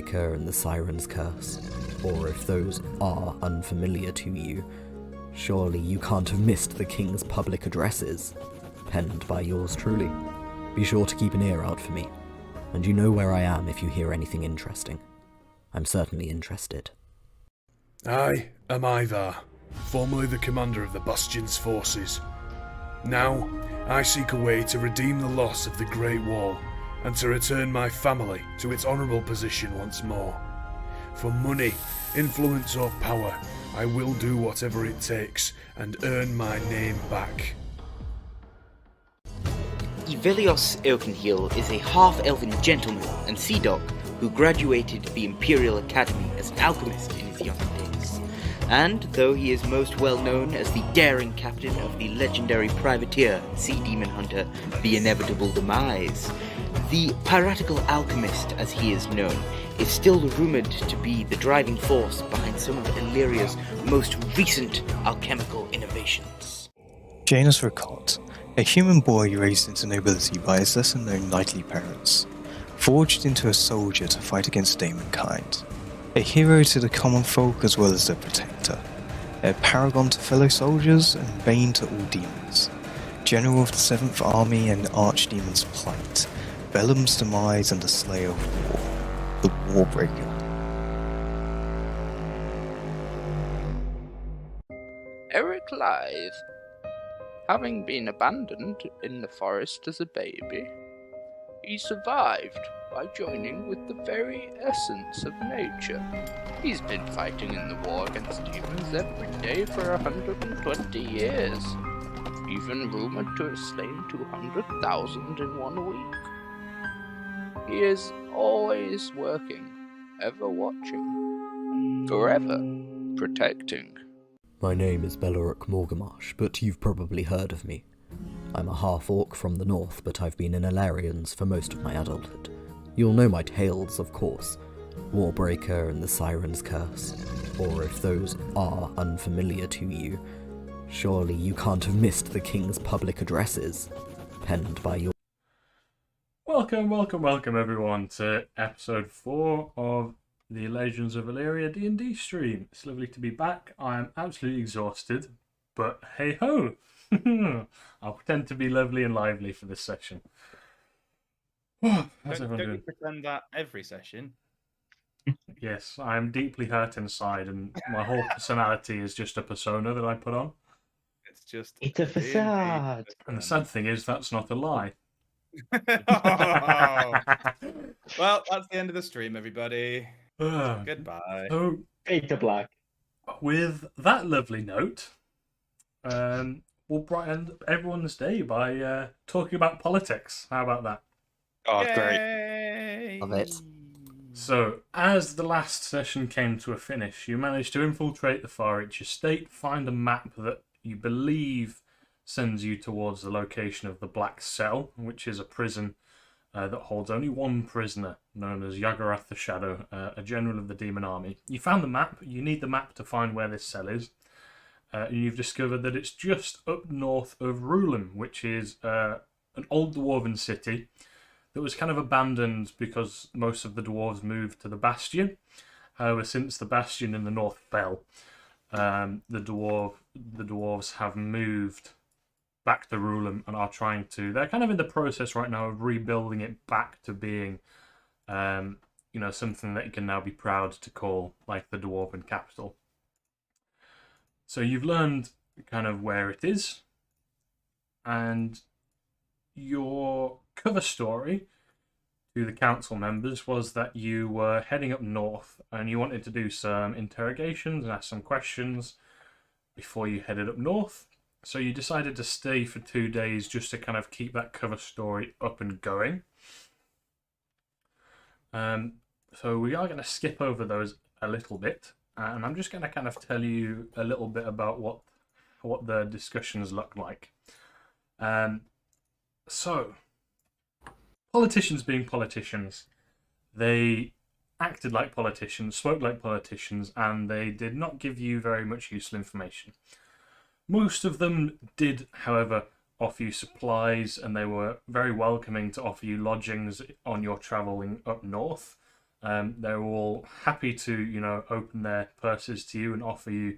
Warbreaker and the Siren's Curse, or if those are unfamiliar to you, surely you can't have missed the King's public addresses, penned by yours truly. Be sure to keep an ear out for me, and you know where I am if you hear anything interesting. I'm certainly interested. I am Ivar, formerly the commander of the Bastion's forces. Now, I seek a way to redeem the loss of the Great Wall, and to return my family to its honourable position once more. For money, influence or power, I will do whatever it takes, and earn my name back. Ivelios Oakenheel is a half-elven gentleman and sea dog who graduated the Imperial Academy as an alchemist in his younger days. And though he is most well known as the daring captain of the legendary privateer and sea demon hunter, The Inevitable Demise, the piratical alchemist, as he is known, is still rumoured to be the driving force behind some of Aleria's most recent alchemical innovations. Janus Ricot, a human boy raised into nobility by his lesser-known knightly parents, forged into a soldier to fight against demonkind, a hero to the common folk as well as their protector, a paragon to fellow soldiers and bane to all demons, general of the 7th Army and Archdemon's plight, Bellum's demise and the slayer of war, the Warbreaker. Eric Lythe, having been abandoned in the forest as a baby, he survived by joining with the very essence of nature. He's been fighting in the war against demons every day for 120 years, even rumoured to have slain 200,000 in 1 week. He is always working, ever watching, forever protecting. My name is Beloric Morgamash, but you've probably heard of me. I'm a half-orc from the north, but I've been in Alarians for most of my adulthood. You'll know my tales, of course, Warbreaker and the Siren's Curse, or if those are unfamiliar to you, surely you can't have missed the King's public addresses, penned by your... Welcome everyone to episode 4 of the Legends of Aleria D&D stream. It's lovely to be back. I am absolutely exhausted, but hey ho! I'll pretend to be lovely and lively for this session. How's everyone Don't you doing? pretend that every session? Yes, I am deeply hurt inside, and my whole personality is just a persona that I put on. It's a facade. And the sad thing is, that's not a lie. Well, that's the end of the stream, everybody. Ugh. Goodbye. So, Fade to black. with that lovely note, we'll brighten everyone's day by talking about politics. How about that? Oh, Yay! Love it. So, as the last session came to a finish, you managed to infiltrate the Far Reach estate, find a map that you believe sends you towards the location of the Black Cell, which is a prison that holds only one prisoner, known as Yagarath the Shadow, a general of the Demon Army. You found the map. You need the map to find where this cell is. And you've discovered that it's just up north of Rulem, which is an old dwarven city that was kind of abandoned because most of the dwarves moved to the Bastion. However, since the Bastion in the north fell, the dwarves have moved back to Rulem and are trying to... They're kind of in the process right now of rebuilding it back to being, something that you can now be proud to call like the dwarven capital. So you've learned kind of where it is, and your cover story to the council members was that you were heading up north and you wanted to do some interrogations and ask some questions before you headed up north. So you decided to stay for 2 days just to kind of keep that cover story up and going. So we are going to skip over those a little bit, and I'm just going to kind of tell you a little bit about what the discussions look like. So, politicians being politicians, they acted like politicians, spoke like politicians, and they did not give you very much useful information. Most of them did, however, offer you supplies, and they were very welcoming to offer you lodgings on your travelling up north. They're all happy to, open their purses to you and offer you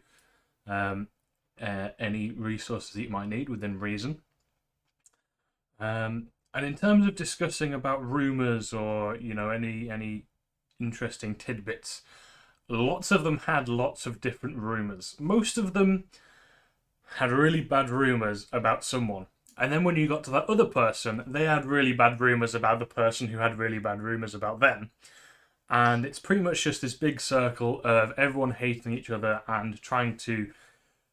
any resources that you might need within reason. And in terms of discussing about rumors or any interesting tidbits, lots of them had lots of different rumors. Most of them had really bad rumors about someone. And then when you got to that other person, they had really bad rumors about the person who had really bad rumors about them. And it's pretty much just this big circle of everyone hating each other and trying to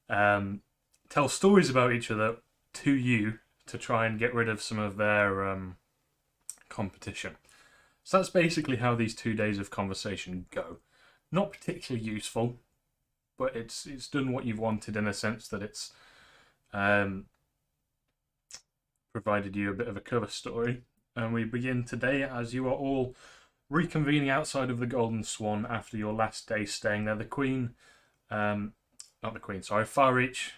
tell stories about each other to you to try and get rid of some of their competition. So that's basically how these 2 days of conversation go. Not particularly useful, but it's done what you've wanted in a sense that it's provided you a bit of a cover story. And we begin today as you are all reconvening outside of the Golden Swan after your last day staying there. The Queen, not the Queen, sorry, Farreach,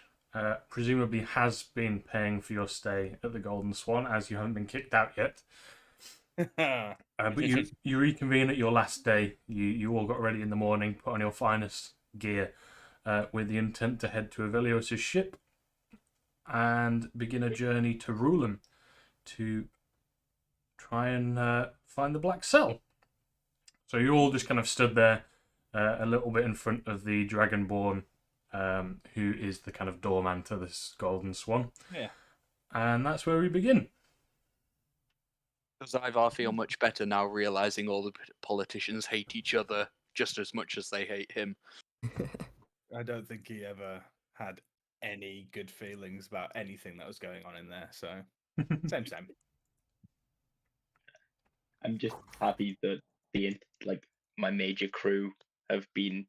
presumably has been paying for your stay at the Golden Swan as you haven't been kicked out yet. But you reconvene at your last day. You all got ready in the morning, put on your finest gear, with the intent to head to Avelios' ship and begin a journey to Rulem to try and find the Black Cell. So you all just kind of stood there a little bit in front of the Dragonborn, who is the kind of doorman to this Golden Swan. Yeah. And that's where we begin. Does Ivar feel much better now, realizing all the politicians hate each other just as much as they hate him? I don't think he ever had any good feelings about anything that was going on in there. So same. I'm just happy that my major crew have been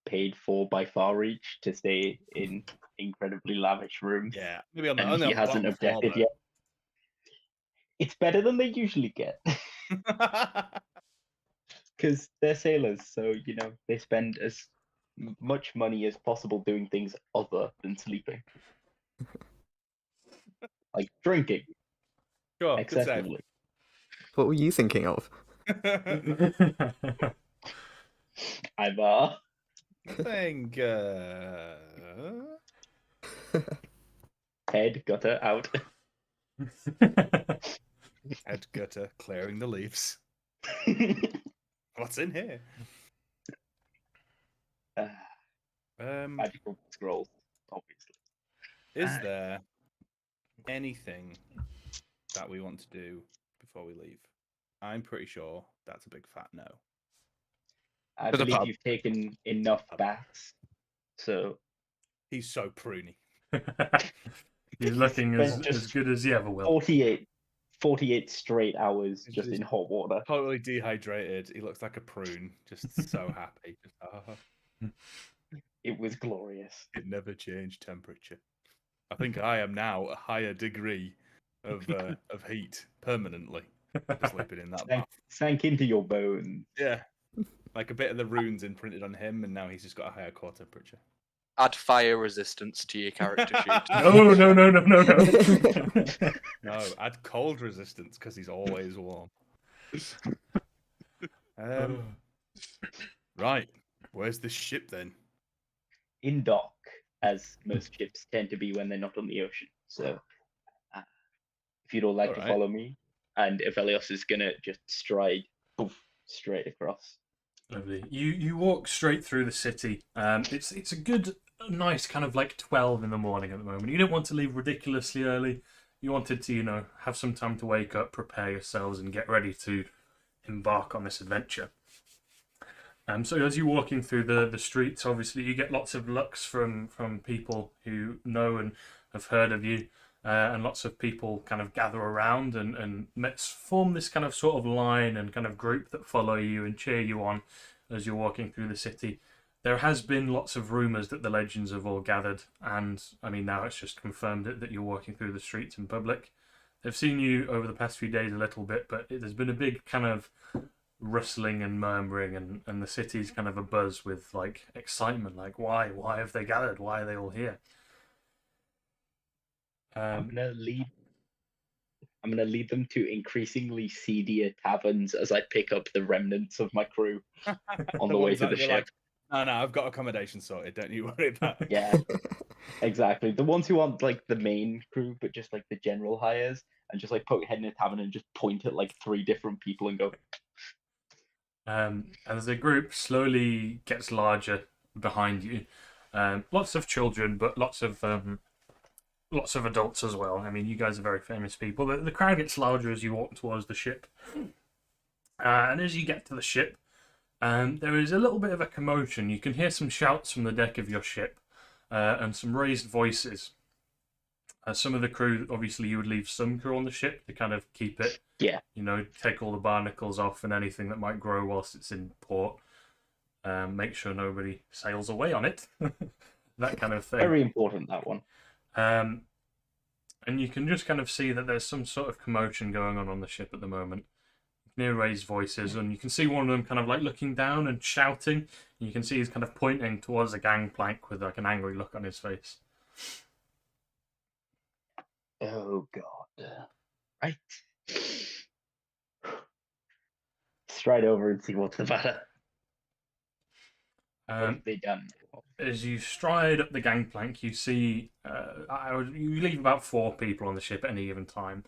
paid for by Farreach to stay in incredibly lavish rooms. Yeah, maybe on the, and on the he hasn't bottom floor, objected yet. It's better than they usually get because they're sailors, so they spend as much money as possible doing things other than sleeping, like drinking Sure, good save. excessively. What were you thinking of? Ivar. Think Head gutter out. head gutter clearing the leaves. What's in here? Magical scrolls, obviously. Is there anything that we want to do before we leave? I'm pretty sure that's a big fat no. I To the believe pub. you've taken enough baths, so He's so pruny. He's looking But as just good as he ever will. 48 straight hours It's just in just- hot water. Totally dehydrated. He looks like a prune. Just so happy. Just, It was glorious. it never changed temperature. I think I am now a higher degree of heat permanently for sleeping in that bath. Sank into your bones. Yeah. Like a bit of the runes imprinted on him, and now he's just got a higher core temperature. Add fire resistance to your character sheet. No. No, add cold resistance because he's always warm. Right. Where's the ship then? In dock, as most ships tend to be when they're not on the ocean. So, if you'd all like to Alright. follow me, and Avelios is gonna just stride straight across. Lovely. You walk straight through the city. It's a good, nice kind of like 12 in the morning at the moment. You don't want to leave ridiculously early. You wanted to, have some time to wake up, prepare yourselves, and get ready to embark on this adventure. So as you're walking through the streets, obviously you get lots of looks from people who know and have heard of you, and lots of people kind of gather around and form this kind of sort of line and kind of group that follow you and cheer you on as you're walking through the city. There has been lots of rumours that the legends have all gathered, and I mean now it's just confirmed that you're walking through the streets in public. They've seen you over the past few days a little bit, but there's been a big kind of rustling and murmuring, and the city's kind of a buzz with like excitement, like why have they gathered, why are they all here? I'm gonna lead. I'm gonna lead them to increasingly seedier taverns as I pick up the remnants of my crew on the way ones to the that you're ship. like, no, I've got accommodation sorted. Don't you worry about it. Yeah, exactly. The ones who aren't like the main crew, but just like the general hires, and just like poke your head in a tavern and just point at like 3 different people and go, As the group slowly gets larger behind you, lots of children, but lots of adults as well. I mean, you guys are very famous people. The crowd gets larger as you walk towards the ship, and as you get to the ship, there is a little bit of a commotion. You can hear some shouts from the deck of your ship, and some raised voices. Some of the crew, obviously, you would leave some crew on the ship to kind of keep it. yeah, Take all the barnacles off and anything that might grow whilst it's in port. Make sure nobody sails away on it. That kind of thing. very important, that one. And you can just kind of see that there's some sort of commotion going on the ship at the moment. You can hear raised voices, and you can see one of them kind of like looking down and shouting. And you can see he's kind of pointing towards the gangplank with like an angry look on his face. Oh god. Right. Stride over and see what's the matter. What have they done? As you stride up the gangplank, you see you leave about 4 people on the ship at any given time,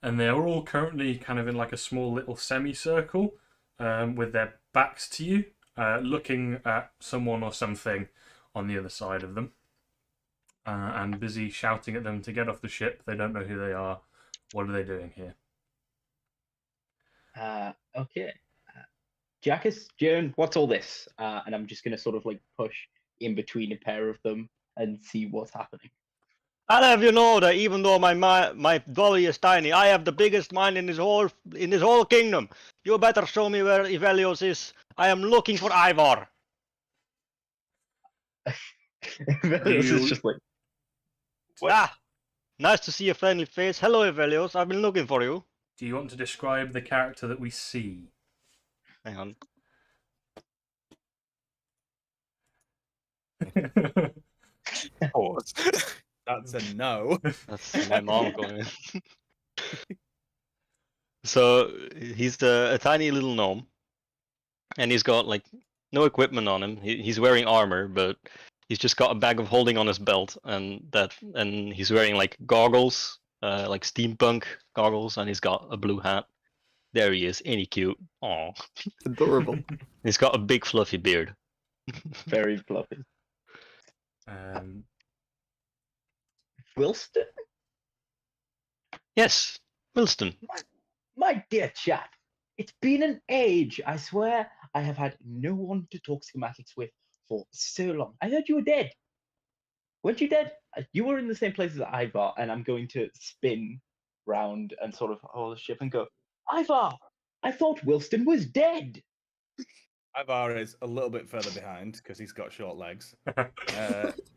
and they're all currently kind of in like a small little semicircle, with their backs to you, looking at someone or something on the other side of them, and busy shouting at them to get off the ship. They don't know who they are. What are they doing here? Okay. Jackus, Joan, what's all this? And I'm just gonna sort of like push in between a pair of them and see what's happening. I'll have you know that even though my body is tiny, I have the biggest mind in this whole kingdom. You better show me where Ivelios is. I am looking for Ivar. This is just like, what? Ah, nice to see a friendly face. Hello, Ivelios. I've been looking for you. Do you want to describe the character that we see? Hang on. Pause. That's a no. That's my mom calling me. So he's a tiny little gnome, and he's got like no equipment on him. He's wearing armor, but he's just got a bag of holding on his belt, and he's wearing like goggles, like steampunk goggles, and he's got a blue hat. There he is, ain't he cute? Aw. Adorable. He's got a big fluffy beard. Very fluffy. Wilston? Yes, Wilston. My dear chap, it's been an age. I swear I have had no one to talk schematics with for so long. I heard you were dead. Weren't you dead? You were in the same place as Ivar, and I'm going to spin round and sort of hold the ship and go, Ivar, I thought Wilston was dead. Ivar is a little bit further behind because he's got short legs.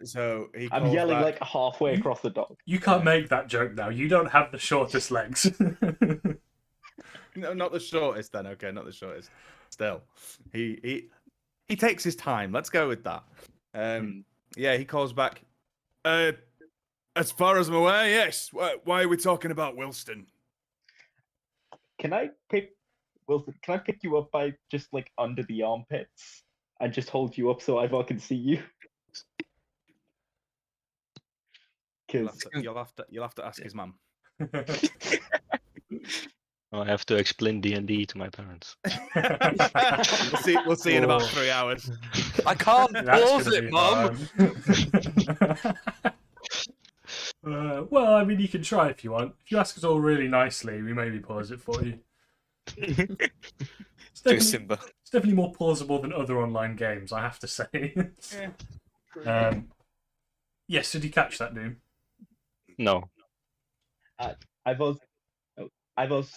So he I'm calls yelling back, like halfway across the dock. You can't make that joke now. You don't have the shortest legs. No, not the shortest then. Okay, not the shortest. Still, he takes his time. Let's go with that. Yeah, he calls back. As far as I'm aware, yes. Why are we talking about Wilston? Can I pick Wilson? Can I pick you up by just like under the armpits and just hold you up so Ivar can see you? Because You'll have to ask his mum. I have to explain D&D to my parents. We'll see in about 3 hours. I can't pause it, Mum. Well, I mean, you can try if you want. If you ask us all really nicely, we maybe pause it for you. It's Do definitely, Simba. it's definitely more plausible than other online games, I have to say. Yes, did you catch that, Doom? No. Ivar's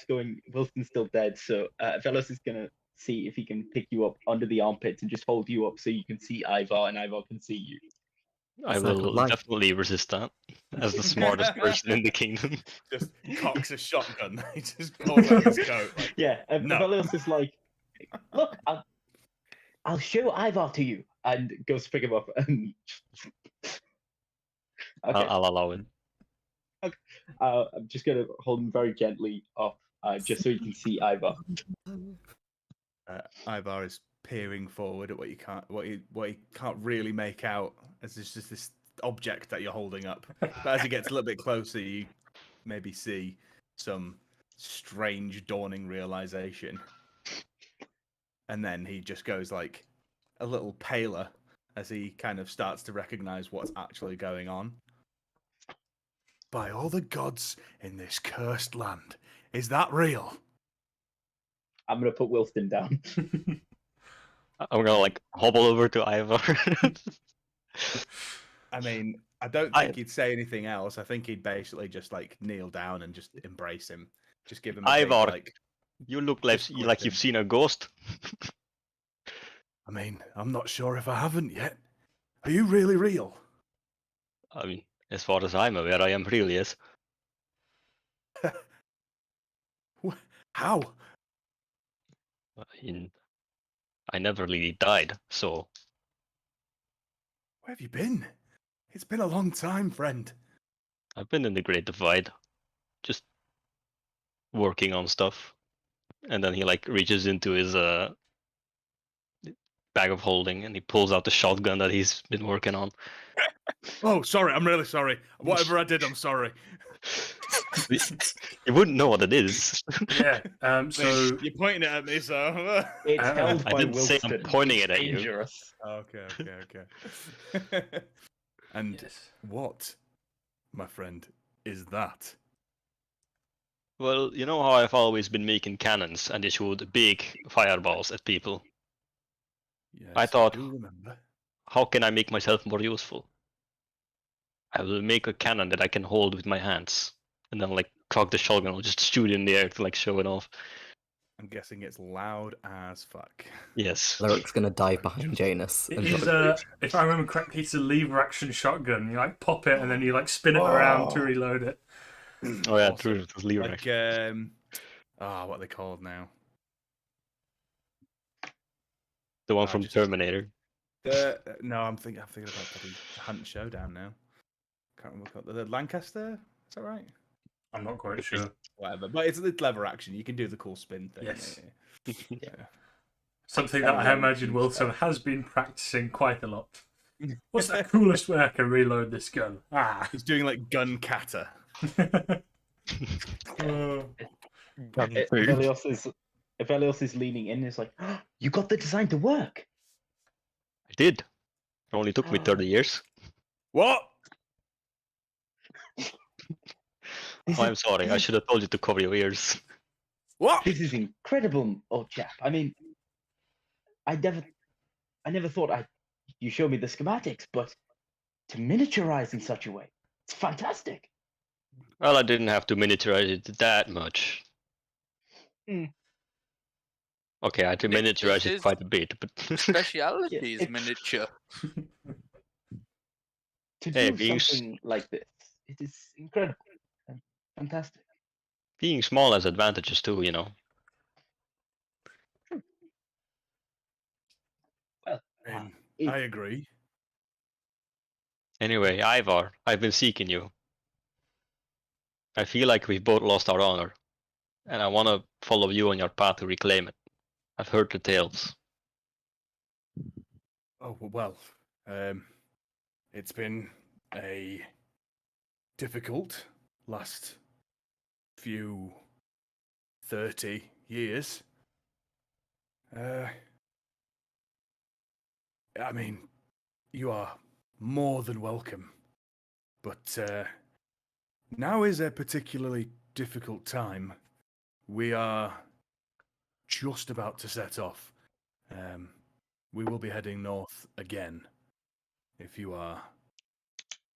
going. Wilson's still dead, so Velos is gonna see if he can pick you up under the armpits and just hold you up so you can see Ivar and Ivar can see you. I Sounds will like- definitely resist that as the smartest person in the kingdom. Just cocks a shotgun. He just pulls out his coat. Like, Yeah, and No. Velos is like, "Look, I'll show Ivar to you," and goes to pick him up. And... okay, I'll allow it. I'm just gonna hold him very gently up, just so you can see Ivar. Ivar is peering forward at what he can't really make out, as it's just this object that you're holding up. But as he gets a little bit closer, you maybe see some strange dawning realization. And then he just goes like a little paler as he kind of starts to recognize what's actually going on. By all the gods in this cursed land, is that real? I'm gonna put Wilston down. I'm gonna like hobble over to Ivar. I mean, I don't think he'd say anything else. I think he'd basically just like kneel down and just embrace him. Just give him a big, Ivar, like, you look like just you've him. seen a ghost. I mean, I'm not sure if I haven't yet. Are you really real? I mean, as far as I'm aware, I am really, yes. How? I never really died, so Where have you been? It's been a long time, friend. I've been in the Great Divide, just working on stuff. And then he like reaches into his bag of holding and he pulls out the shotgun that he's been working on. Oh, sorry, I'm really sorry. Whatever I did, I'm sorry. You wouldn't know what it is. Yeah. So You're pointing it at me, so. It's held I by didn't say Wilston. I'm pointing It's it at you. dangerous. Okay. And yes. What, my friend, is that? Well, you know how I've always been making cannons and they shoot big fireballs at people. Yes, I thought, do remember. how can I make myself more useful? I will make a cannon that I can hold with my hands, and then like cock the shotgun, I'll just shoot it in the air to like show it off. I'm guessing it's loud as fuck. Yes. Aleric's gonna dive behind Janus It and is drop- if I remember correctly, it's a lever action shotgun. You like pop it and then you like spin it around to reload it. Oh yeah, Awesome. true. It's lever Like, action. what are they called now? The one from just- Terminator. No, I'm thinking about bloody Hunt Showdown now. Can't remember what the Lancaster. Is that right? I'm not quite sure. Whatever, but it's lever action. You can do the cool spin thing. Yes. Yeah. Something that I imagine Wilson has been practicing quite a lot. What's the coolest way I can reload this gun? Ah. He's doing like gun kata. If Elios is leaning in, it's like, oh, you got the design to work. I did. It only took me 30 years. What? Oh, I'm sorry. I should have told you to cover your ears. What? This is incredible, old chap. I mean, I never thought you showed me the schematics, but to miniaturize in such a way, it's fantastic. Well, I didn't have to miniaturize it that much. Hmm. Okay, I had to miniaturize it is quite a bit, but Speciality Yeah, is miniature. To Hey, do being something like this, it is incredible and fantastic. being small has advantages too, you know. Well, I agree. Anyway, Ivar, I've been seeking you. I feel like we've both lost our honor, and I want to follow you on your path to reclaim it. I've heard the tales. Oh, well, it's been a difficult last few 30 years. I mean, you are more than welcome. But now is a particularly difficult time. We are just about to set off. We will be heading north again, if you are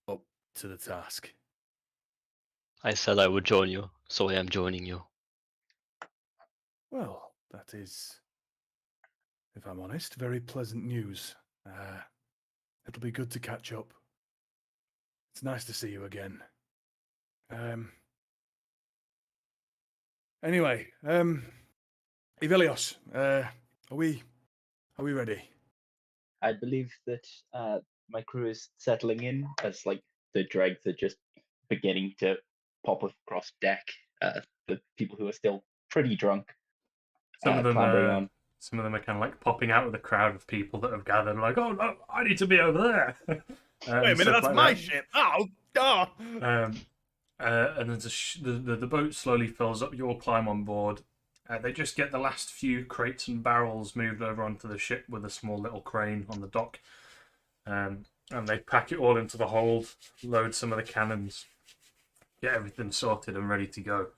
up to the task. I said I would join you, so I am joining you. Well, that is, if I'm honest, very pleasant news. It'll be good to catch up. It's nice to see you again. Anyway, Ivelios, are we ready? I believe that my crew is settling in as like the dregs are just beginning to pop across deck. The people who are still pretty drunk, Some of them clambering on. Some of them are kind of like popping out of the crowd of people that have gathered, like, "Oh no, I need to be over there." Wait a minute, stuff that's like my that. ship. Oh, duh. And then the boat slowly fills up. You all climb on board. They just get the last few crates and barrels moved over onto the ship with a small little crane on the dock. And they pack it all into the hold, load some of the cannons, get everything sorted and ready to go.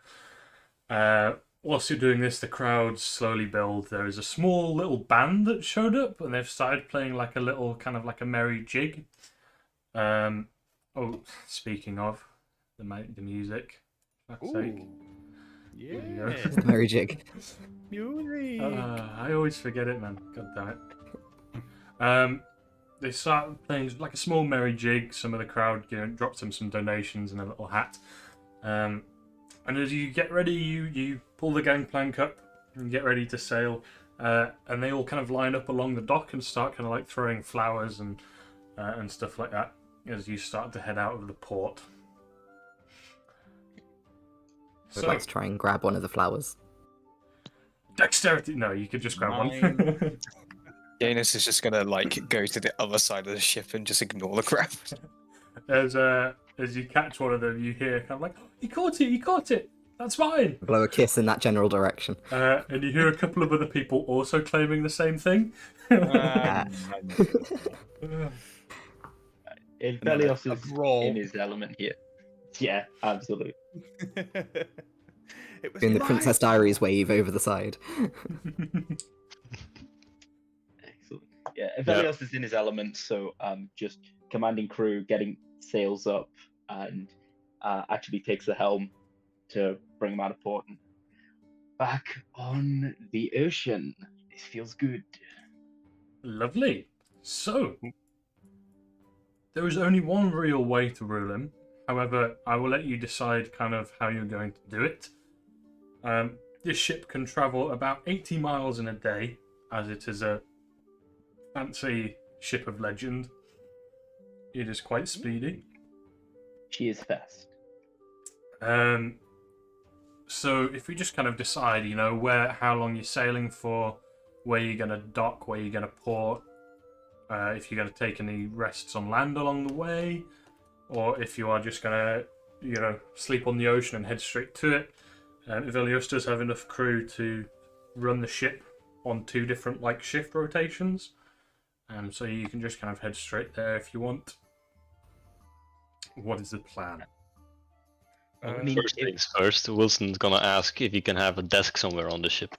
Whilst you're doing this, the crowds slowly build. There is a small little band that showed up, and they've started playing like a little kind of like a merry jig. Speaking of the music, for fuck's sake. Yeah. Merry jig. Music. I always forget it, man. God damn it. They start playing like a small merry jig. Some of the crowd drops them some donations and a little hat. And as you get ready, you pull the gangplank up and get ready to sail. And they all kind of line up along the dock and start kind of like throwing flowers and stuff like that as you start to head out of the port. I'd like to try and grab one of the flowers. Dexterity. No, you could just grab one. Janus is just gonna like go to the other side of the ship and just ignore the crowd. As you catch one of them, you hear kind of like, "He caught it! He caught it! That's mine!" Blow a kiss in that general direction. And you hear a couple of other people also claiming the same thing. Velios is in his element here. Yeah, absolutely. Doing the Princess Diaries wave over the side. Excellent. Yeah, Velios is in his element, so just commanding crew, getting sails up, and actually takes the helm to bring him out of port and back on the ocean. This feels good. Lovely. So, there is only one real way to rule him. However, I will let you decide kind of how you're going to do it. This ship can travel about 80 miles in a day, as it is a fancy ship of legend. It is quite speedy. She is fast. So if we just kind of decide, how long you're sailing for, where you're going to dock, where you're going to port, if you're going to take any rests on land along the way, or if you are just going to, sleep on the ocean and head straight to it. Ivelios does have enough crew to run the ship on 2 different shift rotations, so you can just kind of head straight there if you want. What is the plan? First things first, Wilson's gonna ask if you can have a desk somewhere on the ship.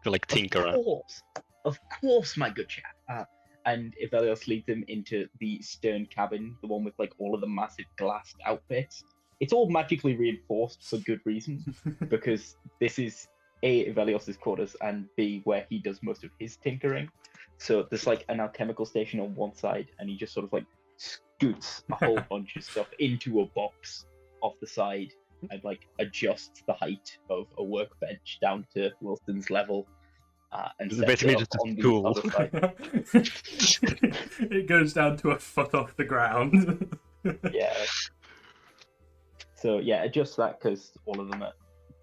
To tinker around. Of course, my good chap. And Ivelios leads him into the stern cabin, the one with all of the massive glassed outfits. It's all magically reinforced for good reason, because this is A, Ivelios' quarters, and B, where he does most of his tinkering. So there's an alchemical station on one side, and he just sort of scoots a whole bunch of stuff into a box off the side and adjusts the height of a workbench down to Wilson's level. And sets it up on the other side. It goes down to a foot off the ground. Yeah. So yeah, adjust that because all of them are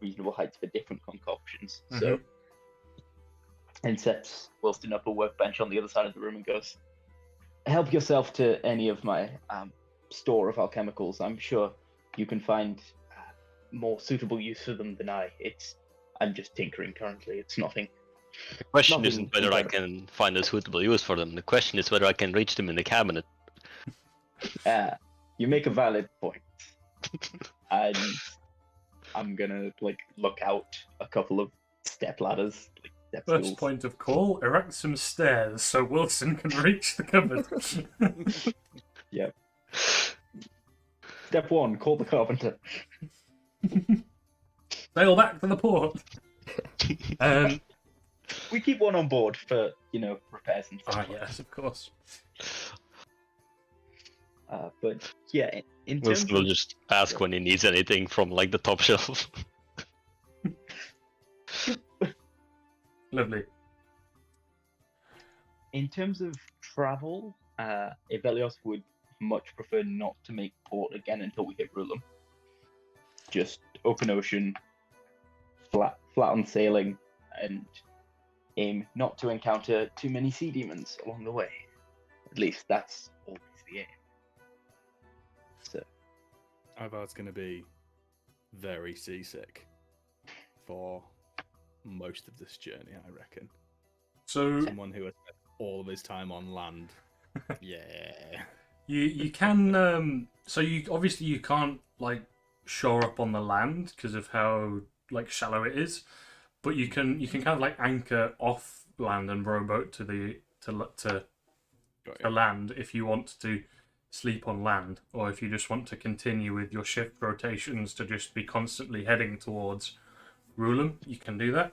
reasonable heights for different concoctions. Mm-hmm. So, and sets Wilson up a workbench on the other side of the room and goes, "Help yourself to any of my store of alchemicals. I'm sure you can find more suitable use for them than I. I'm just tinkering currently. It's nothing." The question isn't whether I can find a suitable use for them. The question is whether I can reach them in the cabinet. You make a valid point. And I'm gonna look out a couple of step ladders. First point of call: erect some stairs so Wilson can reach the cupboard. Yep. Step 1: call the carpenter. Sail back to the port. We keep one on board for repairs and stuff. Yes, of course. But yeah, in terms Wilson will just ask when he needs anything from the top shelf. Lovely. In terms of travel, Ivelios would much prefer not to make port again until we hit Rulum. Just open ocean, flat on sailing, and aim not to encounter too many sea demons along the way. At least that's always the aim. So, Ivar's going to be very seasick for most of this journey, I reckon. So Someone who has spent all of his time on land. Yeah. you can so you obviously you can't like shore up on the land because of how like shallow it is, but you can kind of like anchor off land and rowboat to land if you want to sleep on land, or if you just want to continue with your shift rotations to just be constantly heading towards Rulum, you can do that.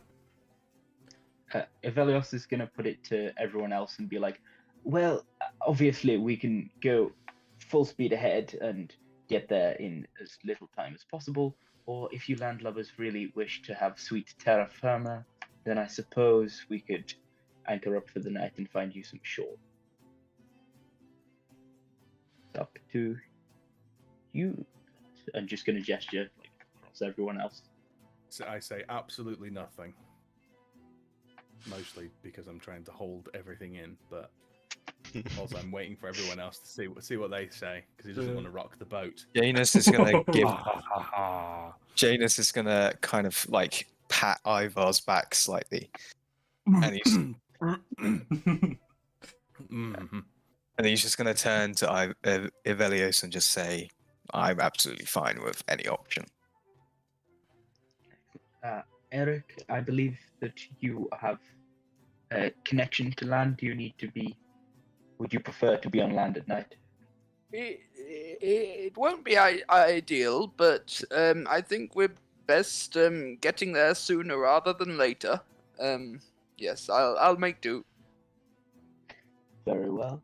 Evelios is going to put it to everyone else and be like, well, obviously we can go full speed ahead and get there in as little time as possible, or if you landlubbers really wish to have sweet terra firma, then I suppose we could anchor up for the night and find you some shore. It's up to you. I'm just going to gesture like across everyone else. So I say absolutely nothing. Mostly because I'm trying to hold everything in, but also I'm waiting for everyone else to see what they say, because he doesn't want to rock the boat. Janus is gonna give. Janus is gonna kind of like pat Ivar's back slightly, and he's and he's just gonna turn to Evelios and just say, "I'm absolutely fine with any option." Eric, I believe that you have a connection to land. Do you need to be? Would you prefer to be on land at night? It won't be ideal, but I think we're best getting there sooner rather than later. Yes, I'll make do. Very well.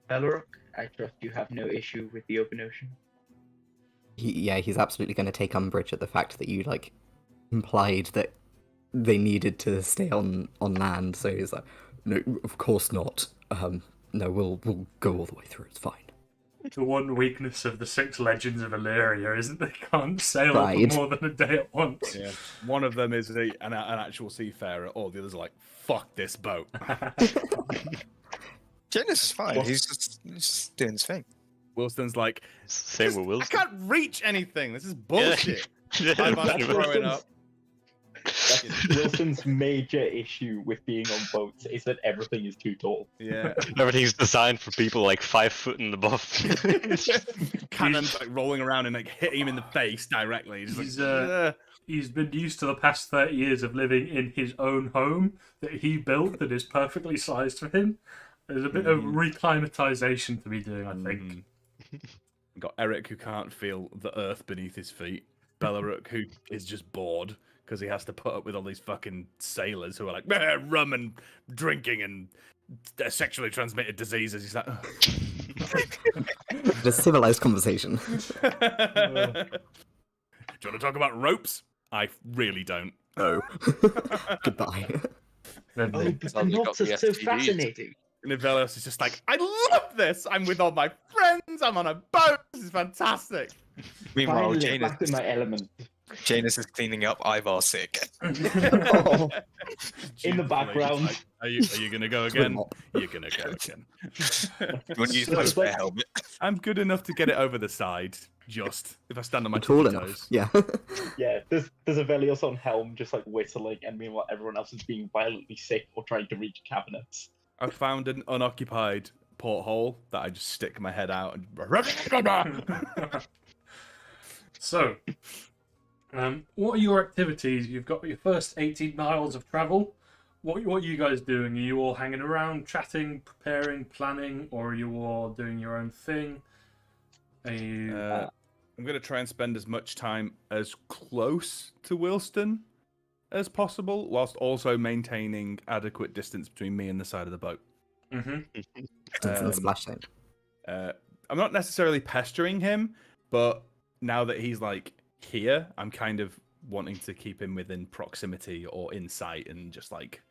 Belrook, I trust you have no issue with the open ocean. He's absolutely going to take umbrage at the fact that you like implied that they needed to stay on land. So he's like, no, of course not. No, we'll go all the way through. It's fine. The one weakness of the 6 legends of Aleria isn't they can't sail Right. for more than a day at once. Yeah, one of them is an actual seafarer, or the others are like, fuck this boat. Janus is fine. He's just doing his thing. Wilson's like, Same with I Wilson. can't reach anything. This is bullshit. Yeah. Ivar's throwing up. Wilson's major issue with being on boats is that everything is too tall. Yeah. Everything's designed for people like 5 foot and above. Cannons like rolling around and like hitting him in the face directly. He's been used to the past 30 years of living in his own home that he built that is perfectly sized for him. There's a bit of reclimatization to be doing, I think. We've got Eric, who can't feel the earth beneath his feet. Bellerook, who is just bored because he has to put up with all these fucking sailors who are like, rum and drinking and sexually transmitted diseases. He's like, The civilized conversation. do you want to talk about ropes? I really don't. No. Goodbye. Oh, but the knots are so fascinating. And Velios is just like, I love this. I'm with all my friends. I'm on a boat. This is fantastic. Meanwhile, Finally, back in my element. Janus is cleaning up Ivar sick. In the background. Like, are you gonna go again? You're gonna go again. You want to use my spare helmet? I'm good enough to get it over the side. Just if I stand on my Tall tippy enough. toes. Yeah. Yeah, there's a Velios on helm just like whistling, and meanwhile everyone else is being violently sick or trying to reach cabinets. I found an unoccupied porthole that I just stick my head out and. So, what are your activities? You've got your first 18 miles of travel. What are you guys doing? Are you all hanging around, chatting, preparing, planning, or are you all doing your own thing? Are you... I'm going to try and spend as much time as close to Wilston as possible, whilst also maintaining adequate distance between me and the side of the boat. Distance and splash zone. I'm not necessarily pestering him, but now that he's like here, I'm kind of wanting to keep him within proximity or insight, and just like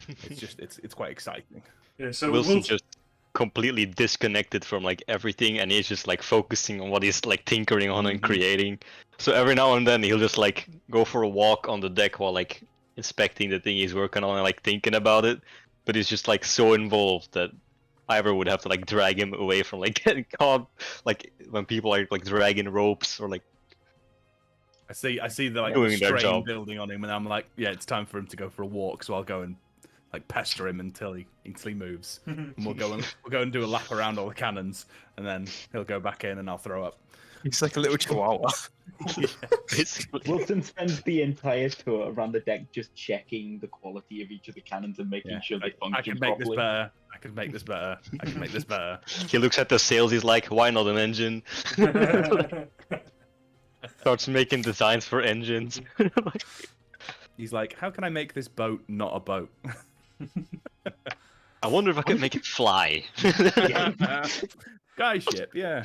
it's quite exciting. Yeah, so Wilson just completely disconnected from like everything, and he's just like focusing on what he's like tinkering on and creating. So every now and then he'll just like go for a walk on the deck while like inspecting the thing he's working on and like thinking about it. But he's just like so involved that Ivor would have to like drag him away from like getting caught, like when people are like dragging ropes or like I see the like Doing their strain job. building on him, and I'm like, yeah, it's time for him to go for a walk. So I'll go and like pester him until he moves. And we'll go and do a lap around all the cannons, and then he'll go back in, and I'll throw up. He's like a little chihuahua. basically. Wilson spends the entire tour around the deck just checking the quality of each of the cannons and making Yeah, sure they I function can make properly. this better. I can make this better. I can make this better. He looks at the sails, he's like, why not an engine? Starts making designs for engines. He's like, how can I make this boat not a boat? I wonder if I could make it fly. Guy ship, yeah.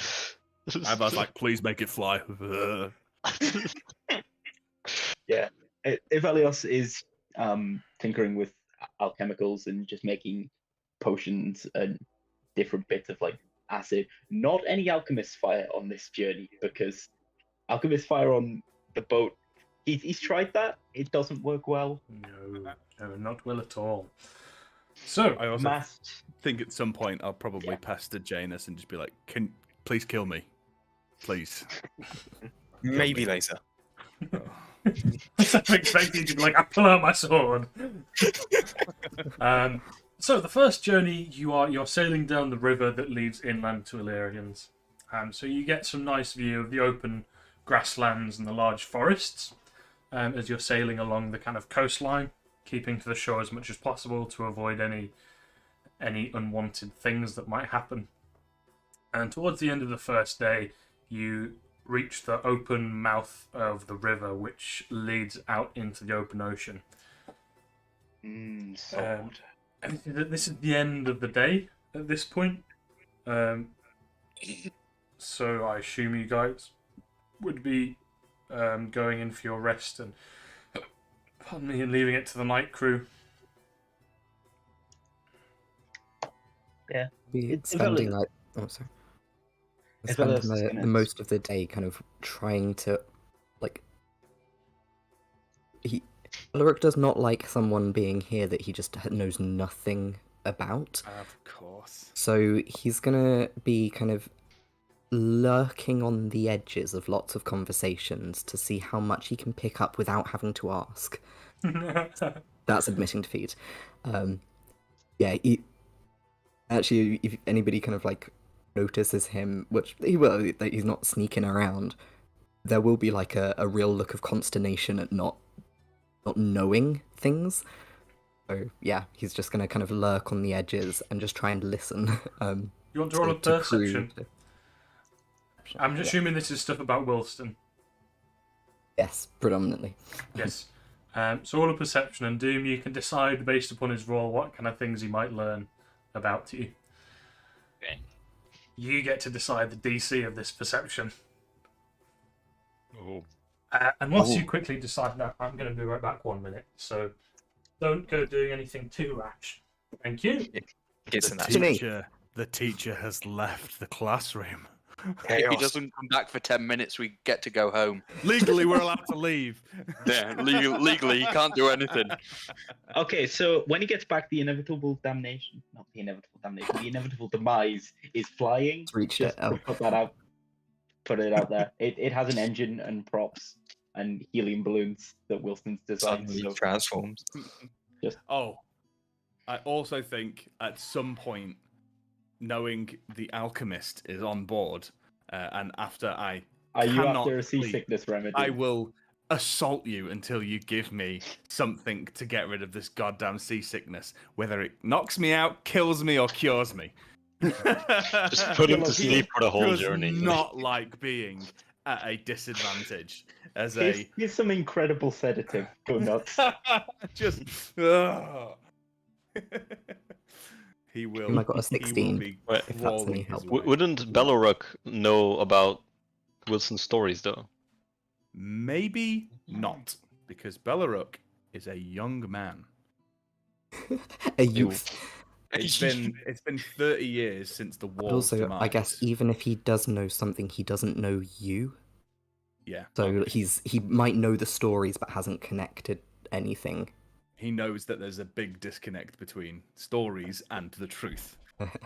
I was like, please make it fly. Ivelios is tinkering with alchemicals and just making potions and different bits of like acid. Not any alchemist fire on this journey, because alchemist fire on the boat, he's tried that. It doesn't work well. No, not well at all. So, I also Mast. think at some point I'll probably Yeah. pester Janus and just be like, please kill me. Please. Maybe later. I'm expecting to be like, I pull out my sword. So the first journey, you're sailing down the river that leads inland to Illyrians. So you get some nice view of the open grasslands and the large forests as you're sailing along the kind of coastline, keeping to the shore as much as possible to avoid any unwanted things that might happen. And towards the end of the first day, you reach the open mouth of the river, which leads out into the open ocean. Sword. And this is the end of the day at this point. So I assume you guys would be going in for your rest and, pardon me, and leaving it to the night crew. Be It's spending Ivelios. like sorry. Ivelios Spending is the gonna- most of the day kind of trying to like Alaric does not like someone being here that he just knows nothing about. Of course. So he's gonna be kind of lurking on the edges of lots of conversations to see how much he can pick up without having to ask. That's admitting defeat. Actually, if anybody kind of like notices him, which he will, that he's not sneaking around, there will be like a real look of consternation at not knowing things. So yeah, he's just gonna kind of lurk on the edges and just try and listen. You want to roll a to perception? crew- I'm assuming this is stuff about Wilston. Yes, predominantly. Yes. So roll a perception, and Doom, you can decide based upon his roll what kind of things he might learn about you. Okay. You get to decide the DC of this perception. Oh. And whilst you quickly decide that, I'm going to be right back 1 minute. So don't go doing anything too rash. Thank you. Gets in that. The teacher has left the classroom. If he Chaos. doesn't come back for 10 minutes, we get to go home. Legally, we're allowed to leave. Yeah, legally, he can't do anything. Okay, so when he gets back, the inevitable demise is flying. It's reached Just it. Oh. put that out. Put it out there. It has an engine and props and helium balloons that Wilson's designed. Suddenly So transforms. Oh, I also think at some point, knowing the alchemist is on board, and after I are you cannot after a sleep, seasickness remedy? I will assault you until you give me something to get rid of this goddamn seasickness, whether it knocks me out, kills me, or cures me. Just put him to sleep for the whole Does journey. not like being at a disadvantage as Here's some incredible sedative. Go nuts. just. ugh. He will. I got a he will 16, be if that's crawling any his help. way. Wouldn't Beloruk know about Wilson's stories though? Maybe not, because Beloruk is a young man. A youth. It's been 30 years since the But wall's also, demise. I guess even if he does know something, he doesn't know you. Yeah. So okay. he might know the stories, but hasn't connected anything. He knows that there's a big disconnect between stories and the truth.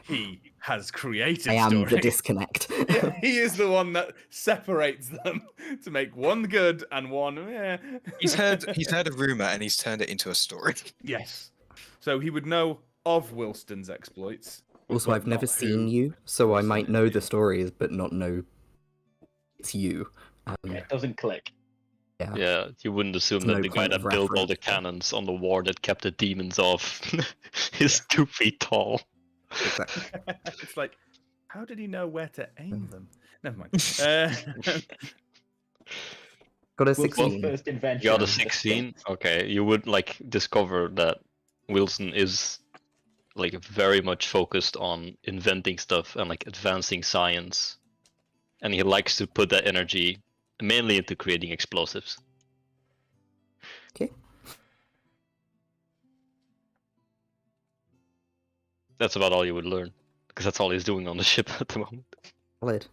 He has created I am stories. the disconnect. Yeah, he is the one that separates them to make one good and one. He's heard a rumor and he's turned it into a story. Yes. So he would know of Wilston's exploits. Also, but I've never not seen who you, so I Wilston might is. know the stories, but not know it's you. It doesn't click. Yeah, you wouldn't assume There's that no the guy point that of built all the reference. cannons on the war that kept the demons off is 2 feet tall. Exactly. It's like, how did he know where to aim them? Never mind. Got a Wilson's 16. first invention. You got a 16? Okay, you would like discover that Wilson is like very much focused on inventing stuff and like advancing science. And he likes to put that energy mainly into creating explosives. Okay. That's about all you would learn. Because that's all he's doing on the ship at the moment. Solid.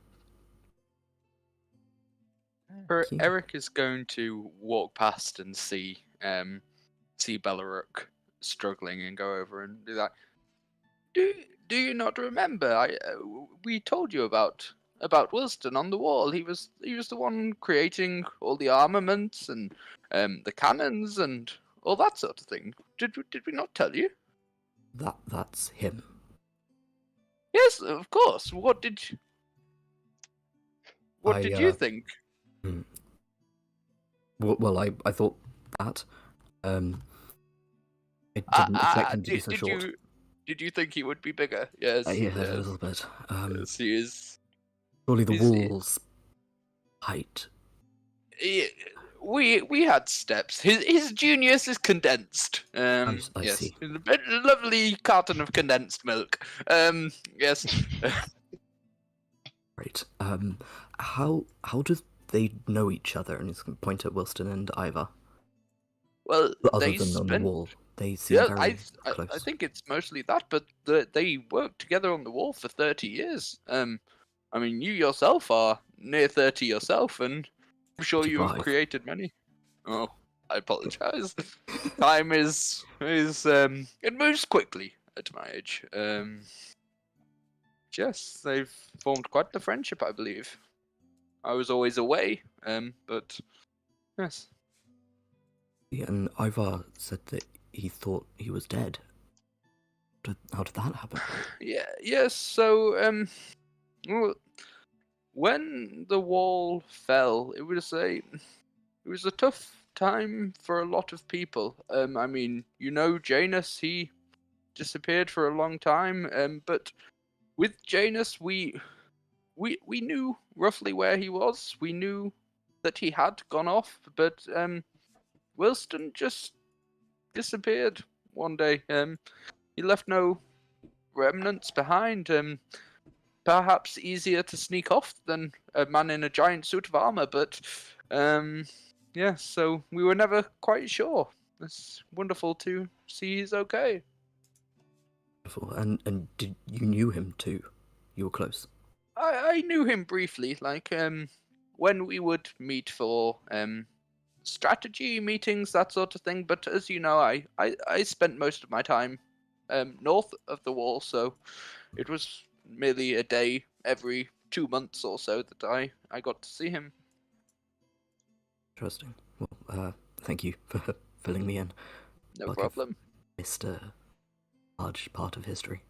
you. Eric is going to walk past and see Bellerook struggling and go over and be like, "Do you not remember? We told you about Wilston on the wall. He was the one creating all the armaments and the cannons and all that sort of thing. Did we not tell you?" That's him. Yes, of course. What did you think? Well, I thought that. It didn't expect him to be so short. Did you think he would be bigger? Yes. Yeah, yes. a little bit. Yes, he is. Surely the wall's height. We had steps. His genius is condensed. I yes, see. A lovely carton of condensed milk. Yes. Right. How do they know each other? And he's going to point at Wilston and Ivar. Well, Other they than on the spent. wall, they seem very close. I think it's mostly that, but they worked together on the wall for 30 years. I mean, you yourself are near 30 yourself, and I'm sure you have 25. created many. Oh, I apologize. Time is it moves quickly at my age. Yes, they've formed quite the friendship, I believe. I was always away, but yes. And Ivar said that he thought he was dead. How did that happen? Yeah, yes. So, well, when the wall fell, it was a tough time for a lot of people. I mean, Janus, he disappeared for a long time. But with Janus, we knew roughly where he was. We knew that he had gone off, but Wilston just disappeared one day. He left no remnants behind. Perhaps easier to sneak off than a man in a giant suit of armor, but yeah, so we were never quite sure. It's wonderful to see he's okay. Wonderful. And you knew him too? You were close? I knew him briefly, like when we would meet for strategy meetings, that sort of thing, but as you know, I spent most of my time north of the wall, so it was merely a day every 2 months or so that I got to see him. Interesting. Well, thank you for filling me in. No Like problem. I've missed a large part of history.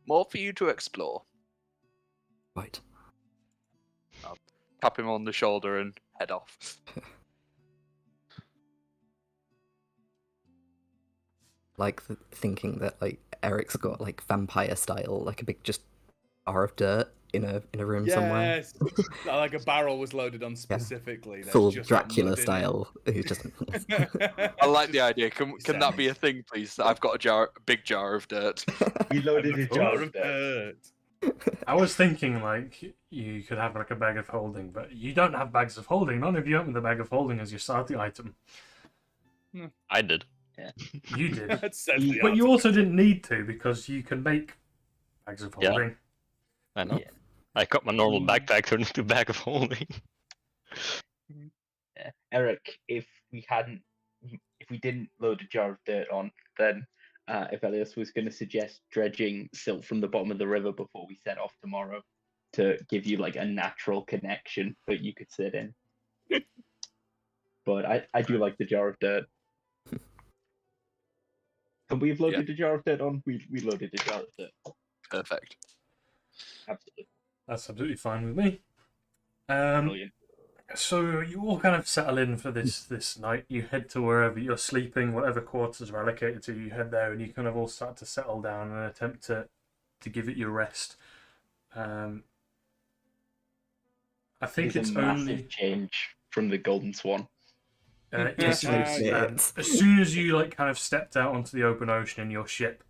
More for you to explore. Right. I'll tap him on the shoulder and head off. Like thinking that Eric's got vampire style, like a big just bar of dirt in a room somewhere. Yes, like a barrel was loaded on specifically. There's Full just got Dracula mud in it. style. He's just I like the idea. Can that be a thing, please? I've got a big jar of dirt. He loaded his jar Jar of dirt. I was thinking you could have a bag of holding, but you don't have bags of holding. None of you open the bag of holding as your starting item. I did. You did. That says the But you article. also didn't need to because you can make bags of Yeah. holding. I know. Yeah. I cut my normal backpack turned into a bag of holding. Eric, if we didn't load a jar of dirt on, then if Elias was going to suggest dredging silt from the bottom of the river before we set off tomorrow to give you like a natural connection that you could sit in. But I do like the jar of dirt. And we've loaded a jar of dirt on. We loaded a jar of dirt. Perfect. Absolutely. That's absolutely fine with me. Brilliant. So you all kind of settle in for this night. You head to wherever you're sleeping, whatever quarters are allocated to you. You head there, and you kind of all start to settle down and attempt to give it your rest. I think It's it's a massive only change from the Golden Swan. yes, as soon as you like kind of stepped out onto the open ocean in your ship,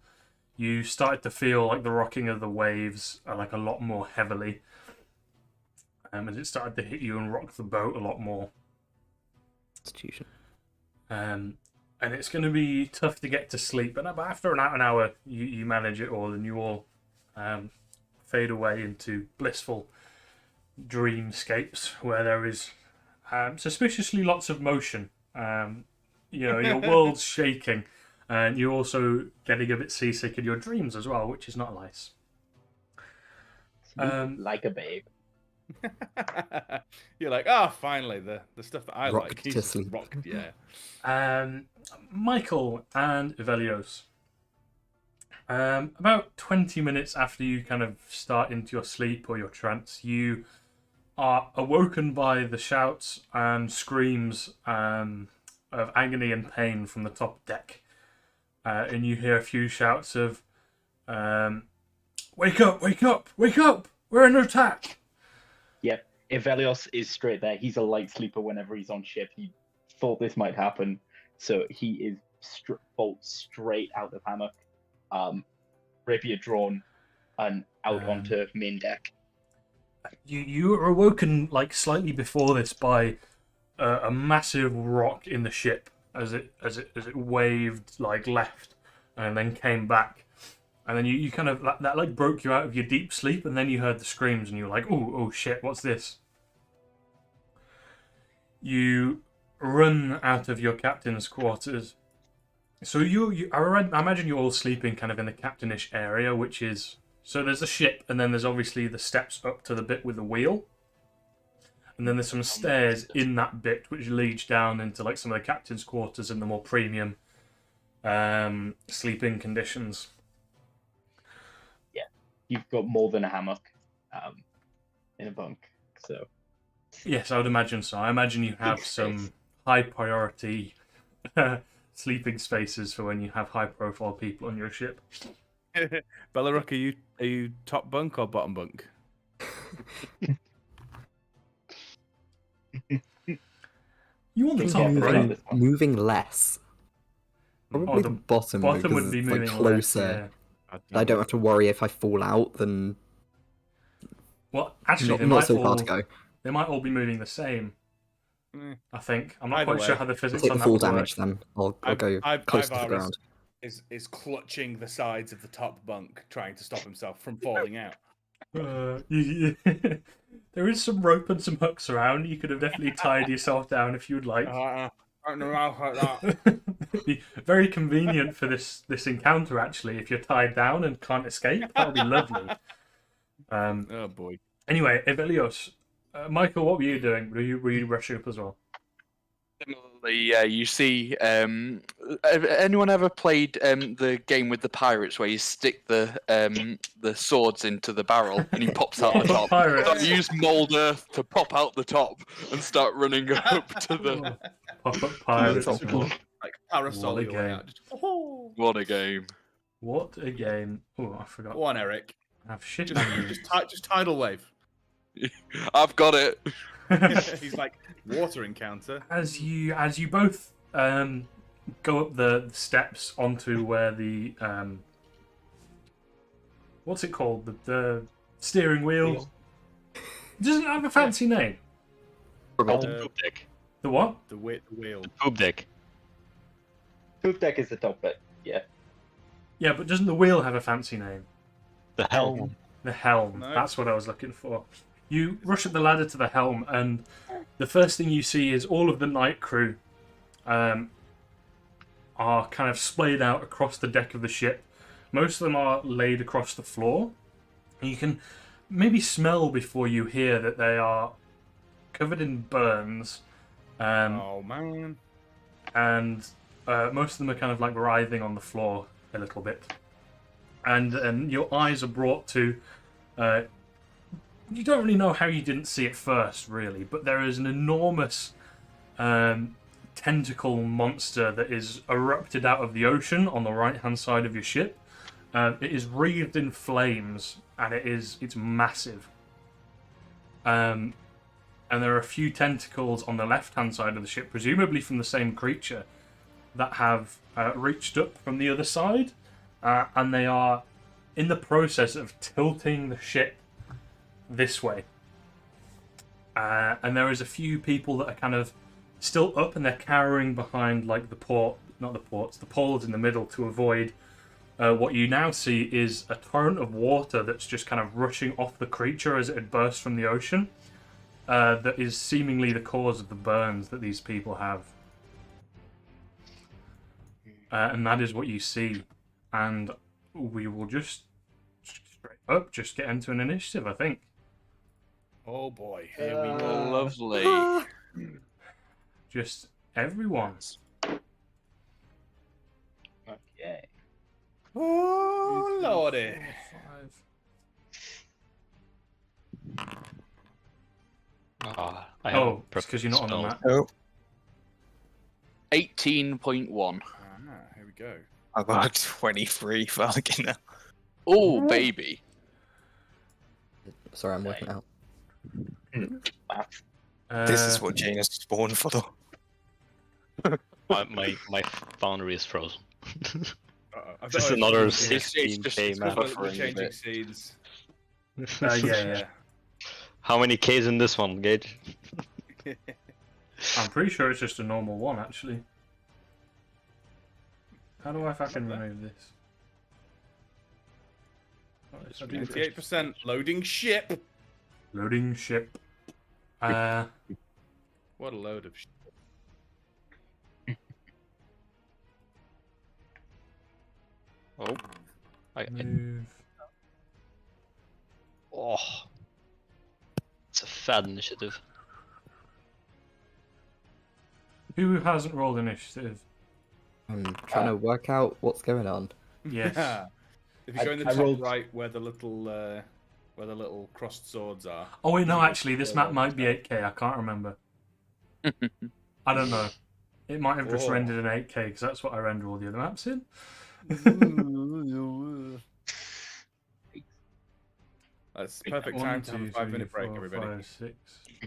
you started to feel like the rocking of the waves like a lot more heavily. As it started to hit you and rock the boat a lot more. Institution. And it's going to be tough to get to sleep, but after an hour, you manage it all, and you all fade away into blissful dreamscapes where there is suspiciously lots of motion. Your world's shaking, and you're also getting a bit seasick in your dreams as well, which is not nice. Like a babe. You're like, oh, finally, the stuff that I Rocked like. to Jesus, sleep. rocked, yeah. Michael and Ivelios. About 20 minutes after you kind of start into your sleep or your trance, you are awoken by the shouts and screams of agony and pain from the top deck. And you hear a few shouts of, wake up, wake up, wake up, we're under attack. Yep. Ivelios is straight there. He's a light sleeper whenever he's on ship. He thought this might happen, so he is bolts straight out of hammock, rapier drawn, and out onto main deck. You were awoken like slightly before this by a massive rock in the ship as it waved like left and then came back, and then you kind of that like broke you out of your deep sleep, and then you heard the screams and you were like, oh shit, what's this? You run out of your captain's quarters. So I imagine you're all sleeping kind of in the captainish area, which is, so there's a ship, and then there's obviously the steps up to the bit with the wheel, and then there's some stairs in that bit which leads down into like some of the captain's quarters and the more premium sleeping conditions. Yeah, you've got more than a hammock in a bunk, so. Yes, I would imagine so. I imagine you have some high priority sleeping spaces for when you have high profile people on your ship. Bellaruk, are you top bunk or bottom bunk? You want the top, Yeah, right? right. Moving less. Probably the the bottom Bottom because would be it's moving like closer. less, yeah. I don't have to worry if I fall out. Then Well, actually, not so far to go. They might all be moving the same. I think. I'm not Either quite way. sure how the I'll physics take on the that full would work. damage then. I'll go close to the ground. Is clutching the sides of the top bunk, trying to stop himself from falling out. There is some rope and some hooks around. You could have definitely tied yourself down if you'd like. I don't know how like that. It'd be very convenient for this encounter, actually, if you're tied down and can't escape. That would be lovely. Oh boy. Anyway, Evelios, Michael, what were you doing? Were you rushing up as well? Similarly, yeah, you see, anyone ever played the game with the pirates where you stick the swords into the barrel and he pops out the top? Pirates. You use mold earth to pop out the top and start running up to the. Pop up pirates. Like parasol What a your way game. out. Just, What a game! What a game. Oh, I forgot. Go on, Eric. I've shit Just tidal wave. I've got it. He's like water encounter. As you both go up the steps onto where the what's it called, the steering wheel. Doesn't it have a fancy name? The poop deck. The what? The wheel. Poop deck. Poop deck is the top bit. Yeah. Yeah, but doesn't the wheel have a fancy name? The helm. The helm. No. That's what I was looking for. You rush up the ladder to the helm, and the first thing you see is all of the night crew are kind of splayed out across the deck of the ship. Most of them are laid across the floor. You can maybe smell before you hear that they are covered in burns. Oh man. And most of them are kind of like writhing on the floor a little bit. And your eyes are brought to... you don't really know how you didn't see it first, really, but there is an enormous tentacle monster that is erupted out of the ocean on the right-hand side of your ship. It is wreathed in flames, and it's massive. And there are a few tentacles on the left-hand side of the ship, presumably from the same creature, that have reached up from the other side, and they are in the process of tilting the ship this way. And there is a few people that are kind of still up, and they're cowering behind like the poles in the middle to avoid what you now see is a torrent of water that's just kind of rushing off the creature as it had burst from the ocean. That is seemingly the cause of the burns that these people have. And that is what you see. And we will just straight up just get into an initiative, I think. Oh boy, here we go. Lovely. Just everyone. Okay. Oh lordy. 5. I have Oh, it's because you're not on the map. Oh, 18.1. Here we go. I got 23 fucking hell. Oh, baby. Sorry, I'm working out. This is what Janus was born for, though. My boundary is frozen. I've Just got- another it's just 16k map. we're changing scenes. Yeah. How many Ks in this one, Gage? I'm pretty sure it's just a normal one, actually. How do I fucking remove this? Oh, it's not doing it. 28% loading ship. Loading ship. What a load of shit. Oh. Move. Oh. It's a fad initiative. Who hasn't rolled initiative? I'm trying to work out what's going on. Yes. If you go in the I top rolled- right where the little crossed swords are. Oh wait, no, actually, this map might be 8K. I can't remember. I don't know. It might have just Oh. rendered an 8K because that's what I render all the other maps in. That's perfect 1, time to have 2, a 5-minute 3, break, 4, everybody. 5, 6.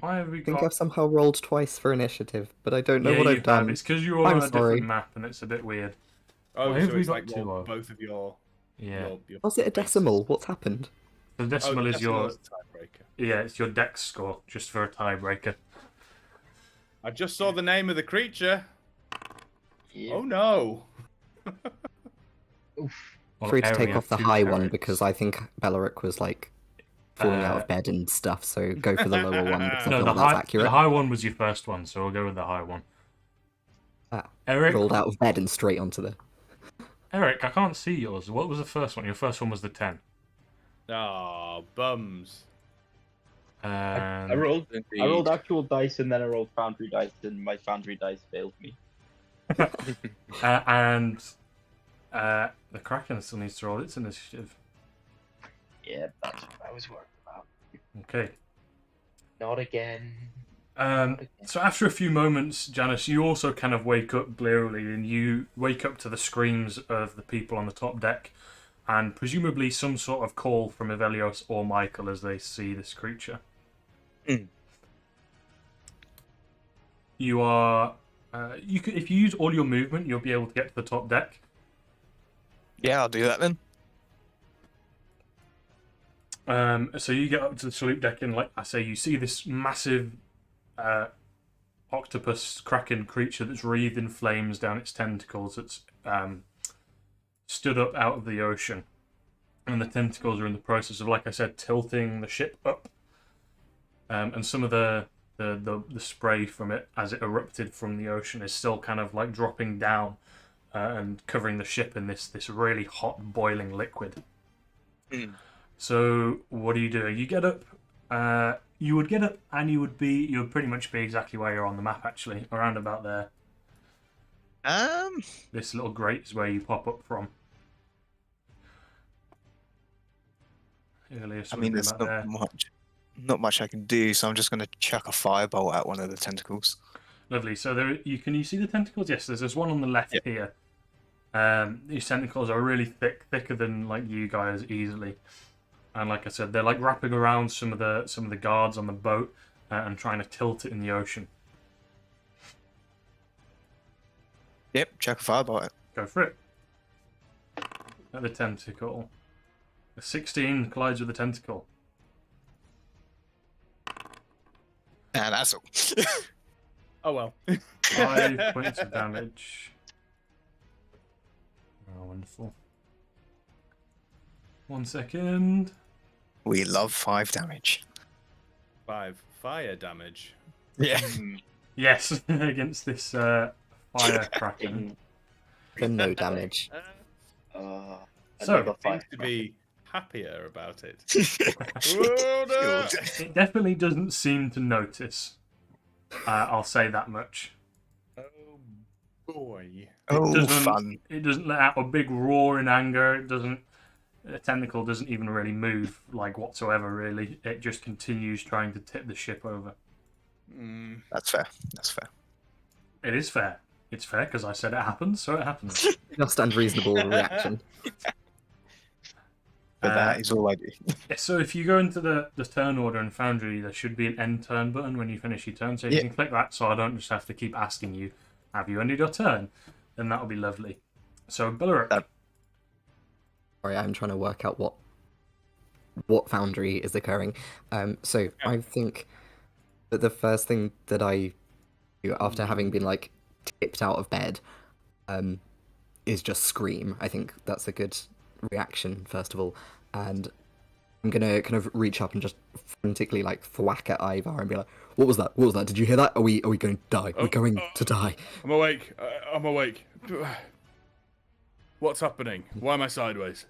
Why have we I think got? I've somehow rolled twice for initiative, but I don't know Yeah, what you I've have. done. It's because you're all I'm on a sorry. different map and it's a bit weird. Oh, Why have so we it's got like two of? both of your. Yeah. your Was it a decimal? What's happened? The decimal is your tiebreaker. yeah, it's your dex score just for a tiebreaker. I just saw the name of the creature. Yeah. Oh no! Well, Free to take area off the 2 high one turrets. because I think Beleric was like falling out of bed and stuff. So go for the lower one because I No, feel the that's high, accurate. the high one was your first one, so we'll go with the high one. Ah, Eric, rolled out of bed and straight onto the. Eric, I can't see yours. What was the first one? Your first one was the 10. Ah, bums. And I rolled actual dice and then I rolled foundry dice and my foundry dice failed me. and the Kraken still needs to roll its initiative. Yeah, that's what I was worried about. Okay. Not again. So after a few moments, Janice, you also kind of wake up blearily, and you wake up to the screams of the people on the top deck, and presumably some sort of call from Evelios or Michael as they see this creature. You are, you could, if you use all your movement, you'll be able to get to the top deck. Yeah, I'll do that then. So you get up to the salute deck, and like I say, you see this massive octopus kraken creature that's wreathed in flames down its tentacles that's stood up out of the ocean. And the tentacles are in the process of, like I said, tilting the ship up. And some of the spray from it, as it erupted from the ocean, is still kind of like dropping down and covering the ship in this really hot, boiling liquid. So what do? You get up. You would get up, and you would pretty much be exactly where you're on the map, actually, around about there. This little grate is where you pop up from. Earlier, I mean, there's not much I can do, so I'm just going to chuck a firebolt at one of the tentacles. Lovely. So can you see the tentacles? Yes, there's one on the left here. These tentacles are really thicker than like you guys easily. And like I said, they're like wrapping around some of the guards on the boat and trying to tilt it in the ocean. Yep, chuck a firebolt at it. Go for it. At the tentacle. A 16 collides with the tentacle. And that's all. Oh well. 5 points of damage. Oh, wonderful. 1 second. We love 5 damage. 5 fire damage. Yeah. Yes, against this fire kraken. For no damage. So, Seems to be happier about it. it definitely doesn't seem to notice. I'll say that much. Oh boy. Fun. It doesn't let out a big roar in anger. The tentacle doesn't even really move, like, whatsoever, really. It just continues trying to tip the ship over. That's fair. It is fair. It's fair because I said it happens, so it happens. Just and reasonable reaction. But that is all I do. Yeah, so if you go into the turn order in Foundry, there should be an end turn button when you finish your turn, so you can click that so I don't just have to keep asking you, have you ended your turn? Then that'll be lovely. So, Beleric. Sorry, I'm trying to work out what Foundry is occurring. So I think that the first thing that I do after having been like tipped out of bed is just scream. I think that's a good reaction, first of all. And I'm gonna kind of reach up and just frantically like thwack at Ivar and be like, "What was that? What was that? Did you hear that? Are we going to die? We're going to die." I'm awake. I'm awake. What's happening? Why am I sideways?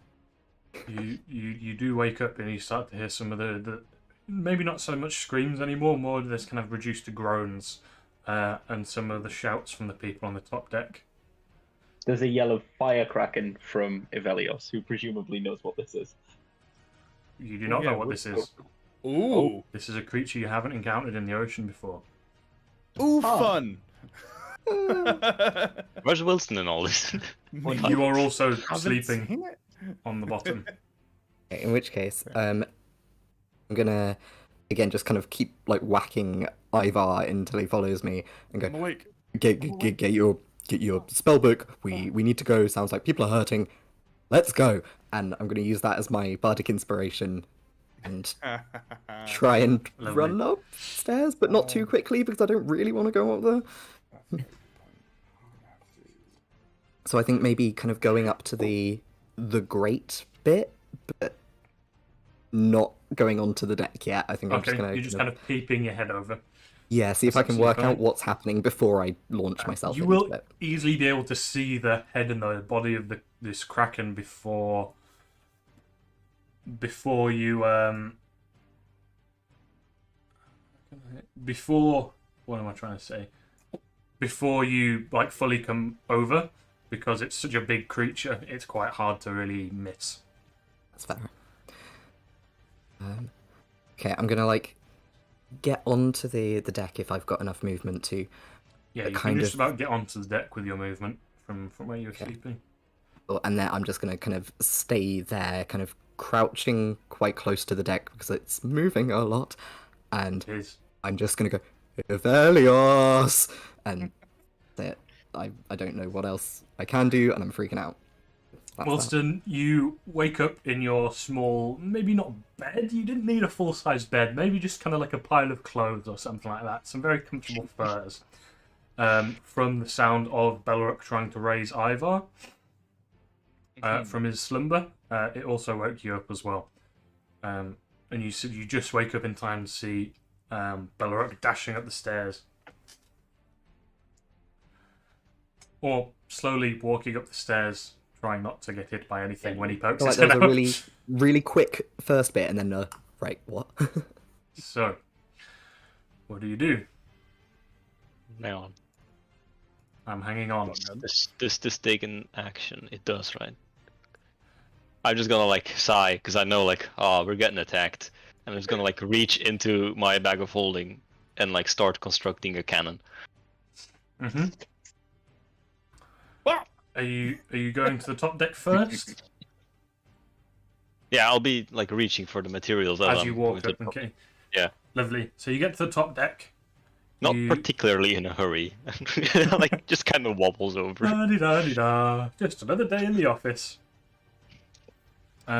You do wake up and you start to hear some of the maybe not so much screams anymore, more of this kind of reduced to groans and some of the shouts from the people on the top deck. There's a yell of fire kraken from Ivelios, who presumably knows what this is. You do not know what this is. Ooh. This is a creature you haven't encountered in the ocean before. Ooh, fun. Where's Wilson in all this? You are also sleeping on the bottom. In which case, I'm gonna again just kind of keep like whacking Ivar until he follows me and go. I'm awake. Get your spell book. We need to go. Sounds like people are hurting. Let's go. And I'm gonna use that as my bardic inspiration and try and run upstairs, but not too quickly because I don't really want to go up there. So I think maybe kind of going up to the grate bit, but not going onto the deck yet. I think I'm just gonna. You're just kind of peeping your head over. Yeah, see if I can work out what's happening before I launch myself into it. You will easily be able to see the head and the body of this kraken before you what am I trying to say? Before you like fully come over, because it's such a big creature, it's quite hard to really miss. That's fair. Okay, I'm gonna like get onto the deck if I've got enough movement to. Yeah, you can just about get onto the deck with your movement from where you're sleeping. And then I'm just gonna kind of stay there, kind of crouching quite close to the deck because it's moving a lot, and I'm just gonna go Ivelios, and that's it. I don't know what else I can do, and I'm freaking out. That's that. Wilston, you wake up in your small, maybe not bed, you didn't need a full-size bed, maybe just kind of like a pile of clothes or something like that. Some very comfortable furs. From the sound of Belrook trying to raise Ivar from his slumber. It also woke you up as well. And you just wake up in time to see Belrook dashing up the stairs. Or slowly walking up the stairs, trying not to get hit by anything when he pokes I his feel like head there out. was a really quick first bit, and then right, what? So, what do you do? Hang on. I'm hanging on. This taken action, it does, right? I'm just gonna like sigh because I know like, oh, we're getting attacked. And I'm just gonna like reach into my bag of holding and like start constructing a cannon. Mm-hmm. Are you going to the top deck first? Yeah, I'll be like reaching for the materials As I'm you walk going up, to... okay. Yeah. Lovely. So you get to the top deck. Not You- particularly in a hurry. Like just kind of wobbles over. Da-di-da-di-da. Just another day in the office.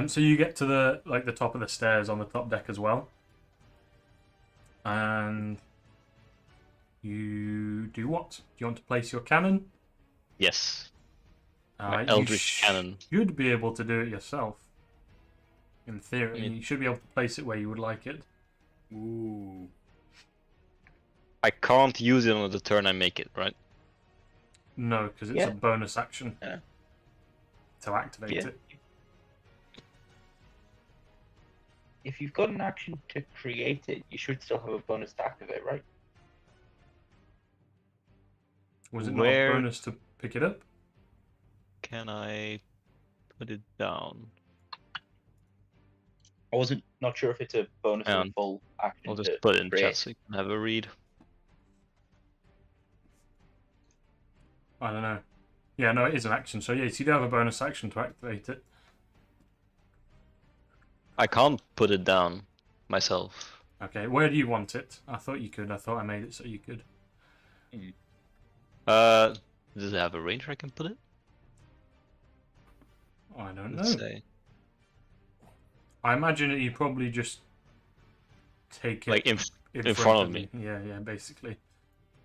So you get to the top of the stairs on the top deck as well. And you do what? Do you want to place your cannon? Yes. My You eldritch cannon. should be able to do it yourself. In theory, Yeah. you should be able to place it where you would like it. Ooh. I can't use it on the turn I make it, right? No, because it's Yeah. a bonus action Yeah. to activate Yeah. it. If you've got an action to create it, you should still have a bonus to activate, right? Was it not Where- a bonus to pick it up? Can I put it down? I wasn't not sure if it's a bonus or a Um, full action. I'll to just put it in create. chat so you can have a read. I don't know. Yeah, no, it is an action. So yes, you do have a bonus action to activate it. I can't put it down myself. Okay, where do you want it? I thought you could. I thought I made it so you could. Does it have a range where I can put it? I don't Let's know. say. I imagine that you probably just take it Like in front of me. you. Yeah, basically.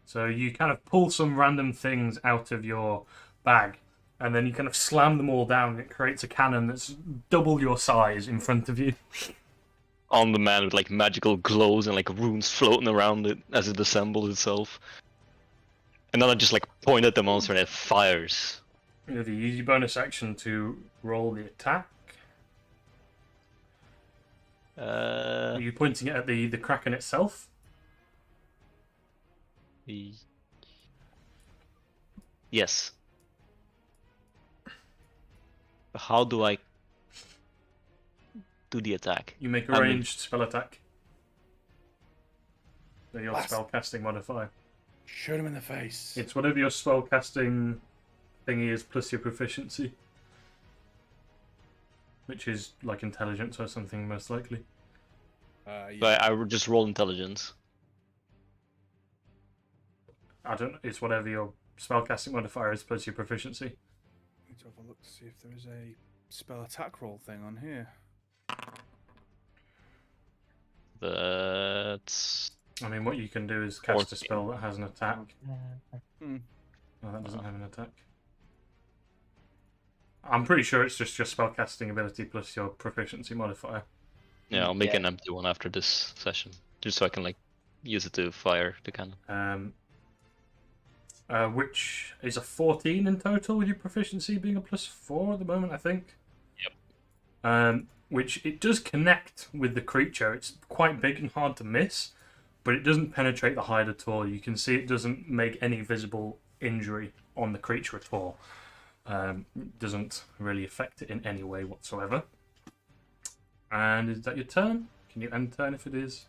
So you kind of pull some random things out of your bag, and then you kind of slam them all down. And it creates a cannon that's double your size in front of you. On the man with like magical glows and like runes floating around it as it assembles itself. And then I just like point at the monster and it fires. You have the easy bonus action to roll the attack. Are you pointing it at the Kraken itself? Yes. How do I do the attack? You make a I mean- ranged spell attack. So your Blast. spellcasting modifier. Shoot him in the face. It's whatever your spellcasting thingy is plus your proficiency. Which is like intelligence or something, most likely. Yeah. But I would just roll intelligence. I don't know. It's whatever your spellcasting modifier is plus your proficiency. Need to have a look to see if there is a spell attack roll thing on here. That's I mean, what you can do is cast a 14. spell that has an attack. Hmm. No, that doesn't have an attack. I'm pretty sure it's just your spellcasting ability plus your proficiency modifier. yeah. I'll make Yeah. an empty one after this session, just so I can like use it to fire the cannon. Which is a 14 in total with your proficiency being a +4 at the moment, I think. Yep. Which it does connect with the creature. It's quite big and hard to miss, but it doesn't penetrate the hide at all. You can see it doesn't make any visible injury on the creature at all. It doesn't really affect it in any way whatsoever. And is that your turn? Can you end turn if it is?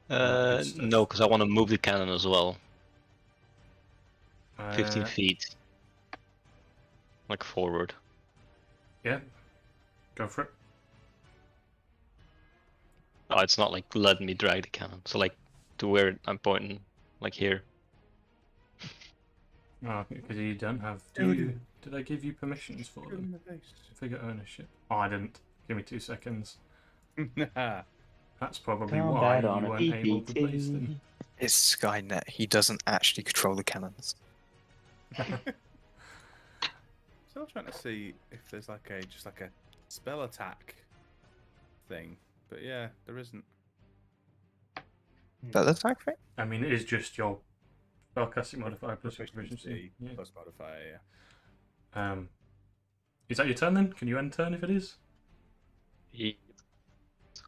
good stuff. No, because I want to move the cannon as well. 15 Uh, feet. Like forward. Yeah. Go for it. Oh, it's not like letting me drag the cannon. So like to where I'm pointing, like here. Oh, because you don't have. Do Did I give you permissions for Give him them? the face. Figure ownership. Oh, I didn't. Give me 2 seconds. Nah. That's probably Combat why on you a weren't able to place them. It's Skynet. He doesn't actually control the cannons. Still trying to see if there's like a spell attack thing, but yeah, there isn't. Is that the attack thing? I mean, it is just your spellcasting modifier plus your proficiency. Proficiency plus modifier. Is that your turn then? Can you end turn if it is?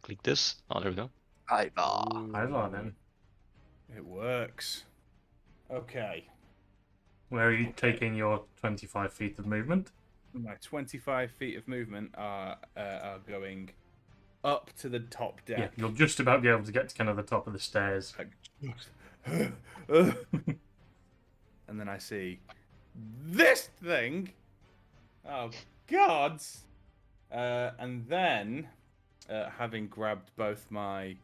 Click this. Oh, there we go. Ivar. Ivar then. It works. Okay. Where are you taking your 25 feet of movement? My 25 feet of movement are going up to the top deck. Yeah, you'll just about be able to get to kind of the top of the stairs. And then I see this thing. Oh, gods! And then, having grabbed both my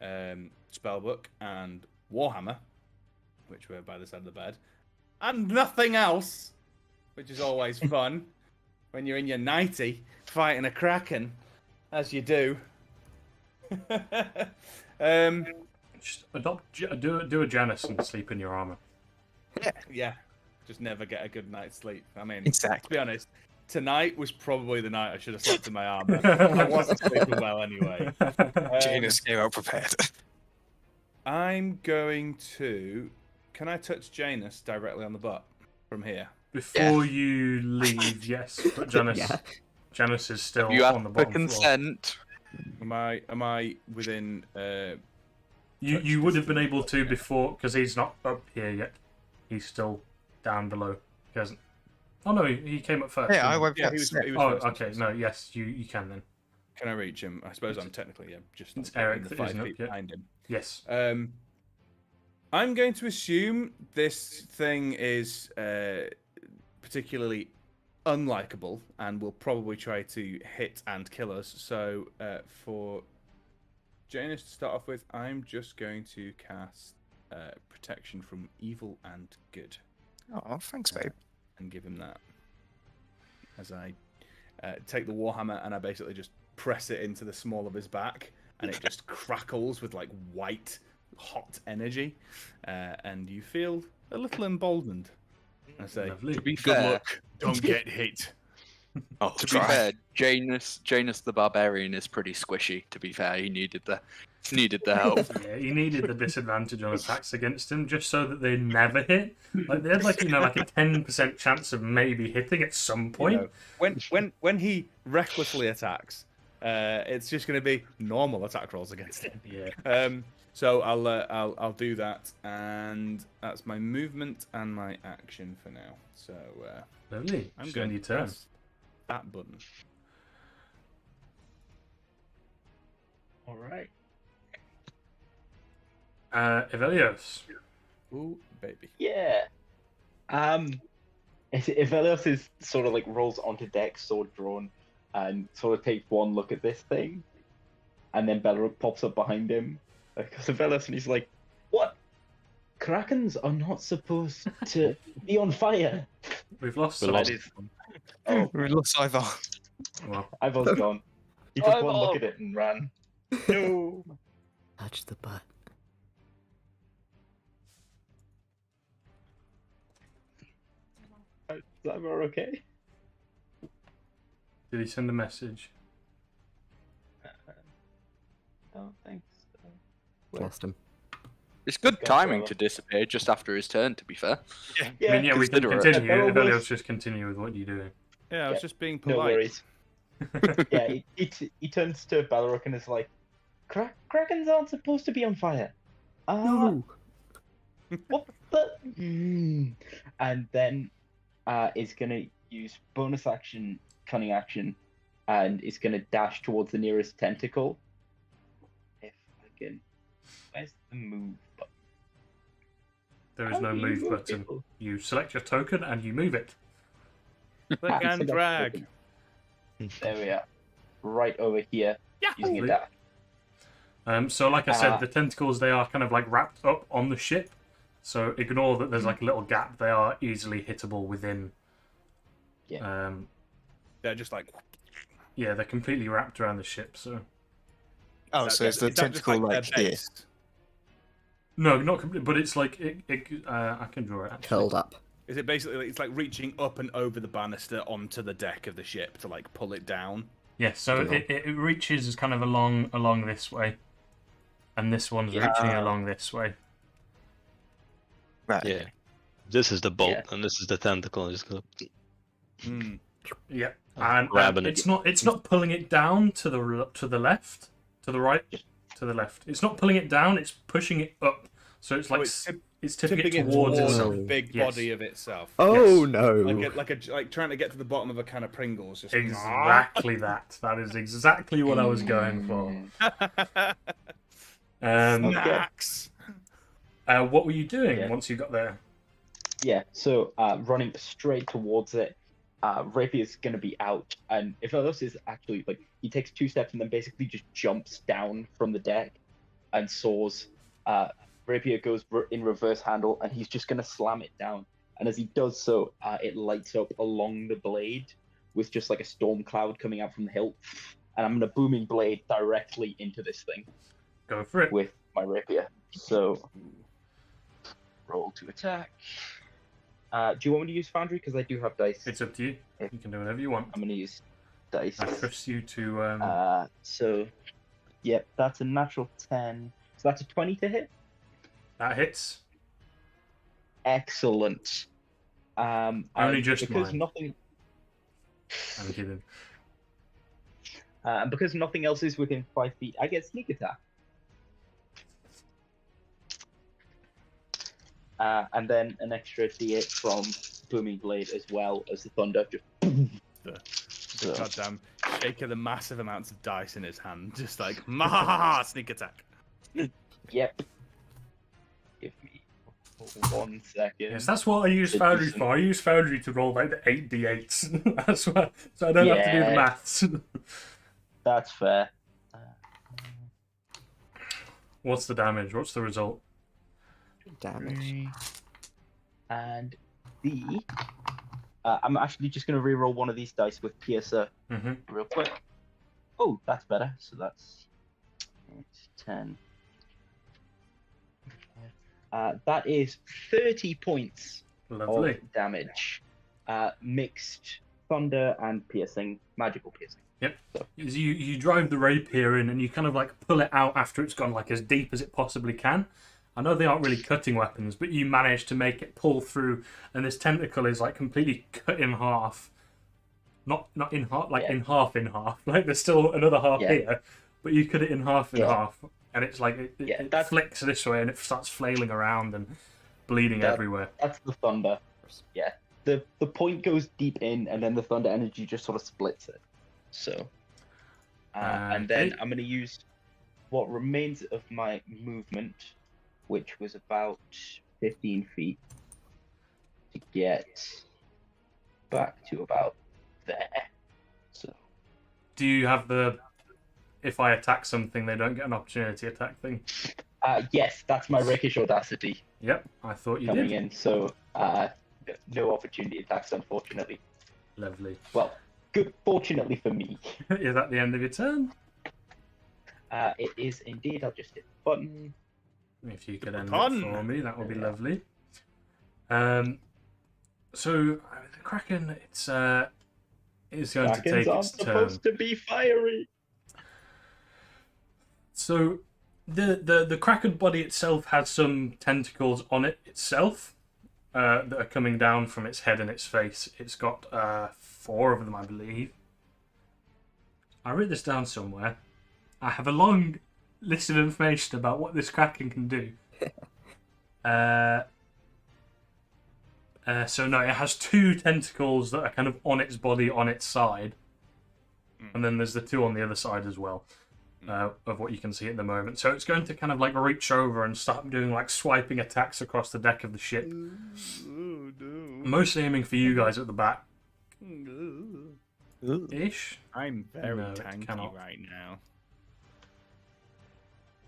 spellbook and Warhammer, which were by the side of the bed, and nothing else, which is always fun when you're in your 90 fighting a kraken, as you do. Just do a Janus and sleep in your armor. Yeah, just never get a good night's sleep. I mean, Exactly. to be honest, tonight was probably the night I should have slept in my armor. I wasn't sleeping well anyway. Janus came out prepared. I'm going to. Can I touch Janus directly on the butt from here? Before you leave, yes, but Janus, Yeah. Janus is still You on the ask for bottom floor. consent. Am I within? You would have been able to before, because he's not up here yet. He's still down below. He hasn't. Oh no, he came up first. Yeah, I didn't went Yeah, first. he was Oh, first. okay. No, yes, you can then. Can I reach him? I suppose I'm technically just It's in Eric the that 5 isn't up feet yet. behind him. Yes. I'm going to assume this thing is particularly unlikable and will probably try to hit and kill us. So for Janus to start off with, I'm just going to cast Protection from Evil and Good Oh, thanks, babe. and give him that. As I take the Warhammer and I basically just press it into the small of his back, and it just crackles with like white, hot energy, and you feel a little emboldened. I say, Lovely. To be good fair, luck, don't get hit. Oh, to be fair, Janus the Barbarian is pretty squishy. To be fair, he needed the help. Yeah, he needed the disadvantage on attacks against him just so that they never hit. Like they had like a 10% chance of maybe hitting at some You point. know, when he recklessly attacks, it's just going to be normal attack rolls against him. Yeah. So I'll do that, and that's my movement and my action for now. So Lovely. I'm Just going on your to turn. press that button. All right. Evelios. Ooh, baby. Yeah. Ivelios is sort of like rolls onto deck, sword drawn, and sort of takes one look at this thing, and then Beleric pops up behind him, because Ivelios, and he's like, "What? Krakens are not supposed to be on fire." We've lost We some. lost. Oh, We lost Ivar. Well, Ivar's gone. He took one Ivar! look at it and ran. No. Touch the butt. Is Ivar okay? did he send a message? Oh, thanks. Lost him. It's good Go timing for to disappear just after his turn. To be fair. Yeah, I mean, yeah, we can consider it. continue. Beleric was- Evelios, just continue with what you're doing. Yeah, I was Yeah, just being no polite. worries. Yeah, he turns to Beleric and is like, Krakens aren't supposed to be on fire. No! What the? And then is going to use bonus action, cunning action, and is going to dash towards the nearest tentacle. If I can. Where's the move button? There is How no do you move button. people? You select your token and you move it. Click and Select drag. token. There we are. Right over here, using a Lovely. dash. So, like I said, Ah. the tentacles, they are kind of like wrapped up on the ship. So ignore that there's like a little gap. They are easily hittable within They're just like. Yeah, they're completely wrapped around the ship. So Oh, so is the that just tentacle their like here? base? no, not completely, but it's like I can draw it. Actually. Curled up. Is it basically? It's like reaching up and over the banister onto the deck of the ship to like pull it down. Yeah, so it reaches kind of along this way, and this one's reaching along this way. Right. Yeah. This is the bolt, Yeah. and this is the tentacle. Just go. Yeah, and Grabbing it's it. not pulling it down to the left, to the right, to the left. It's not pulling it down. It's pushing it up. So it's like it's tipping it towards itself. the big Yes. body of itself. Oh Yes. no! Like trying to get to the bottom of a can of Pringles. Just Exactly that. That is exactly what I was going for. Snacks. What were you doing Yeah. once you got there? Yeah, so running straight towards it, Rapier's gonna be out, and if Elos is actually like he takes 2 steps and then basically just jumps down from the deck and soars. Rapier goes in reverse handle, and he's just gonna slam it down. And as he does so, it lights up along the blade with just like a storm cloud coming out from the hilt, and I'm gonna booming blade directly into this thing Go for it. with my rapier. So roll to attack. Do you want me to use Foundry? Because I do have dice. It's up to you. You can do whatever you want. I'm going to use dice. I trust you to. So, yep, that's a natural 10. So that's a 20 to hit. That hits. Excellent. Only And just because mine. nothing. I'm kidding. And because nothing else is within 5 feet, I get sneak attack. And then an extra D8 from Booming Blade as well as the thunder. Just The goddamn shake of the massive amounts of dice in his hand, just like mahaha sneak attack. Yep. Give me 1 second. Yes, that's what I use It Foundry isn't- for. I use Foundry to roll like the 8d8s. That's what, so I don't have to do the Yeah. maths. That's fair. What's the damage? What's the result? Damage. And I'm actually just going to reroll one of these dice with Piercer Mm-hmm. real quick. Oh, that's better. So that's 10. That is 30 points Lovely. of damage. Mixed thunder and piercing, magical piercing. Yep. You drive the rapier in and you kind of like pull it out after it's gone like as deep as it possibly can. I know they aren't really cutting weapons, but you manage to make it pull through, and this tentacle is like completely cut in half. Not in half, like Yeah. in half. Like there's still another half Yeah. here, but you cut it in half Yeah. half, and it's like it that's- flicks this way and it starts flailing around and bleeding everywhere. That's the thunder. Yeah. The point goes deep in, and then the thunder energy just sort of splits it. So, and then Okay. I'm going to use what remains of my movement, which was about 15 feet, to get back to about there. So, Do you have the if I attack something, they don't get an opportunity attack thing? yes, that's my rakish audacity Yep, I thought you coming did. in. So, no opportunity attacks, unfortunately. Lovely. Well, good, fortunately for me. Is that the end of your turn? It is indeed. I'll just hit the button. If you could end it Pun. for me, that would be lovely. So the Kraken, it's going to take Krakens aren't its turn. supposed to be fiery. So the Kraken body itself has some tentacles on it itself that are coming down from its head and its face. It's got 4 of them, I believe. I wrote this down somewhere. I have a long list of information about what this Kraken can do. So no, it has 2 tentacles that are kind of on its body, on its side. And then there's the 2 on the other side as well, of what you can see at the moment. So it's going to kind of like reach over and start doing like swiping attacks across the deck of the ship. Mostly aiming for you guys at the back. Ish. I'm very No, it tanky cannot. right now.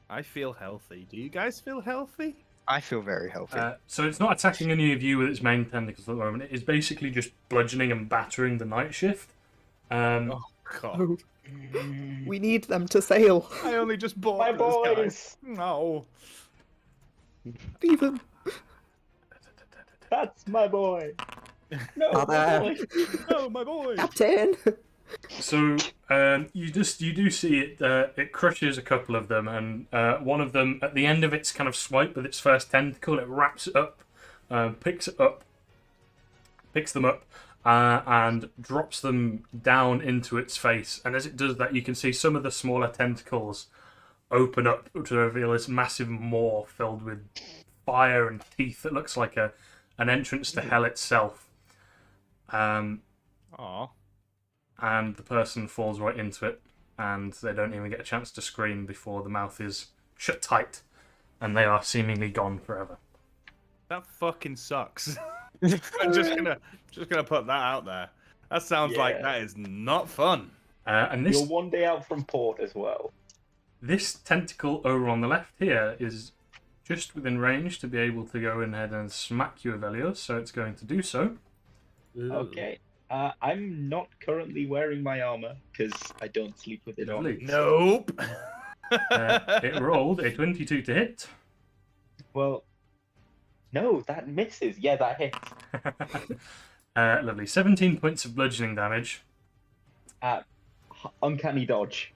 I feel healthy. Do you guys feel healthy? I feel very healthy. So it's not attacking any of you with its main tentacles at the moment. It is basically just bludgeoning and battering the night shift. Oh God! Oh, we need them to sail. I only just bought My this guy. boys! No. Stephen. That's my boy! No, Are my there? boy! No, my boy. Captain. So you do see it. It crushes a couple of them, and one of them at the end of its kind of swipe with its first tentacle, it wraps it up, picks them up, and drops them down into its face. And as it does that, you can see some of the smaller tentacles open up to reveal this massive maw filled with fire and teeth that looks like an entrance to hell itself. Aw. And the person falls right into it, and they don't even get a chance to scream before the mouth is shut tight, and they are seemingly gone forever. That fucking sucks. I'm just gonna put that out there. That sounds like that is not fun. And You're one day out from port as well. this tentacle over on the left here is just within range to be able to go in ahead and smack you, Avelios, so it's going to do so. Okay. I'm not currently wearing my armor because I don't sleep with it on. Lovely. Nope. It rolled a 22 to hit. Well, no, that misses. Yeah, that hits. Lovely. 17 points of bludgeoning damage. Uncanny dodge.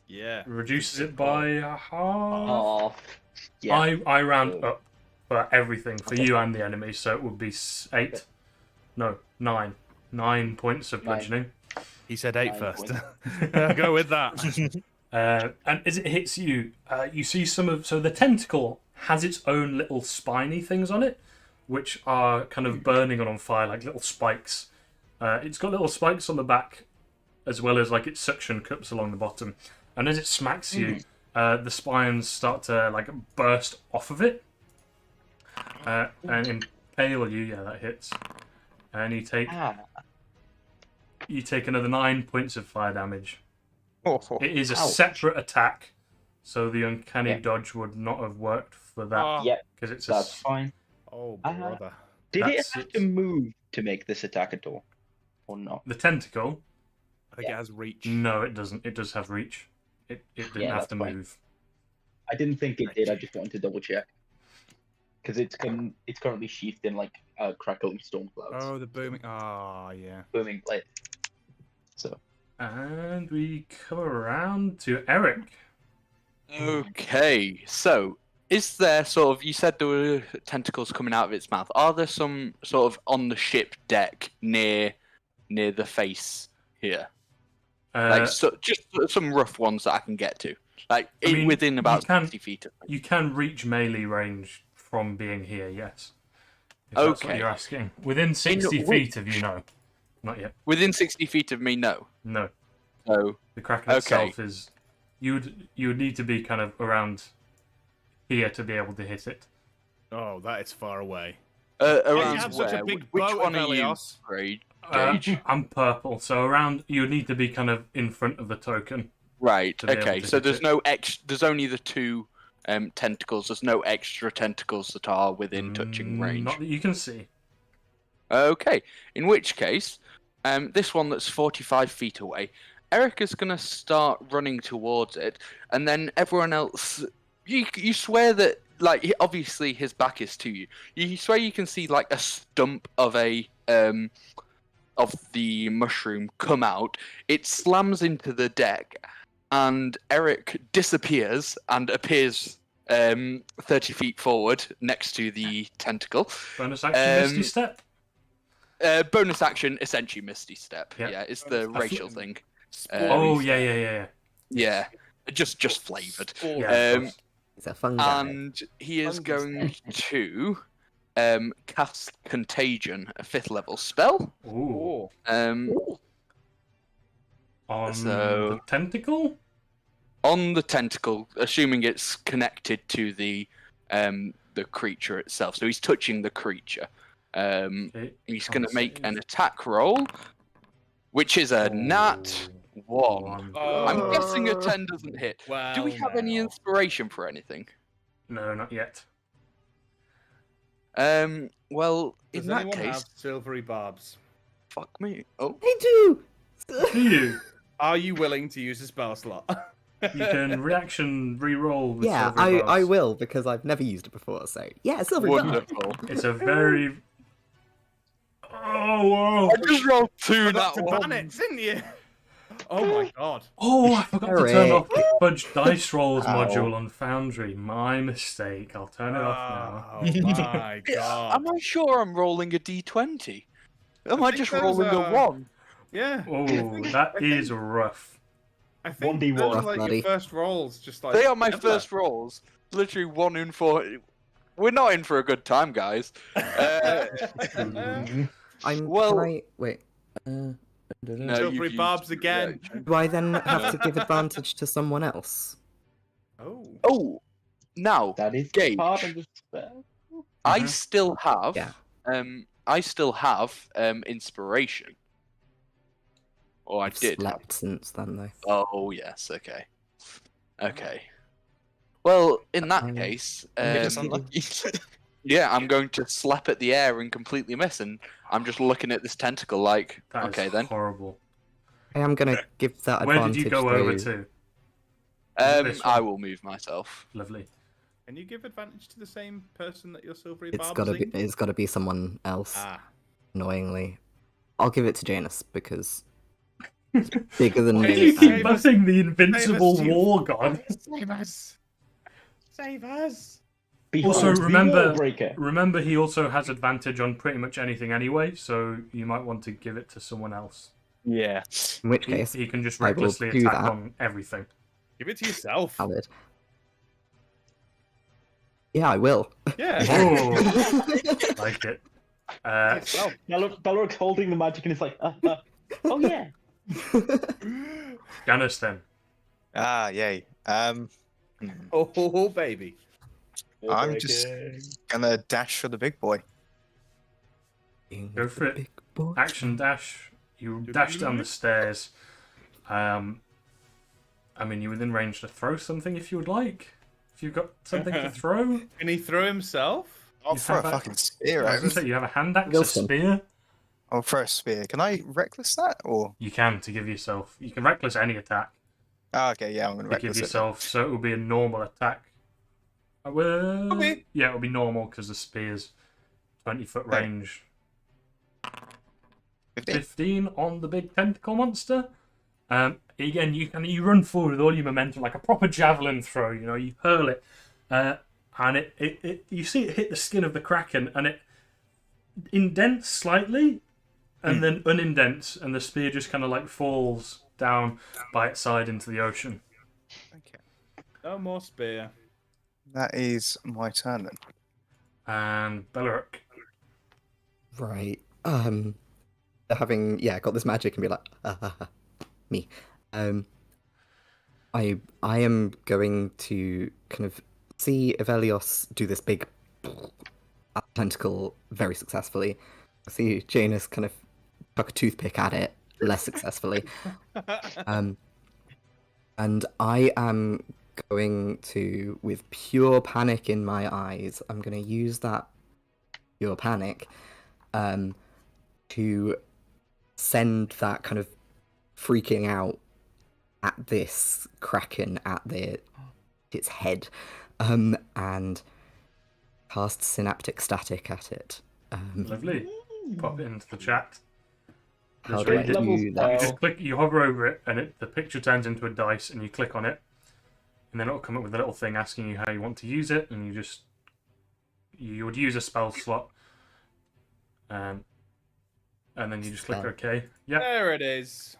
Yeah. Reduces it by half. Oh, yeah. I round up for everything, for you and the enemy, so it would be 8. No, 9. 9 points of bludgeoning. He said 8 9 first. points. Go with that. And as it hits you, you see so the tentacle has its own little spiny things on it, which are kind of burning and on fire like little spikes. It's got little spikes on the back, as well as like its suction cups along the bottom. And as it smacks you, the spines start to like burst off of it, and impale you. Yeah, that hits. And you take another 9 points of fire damage. It is a separate attack, so the uncanny dodge would not have worked for that. Yeah, because it's that's fine. Oh, brother. Did it That's have it. to move to make this attack at all? Or not? The tentacle. I think it has reach. No, it doesn't. It does have reach. It didn't Yeah, have that's to fine. move. I didn't think it did. I just wanted to double check. Because it's currently sheathed in like crackling storm clouds. Oh, the booming. Oh, yeah. Booming blade. So. And we come around to Eric. Okay, so is there sort of, you said there were tentacles coming out of its mouth. Are there some sort of on the ship deck near the face here? Like just some rough ones that I can get to, like within about 60 feet. You can reach melee range from being here, yes. If that's what Okay. you're asking. Within 60 feet of you, no. Not yet. Within 60 feet of me, no. No. So The Kraken itself is... You would need to be kind of around here to be able to hit it. Oh, that is far away. around have such a where? big Which boat, one are you, Avelios. Gage? I'm purple, so around... You would need to be kind of in front of the token. Right. to be able Okay. to So hit there's it. no there's only the two tentacles. There's no extra tentacles that are within touching range. Not that you can see. Okay. In which case, this one that's 45 feet away, Erica's gonna start running towards it, and then everyone else. You swear that, like, obviously his back is to you. You swear you can see like a stump of a of the mushroom come out. It slams into the deck, and Eric disappears and appears 30 feet forward next to the tentacle. Bonus action, Misty Step. Bonus action, essentially Misty Step. Yeah. Yeah, it's the racial thing. Oh, yeah. Yeah, just flavoured. Yeah, of course. It's a fungi. And he is going to cast Contagion, a 5th level spell. Ooh. On So- the tentacle? On the tentacle, assuming it's connected to the creature itself. So he's touching the creature. Okay. He's going to make an attack roll, which is a nat 1. I'm guessing a 10 doesn't hit. Well, Do we have any inspiration for anything? No, not yet. Well, Does in that anyone case, have silvery barbs? fuck me. Oh, I do! Do you? Are you willing to use a spell slot? You can reaction re-roll with Yeah, silvery I barbs. will, because I've never used it before, so yeah, silver bar. wonderful. It's a very... Oh, whoa! I just rolled 2 Forgot that to ban it, ones. didn't you? Oh my god. Oh, I forgot to turn off the Eric. Fudge Dice Rolls Ow. module on Foundry. My mistake. I'll turn it off now. Oh my god. Am I sure I'm rolling a d20? Am I think just those rolling a are- 1? Yeah. Oh, that is rough. I think 1d1. those are Rough, like buddy. your first rolls, just like They are my ever. first rolls. Literally 1 in 4. We're not in for a good time, guys. I'm. Well- Can I wait? No, Silvery you've barbs used your again. reaction. Do I then have to give advantage to someone else? Oh. Oh, now That is Gage. part of the spell. I Mhm. still have. Yeah. I still have inspiration. Or I I've did. have- slept since then, though. Oh yes. Okay. Okay. Well, in that Um, case, It's unlucky. yeah, I'm going to slap at the air and completely miss, and I'm just looking at this tentacle like, That is okay then. horrible. I am gonna give that Where advantage. did you go over though. to? This I one. will move myself. Lovely. Can you give advantage to the same person that your silvery It's barbs gotta be. in? It's gotta be someone else. Ah. Annoyingly, I'll give it to Janus because bigger than Why Okay, do me. you keep save us. buzzing the invincible Save us, you- war god? Save us! Save us! Behold, Also, the remember- Warbreaker. Remember, he also has advantage on pretty much anything anyway, so you might want to give it to someone else. Yeah. In which He, case, he can just I will recklessly do attack that. on everything. Give it to yourself. valid. Yeah, I will. Yeah. Oh, like it. Well, Belric's holding the magic and it's like, oh yeah. Janus then. Ah, yay. oh, baby. I'm just gonna dash for the big boy. Go for it. Big boy. Action dash. You dash down the stairs. I mean, you're within range to throw something if you would like. If you've got something to throw. Can he throw himself? I'll You throw a have fucking spear I was at gonna say, him. you have a hand axe, a Wilson. spear. I'll throw a spear. Can I reckless that? Or. You can to give yourself. You can reckless any attack Ah, okay, yeah, I'm gonna to give reckless it. yourself, so it will be a normal attack. Okay. Yeah, it'll be normal because the spear's 20-foot Okay. range. 15. 15 on the big tentacle monster. Again, you run forward with all your momentum like a proper javelin throw. You know, you hurl it, and it you see it hit the skin of the kraken, and it indents slightly, and then unindents, and the spear just kind of like falls down by its side into the ocean. Okay. No more spear. That is my turn then. And Beleric. Right. Having got this magic and be like, me. I am going to kind of see Evelios do this big tentacle very successfully. I see Janus kind of chuck a toothpick at it less successfully. And I am going to, with pure panic in my eyes, I'm going to use that pure panic to send that kind of freaking out at this kraken at its head, and cast synaptic static at it. Lovely. Pop it into the chat. How Just do I read it. Levels do You that? just click, you hover over it, and the picture turns into a dice, and you click on it, and then it'll come up with a little thing asking you how you want to use it, and you would use a spell slot, and then you just click Spell. OK. Yeah. There it is.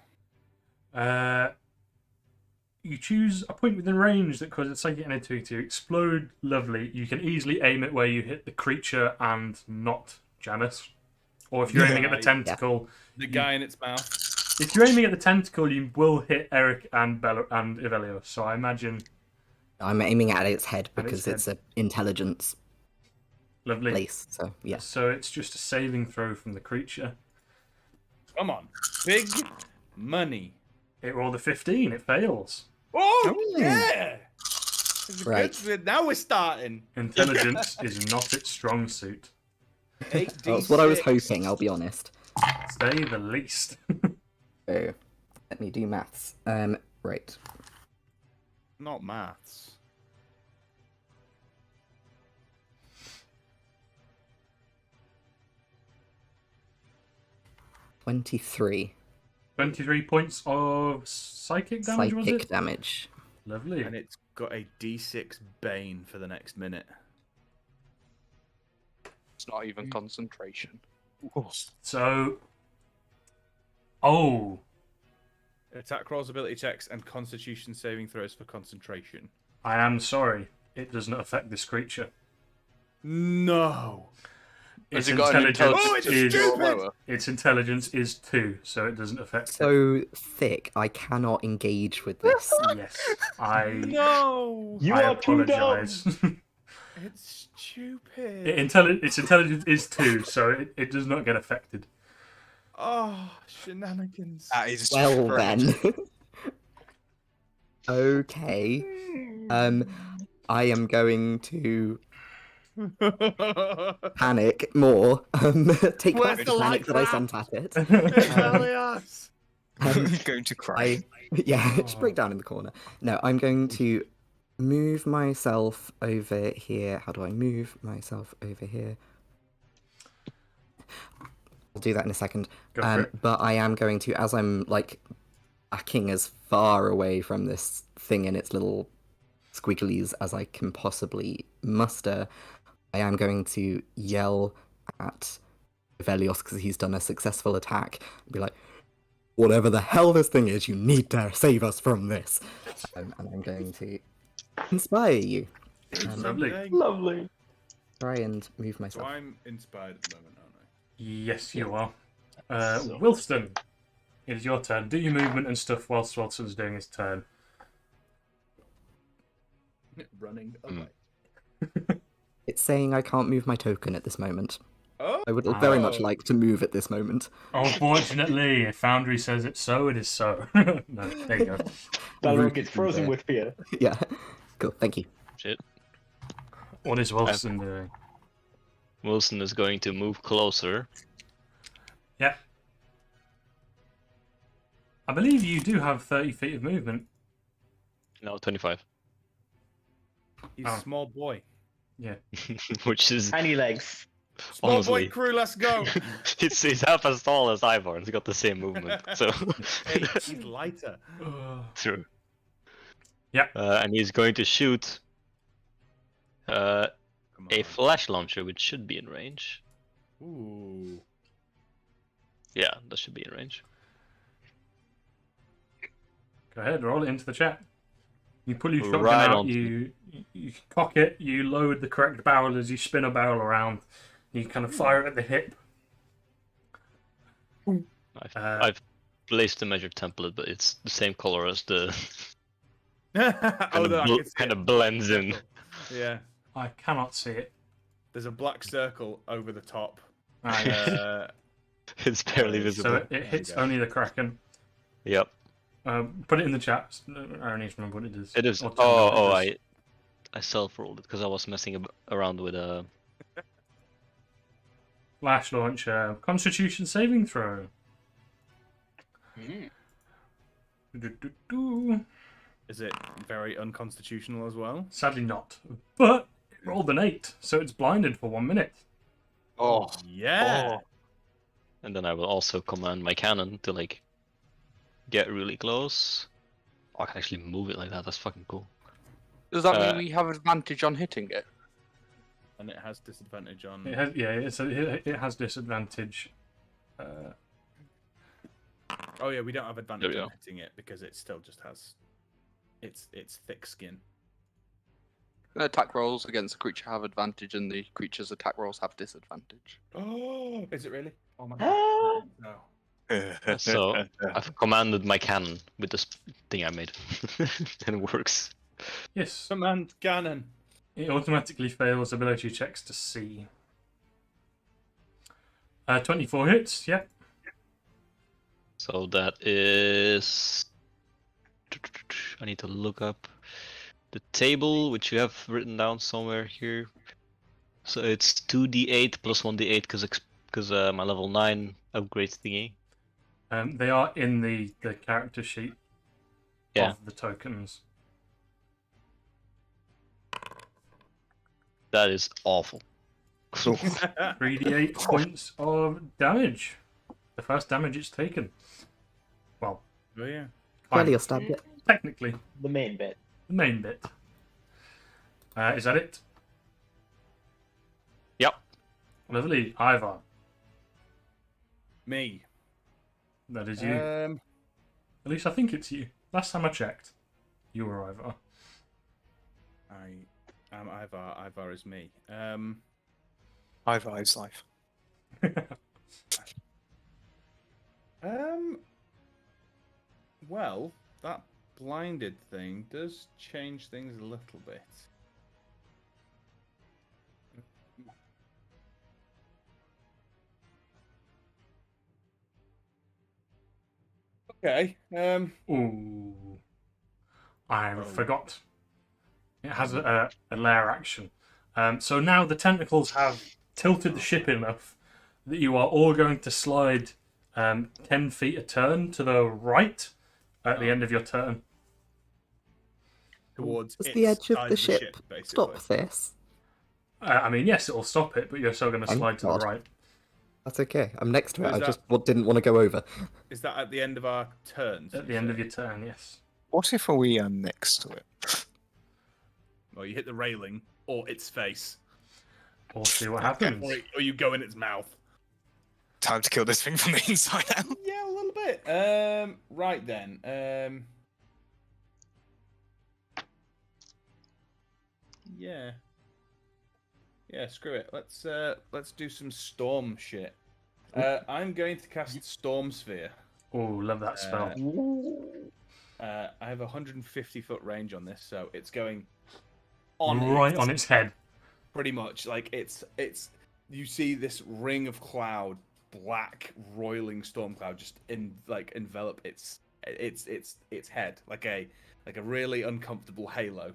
You choose a point within range that causes psychic energy to explode. Lovely. You can easily aim it where you hit the creature and not Janus. Or if you're aiming at the Right. tentacle, The guy in its mouth. if you're aiming at the tentacle, you will hit Eric and Evelios. So I imagine I'm aiming at its head At its because head. it's an intelligence lovely. place. So yeah, So it's just a saving throw from the creature. Come on. Big money. It rolled a 15. It fails. Oh, yeah! It's Right. good. Now we're starting. Intelligence is not its strong suit. That's what I was hoping, I'll be honest. Say the least. So, let me do maths. Right. Not maths. 23 23 points of psychic damage, was psychic it? damage. Lovely. And it's got a D6 Bane for the next minute. It's not even concentration. So... Oh! Attack rolls, ability checks, and Constitution saving throws for concentration. I am sorry. It does not affect this creature. No! Its Has it got an intelligence intelligence? is Oh, it's stupid! lower? its intelligence is 2, so it doesn't affect it. So thick, I cannot engage with this. Yes, I No! You I are too dumb. apologize. It's stupid. Its intelligence is 2, so it does not get affected. Oh, shenanigans. That is Well trash. then. Okay. I am going to panic more. Take Where's back the the panic light that I trap? sent at it. Elias! Going to cry. Yeah, just break down in the corner. No, I'm going to move myself over here. How do I move myself over here? I'll do that in a second. Go for it. But I am going to, as I'm like backing as far away from this thing and its little squigglies as I can possibly muster, I am going to yell at Velios because he's done a successful attack and be like, whatever the hell this thing is, you need to save us from this. And I'm going to inspire you. Lovely. Lovely. Try and move So myself. I'm inspired at the moment, aren't I? Yes, you are. Wilston, it is your turn. Do your movement and stuff whilst Wilson's doing his turn. Running away. It's saying I can't move my token at this moment. Oh! I would very much like to move at this moment. Unfortunately, if Foundry says it's so, it is so. No, there you go. Balrog gets frozen with fear. Yeah. Cool, thank you. Shit. What is Wilson doing? Wilson is going to move closer. Yeah. I believe you do have 30 feet of movement. No, 25. He's Oh. a small boy. Yeah. Which is Tiny legs. Small honestly, boy crew, let's go! he's half as tall as Ivor. He's got the same movement. So Hey, he's lighter. true. Yeah. And he's going to shoot Come a on. flash launcher, which should be in range. Ooh. Yeah, that should be in range. Go ahead, roll it into the chat. You pull your shotgun Right out, on. you cock it, you load the correct barrel as you spin a barrel around. You kind of fire it at the hip. I've placed the measure template, but it's the same color as the Oh, kind, no, I of, can see kind it. of blends in. Yeah. I cannot see it. There's a black circle over the top. Ah, It's barely So visible. so it hits you go. only the Kraken. Yep. Put it in the chat. I need to remember what it is. It is. Or tell me what Oh, it is. I self-rolled it because I was messing around with Flash launcher. Constitution saving throw. Do-do-do-do. Is it very unconstitutional as well? Sadly not. But it rolled an 8, so it's blinded for 1 minute. Oh, Yeah. and then I will also command my cannon to like get really close. Oh, I can actually move it like that. That's fucking cool. does that mean we have advantage on hitting it? And it has disadvantage on. It has, yeah, it has disadvantage. Oh yeah, we don't have advantage There we on go. hitting it because it still just has. It's thick skin. Attack rolls against a creature have advantage, and the creature's attack rolls have disadvantage. Oh, is it really? Oh my Ah. No. So I've commanded my cannon with this thing I made, and it works. Yes, Command cannon. it automatically fails ability checks to see. 24 hits, yeah. So that is. I need to look up the table, which you have written down somewhere here. So it's 2d8 plus 1d8 because my level 9 upgrades thingy. They are in the character sheet Yeah. of the tokens. That is awful. So 3d8 points of damage. The first damage it's taken. Well, Oh yeah. Barely kind a of. stab yet. Technically, The main bit. the main bit. Is that it? yep. Lovely. Ivar. Me. That is you. At least I think it's you. Last time I checked, you were Ivar. I am Ivar. Ivar is me. Ivar's life. Well, that blinded thing does change things a little bit. Okay. Ooh. I Oh. forgot. It has a lair action. So now the tentacles have tilted the ship enough that you are all going to slide 10 feet a turn to the right at the end of your turn. Towards Does its the edge of side the ship basically. stop this? I mean, yes, it'll stop it, but you're still going to Thank slide to God. the right. That's okay. I'm next to it. Is I that- just didn't want to go over. Is that at the end of our turns? At you the end of say? your turn, yes. What if we are next to it? Well, you hit the railing or its face, We'll see what happens. or you go in its mouth. Time to kill this thing from the inside out. Yeah, a little bit. Right then. Yeah. Yeah, screw it. Let's do some storm shit. I'm going to cast Storm Sphere. Oh, love that spell. I have a 150-foot range on this, so it's going on Right on its head. pretty much. Like it's you see this ring of cloud, black roiling storm cloud, just envelop its head like a really uncomfortable halo.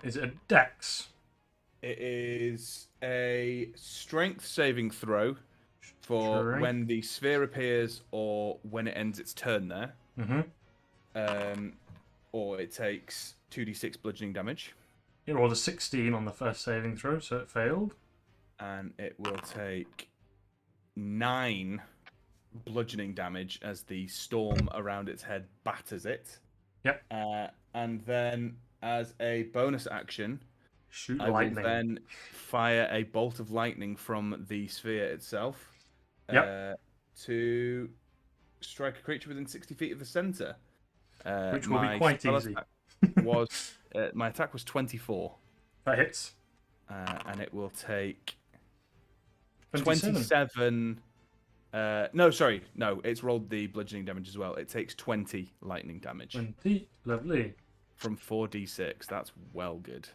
Is it a dex? It is a strength saving throw for Strength. when the sphere appears or when it ends its turn there. Mm-hmm. Or it takes 2d6 bludgeoning damage. It rolled a 16 on the first saving throw, so it failed. And it will take 9 bludgeoning damage as the storm around its head batters it. Yep. And then, as a bonus action, Shoot I lightning. will then fire a bolt of lightning from the sphere itself to strike a creature within 60 feet of the center. Which will be my quite spell easy. attack was my attack was 24, That hits. and it will take 27. 27. No, sorry, no, it's rolled the bludgeoning damage as well. It takes 20 lightning damage 20. Lovely. from 4d6. That's well good.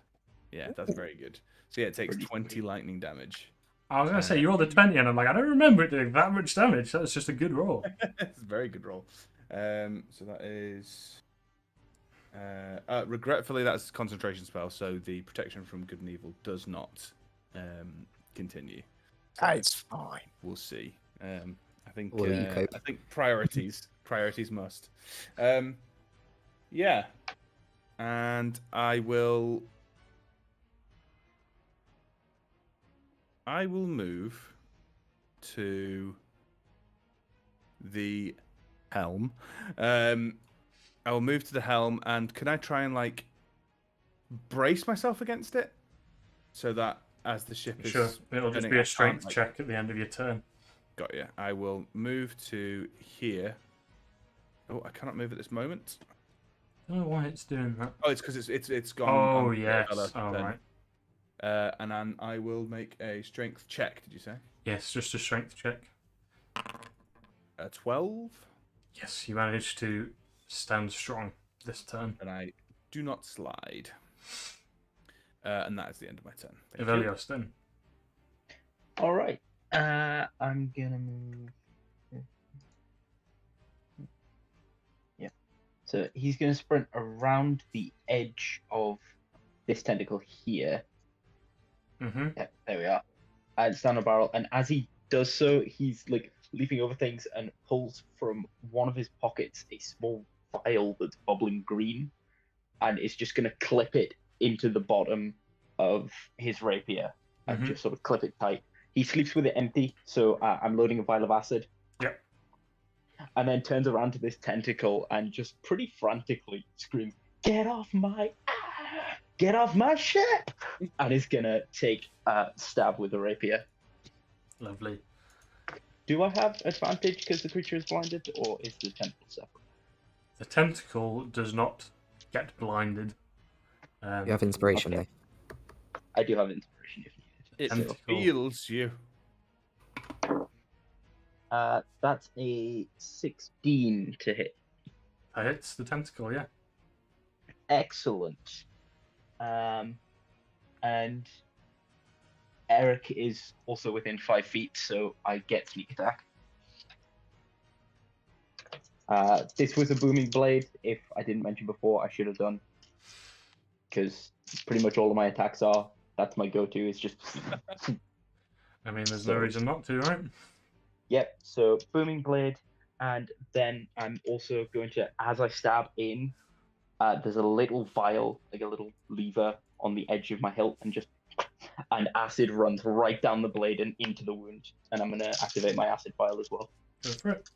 Yeah, that's very good. So yeah, it takes 20 lightning damage. I was going to say, you rolled a 20, and I'm like, I don't remember it doing that much damage. That's just a good roll. It's a very good roll. So that is. Regretfully, that's a concentration spell, so the protection from good and evil does not continue. So It's fine. we'll see. I think. Will you cope? I think priorities must. Yeah, and I will move to the helm. I will move to the helm, and can I try and brace myself against it, so that as the ship is Sure. It'll just turning, be I a strength can't, check at the end of your turn. Got you. I will move to here. Oh, I cannot move at this moment. I don't know why it's doing that. Oh, it's because it's gone. Oh, on yes. Bella Oh, then. right. And then I will make a strength check. Did you say? Yes, just a strength check. 12, Yes, you managed to stand strong this turn. and I do not slide. And that is the end of my turn. Thank you. Evelios then. All right. I'm gonna move. Yeah. So he's gonna sprint around the edge of this tentacle here, Mm-hmm. Yeah, there we are. And stand on barrel, and as he does so, he's like leaping over things and pulls from one of his pockets a small vial that's bubbling green, and is just gonna clip it into the bottom of his rapier and Mhm. just sort of clip it tight. He sleeps with it empty, so I'm loading a vial of acid. Yep. And then turns around to this tentacle and just pretty frantically screams, "Get off my get off my ship!" And is gonna take a stab with the rapier. Lovely. Do I have advantage because the creature is blinded, or is the tentacle separate? The tentacle does not get blinded. You have inspiration, Okay. I do have inspiration if needed. It Tentacle. feels you. That's a 16 to hit. That hits the tentacle, yeah. Excellent. And Eric is also within 5 feet, so I get sneak attack. This was a booming blade. If I didn't mention before, I should have done. Because pretty much all of my attacks are. That's my go-to. It's just. I mean, there's no reason not to, right? Yep. So booming blade, and then I'm also going to, as I stab in, there's a little vial, like a little lever on the edge of my hilt, and acid runs right down the blade and into the wound. And I'm gonna activate my acid vial as well. Go for it.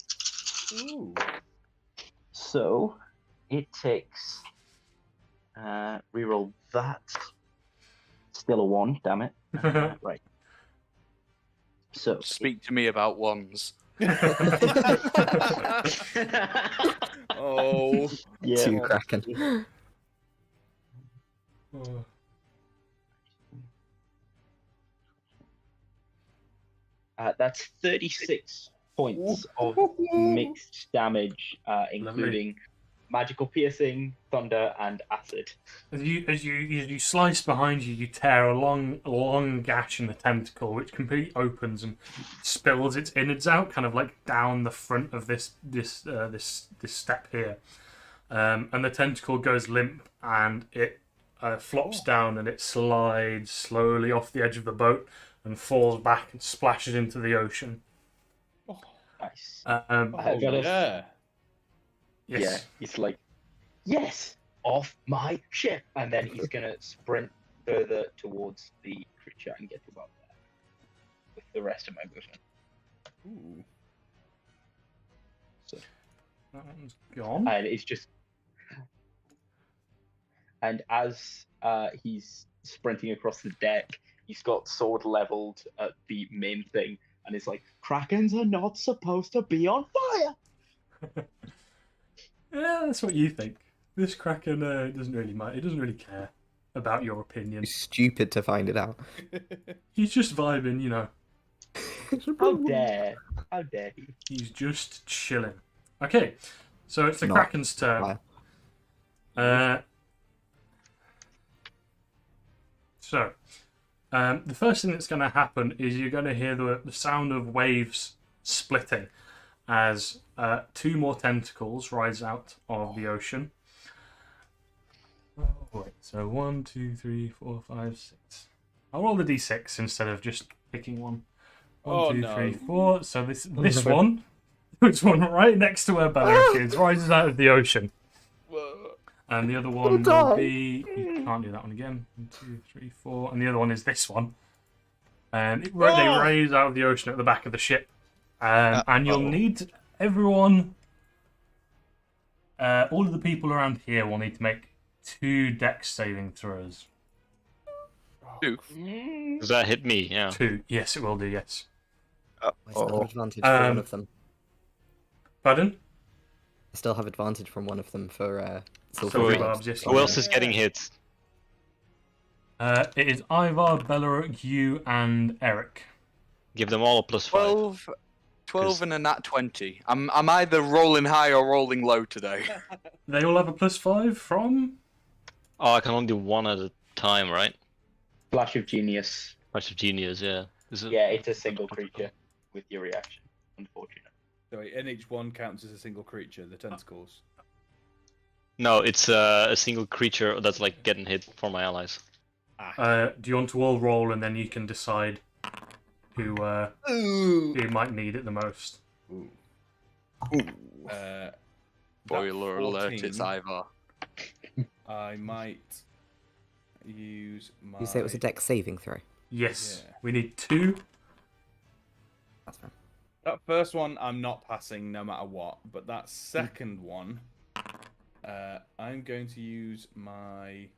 Ooh. So it takes. Reroll that. Still a 1, damn it. Right. So Speak to me about ones. Oh. yeah. Two Kraken. Oh. That's 36 points of mixed damage, including magical piercing, thunder, and acid. As you slice behind you, you tear a long gash in the tentacle, which completely opens and spills its innards out, kind of like down the front of this step here. And the tentacle goes limp, and it flops down, and it slides slowly off the edge of the boat and falls back and splashes into the ocean. Nice. Yeah. Yes. Yeah, he's like, yes, off my ship, and then he's gonna sprint further towards the creature and get to about there with the rest of my movement. Ooh. So, That one's gone. and it's just, and as he's sprinting across the deck, he's got sword leveled at the main thing, and it's like, Krakens are not supposed to be on fire. Yeah, that's what you think. This Kraken doesn't really matter. He doesn't really care about your opinion. You're stupid to find it out. He's just vibing, you know. How dare he? He's just chilling. Okay, so it's the Not Kraken's turn. So, the first thing that's going to happen is you're going to hear the sound of waves splitting as 2 more tentacles rise out of the ocean. Oh, wait, so 1, 2, 3, 4, 5, 6. I'll roll the d6 instead of just picking one. 1, 2, 3, 4. So this one, which one right next to where Beleric is, rises out of the ocean. And the other one will be. You can't do that one again. 1, 2, 3, 4. And the other one is this one. And they raise out of the ocean at the back of the ship. And you'll need everyone. All of the people around here will need to make 2 dex saving throws. 2. Does that hit me? Yeah. 2. Yes, it will do. Yes. I still have advantage for one of them. Pardon? I still have advantage from one of them for Silver silver barbs, yes. Who else is getting hit? It is Ivar, Beleric, you, and Eric. Give them all a +5. 12 and a nat 20. I'm either rolling high or rolling low today. They all have a +5 from. Oh, I can only do one at a time, right? Flash of Genius. Flash of Genius, yeah. Is it... Yeah, it's a single creature with your reaction. Unfortunate. So NH1 counts as a single creature, the tentacles. No, it's a single creature that's like getting hit for my allies. Do you want to all roll and then you can decide who might need it the most? Ooh. Spoiler alert, it's 14, Ivar. I might use my. You say it was a dex saving throw? Yes, Yeah. we need 2. That's fine. That first one I'm not passing no matter what, but that second one, I'm going to use my.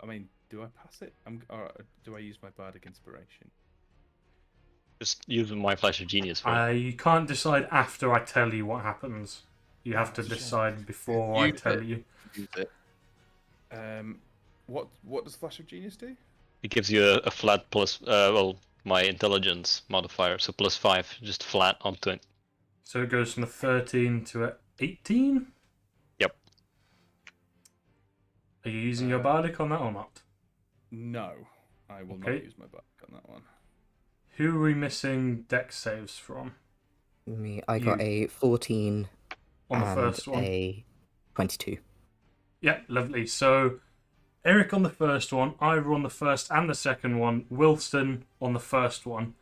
I mean, do I pass it? Or do I use my bardic inspiration? Just using my flash of genius for it. You can't decide after I tell you what happens. You have to decide before I tell you. Use it. What does Flash of Genius do? It gives you a flat plus, my intelligence modifier, so +5, just flat onto it. So it goes from a 13 to a 18? Yep. Are you using your bardic on that or not? No, I will Okay. not use my bardic on that one. Who are we missing dex saves from? Me, I got a 14 On the and first one? a 22. Yeah, lovely. So Eric on the first one, Ivor on the first and the second one, Wilson on the first one.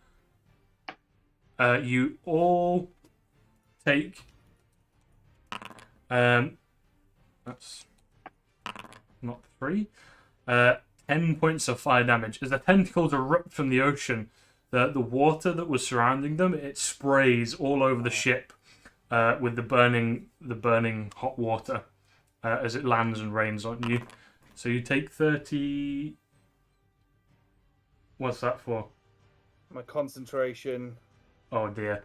You all take that's not 3. 10 points of fire damage. As the tentacles erupt from the ocean, the water that was surrounding them, it sprays all over the ship with the burning hot water as it lands and rains on you. So you take 30. What's that for? My concentration. Oh dear.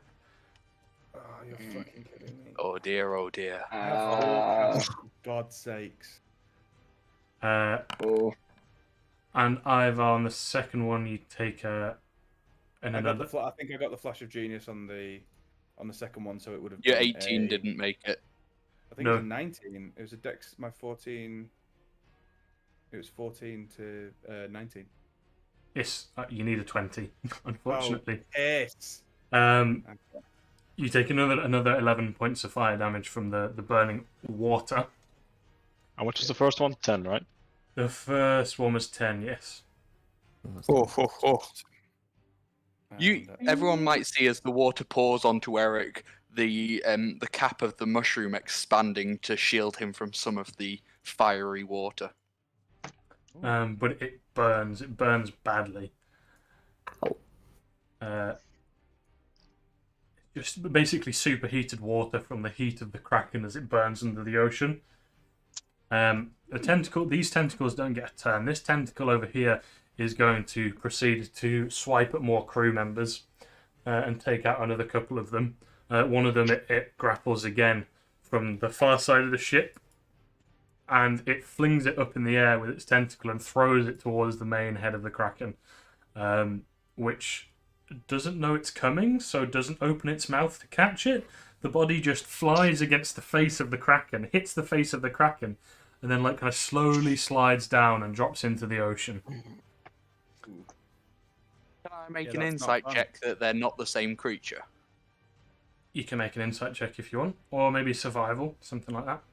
Oh, you're fucking kidding me. Oh dear, oh dear. For God's sakes. Oh. And Ivar on the second one, you take I another. think I got the Flash of Genius on the second one, so it would have. Your been 18 didn't make it. I think it was a 19. It was a Dex. My 14. It was 14 to 19. Yes, you need a 20, unfortunately. Oh, yes. You take another 11 points of fire damage from the burning water. How much was the first one? 10, right? The first one was 10, yes. Everyone might see as the water pours onto Eric, the cap of the mushroom expanding to shield him from some of the fiery water. But it burns. It burns badly. Just basically superheated water from the heat of the kraken as it burns under the ocean. These tentacles don't get a turn. This tentacle over here is going to proceed to swipe at more crew members and take out another couple of them. One of them it grapples again from the far side of the ship, and it flings it up in the air with its tentacle and throws it towards the main head of the kraken, which doesn't know it's coming, so doesn't open its mouth to catch it. The body just flies against the face of the kraken, hits the face of the kraken, and then kind of slowly slides down and drops into the ocean. Can I make Yeah, an that's insight not fun. check that they're not the same creature? You can make an insight check if you want, or maybe survival, something like that.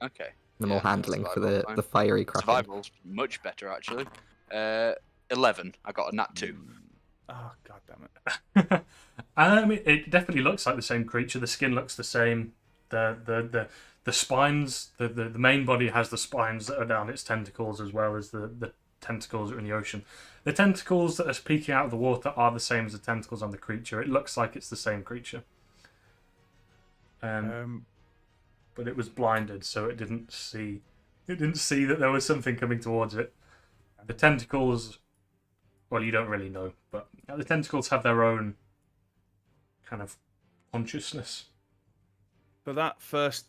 Okay. The more Yeah, handling for survival's the fine. fiery kraken. Survival's much better, actually. 11. I got a nat 2. Oh, God damn it. It definitely looks like the same creature. The skin looks the same. The spines, the main body has the spines that are down its tentacles as well as the tentacles that are in the ocean. The tentacles that are peeking out of the water are the same as the tentacles on the creature. It looks like it's the same creature. But it was blinded, so it didn't see. It didn't see that there was something coming towards it. The tentacles. Well, you don't really know, but the tentacles have their own kind of consciousness. For that first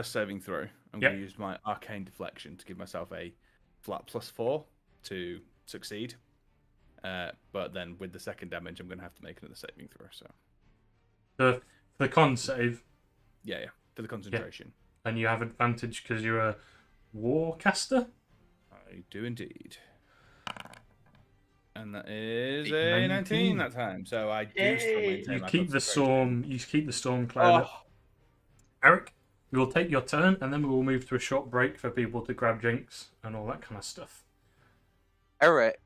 saving throw, I'm Yep. going to use my arcane deflection to give myself a flat +4 to succeed. But then with the second damage, I'm going to have to make another saving throw. So For the con save, yeah, for the concentration, and you have advantage because you're a warcaster. I do indeed. And that is 19. a 19 that time. So I do still maintain You my keep the concentration. storm. You keep the storm cloud. Oh, Eric, We will take your turn, and then we will move to a short break for people to grab drinks and all that kind of stuff. Eric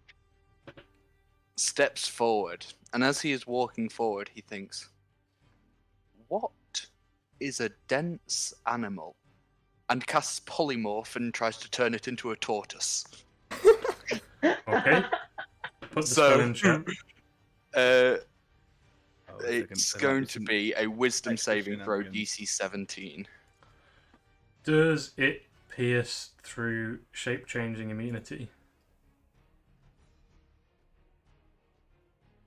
steps forward, and as he is walking forward, he thinks, "What is a dense animal?" and casts polymorph and tries to turn it into a tortoise. Okay. Put the spell in chat. It's going to be a wisdom saving throw DC 17. Does it pierce through shape-changing immunity?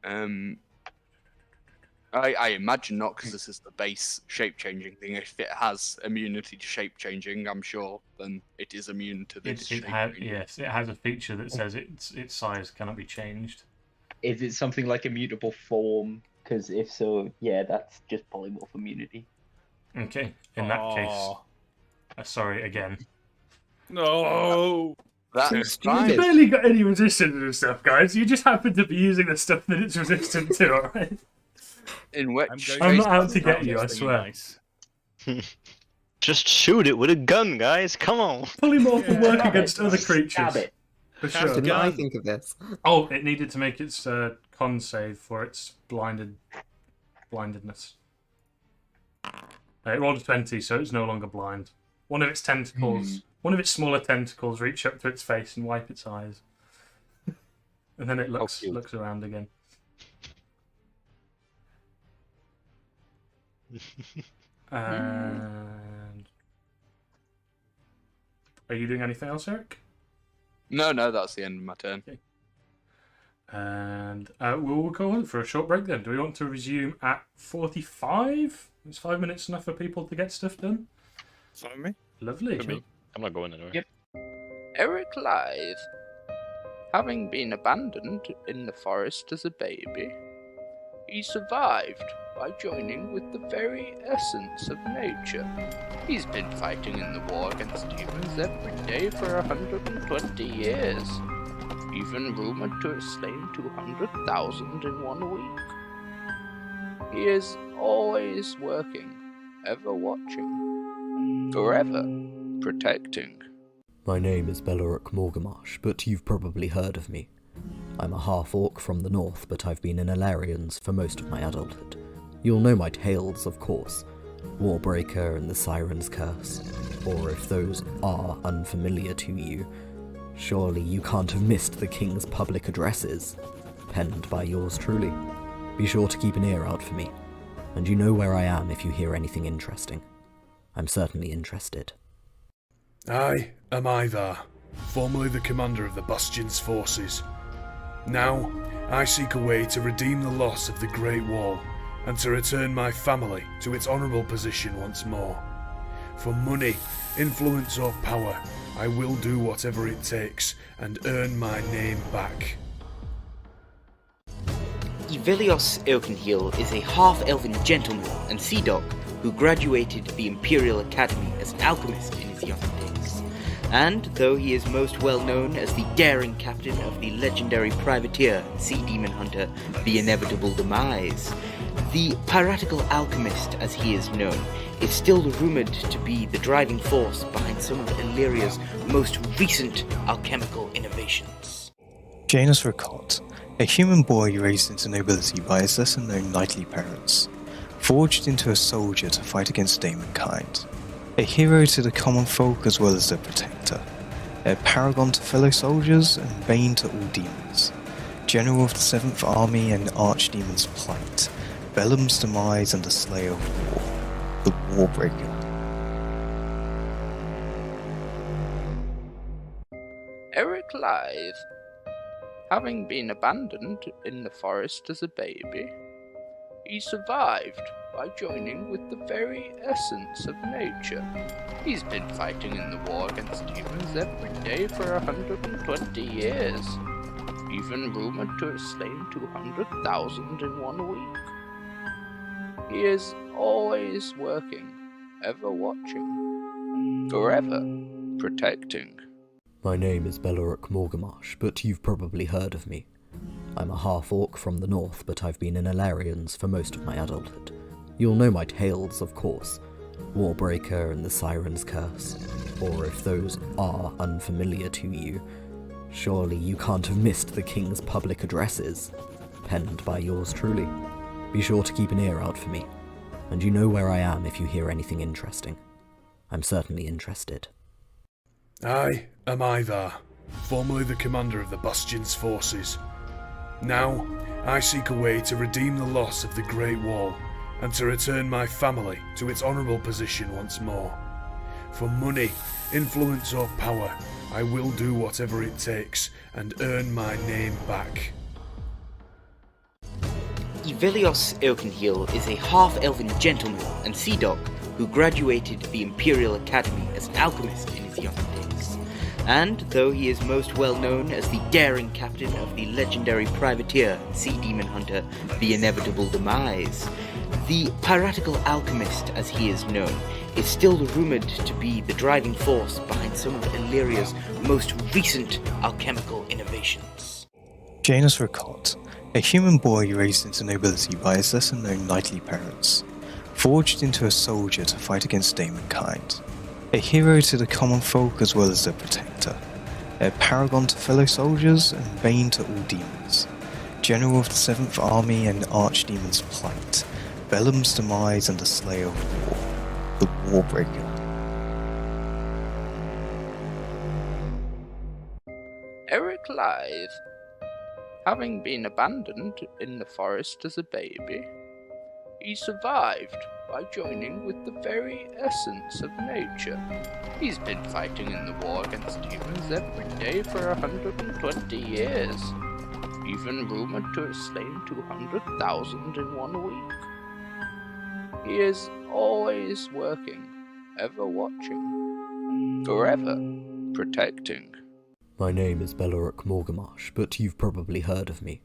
I imagine not, because this is the base shape-changing thing. If it has immunity to shape-changing, I'm sure, then it is immune to this shape-changing. Yes, it has a feature that says its size cannot be changed. Is it something like immutable form? Because if so, yeah, that's just polymorph immunity. Okay, in that case... sorry, again. No! That's You fine. barely got any resistance to stuff, guys. You just happen to be using the stuff that it's resistant to, alright? In which I'm not out to get you, I swear. Nice. Just shoot it with a gun, guys. Come on. Polymorph will work Stab against it. other Stab creatures. it. For Cast sure. a Didn't I gun. think of this? Oh, it needed to make its con save for its blindedness. It rolled a 20, so it's no longer blind. One of its tentacles, one of its smaller tentacles, reach up to its face and wipe its eyes, and then it looks around again. And are you doing anything else, Eric? No, that's the end of my turn. Okay. And we'll go on for a short break then. Do we want to resume at 45? Is 5 minutes enough for people to get stuff done? Follow me? Lovely. For me. I'm not going anywhere. Yep. Eric Lithe, having been abandoned in the forest as a baby, he survived by joining with the very essence of nature. He's been fighting in the war against humans every day for 120 years, even rumored to have slain 200,000 in 1 week. He is always working, ever watching, forever protecting. My name is Beloric Morgamash, but you've probably heard of me. I'm a half-orc from the north, but I've been in Alarians for most of my adulthood. You'll know my tales, of course. Warbreaker and the Siren's Curse. Or if those are unfamiliar to you, surely you can't have missed the King's public addresses, penned by yours truly. Be sure to keep an ear out for me, and you know where I am if you hear anything interesting. I'm certainly interested. I am Ivar, formerly the commander of the Bastion's forces. Now, I seek a way to redeem the loss of the Great Wall and to return my family to its honourable position once more. For money, influence or power, I will do whatever it takes and earn my name back. Ivelios Oakenheel is a half-elven gentleman and sea dog who graduated the Imperial Academy as an alchemist in his younger days. And though he is most well known as the daring captain of the legendary privateer and sea demon hunter, the Inevitable Demise, the piratical alchemist, as he is known, is still rumored to be the driving force behind some of Aleria's most recent alchemical innovations. Janus Ricot, a human boy raised into nobility by his lesser-known knightly parents, forged into a soldier to fight against demonkind, a hero to the common folk as well as their protector, a paragon to fellow soldiers and bane to all demons, general of the 7th Army and Archdemon's plight, Bellum's demise and the slayer of war, the Warbreaker. Eric Lithe, having been abandoned in the forest as a baby, he survived by joining with the very essence of nature. He's been fighting in the war against humans every day for 120 years, even rumored to have slain 200,000 in 1 week. He is always working, ever watching, forever protecting. My name is Beloric Morgamash, but you've probably heard of me. I'm a half-orc from the north, but I've been in Alarians for most of my adulthood. You'll know my tales, of course. Warbreaker and the Siren's Curse, or if those are unfamiliar to you, surely you can't have missed the King's public addresses, penned by yours truly. Be sure to keep an ear out for me, and you know where I am if you hear anything interesting. I'm certainly interested. I am Ivar, formerly the commander of the Bastion's forces. Now, I seek a way to redeem the loss of the Great Wall, and to return my family to its honourable position once more. For money, influence or power, I will do whatever it takes and earn my name back. Ivelios Oakenheel is a half-elven gentleman and sea dog who graduated the Imperial Academy as an alchemist in his younger days. And though he is most well known as the daring captain of the legendary privateer and sea demon hunter, the Inevitable Demise, the piratical alchemist, as he is known, is still rumored to be the driving force behind some of Aleria's most recent alchemical innovations. Janus Ricot, a human boy raised into nobility by his lesser-known knightly parents, forged into a soldier to fight against Daemonkind, a hero to the common folk as well as their protector, a paragon to fellow soldiers and bane to all demons, general of the 7th Army and Archdemon's plight, Bellum's demise and the slayer of war, the Warbreaker. Eric Lythe, having been abandoned in the forest as a baby, he survived by joining with the very essence of nature. He's been fighting in the war against humans every day for 120 years, even rumored to have slain 200,000 in 1 week. He is always working, ever watching, forever protecting. My name is Beloric Morgamash, but you've probably heard of me.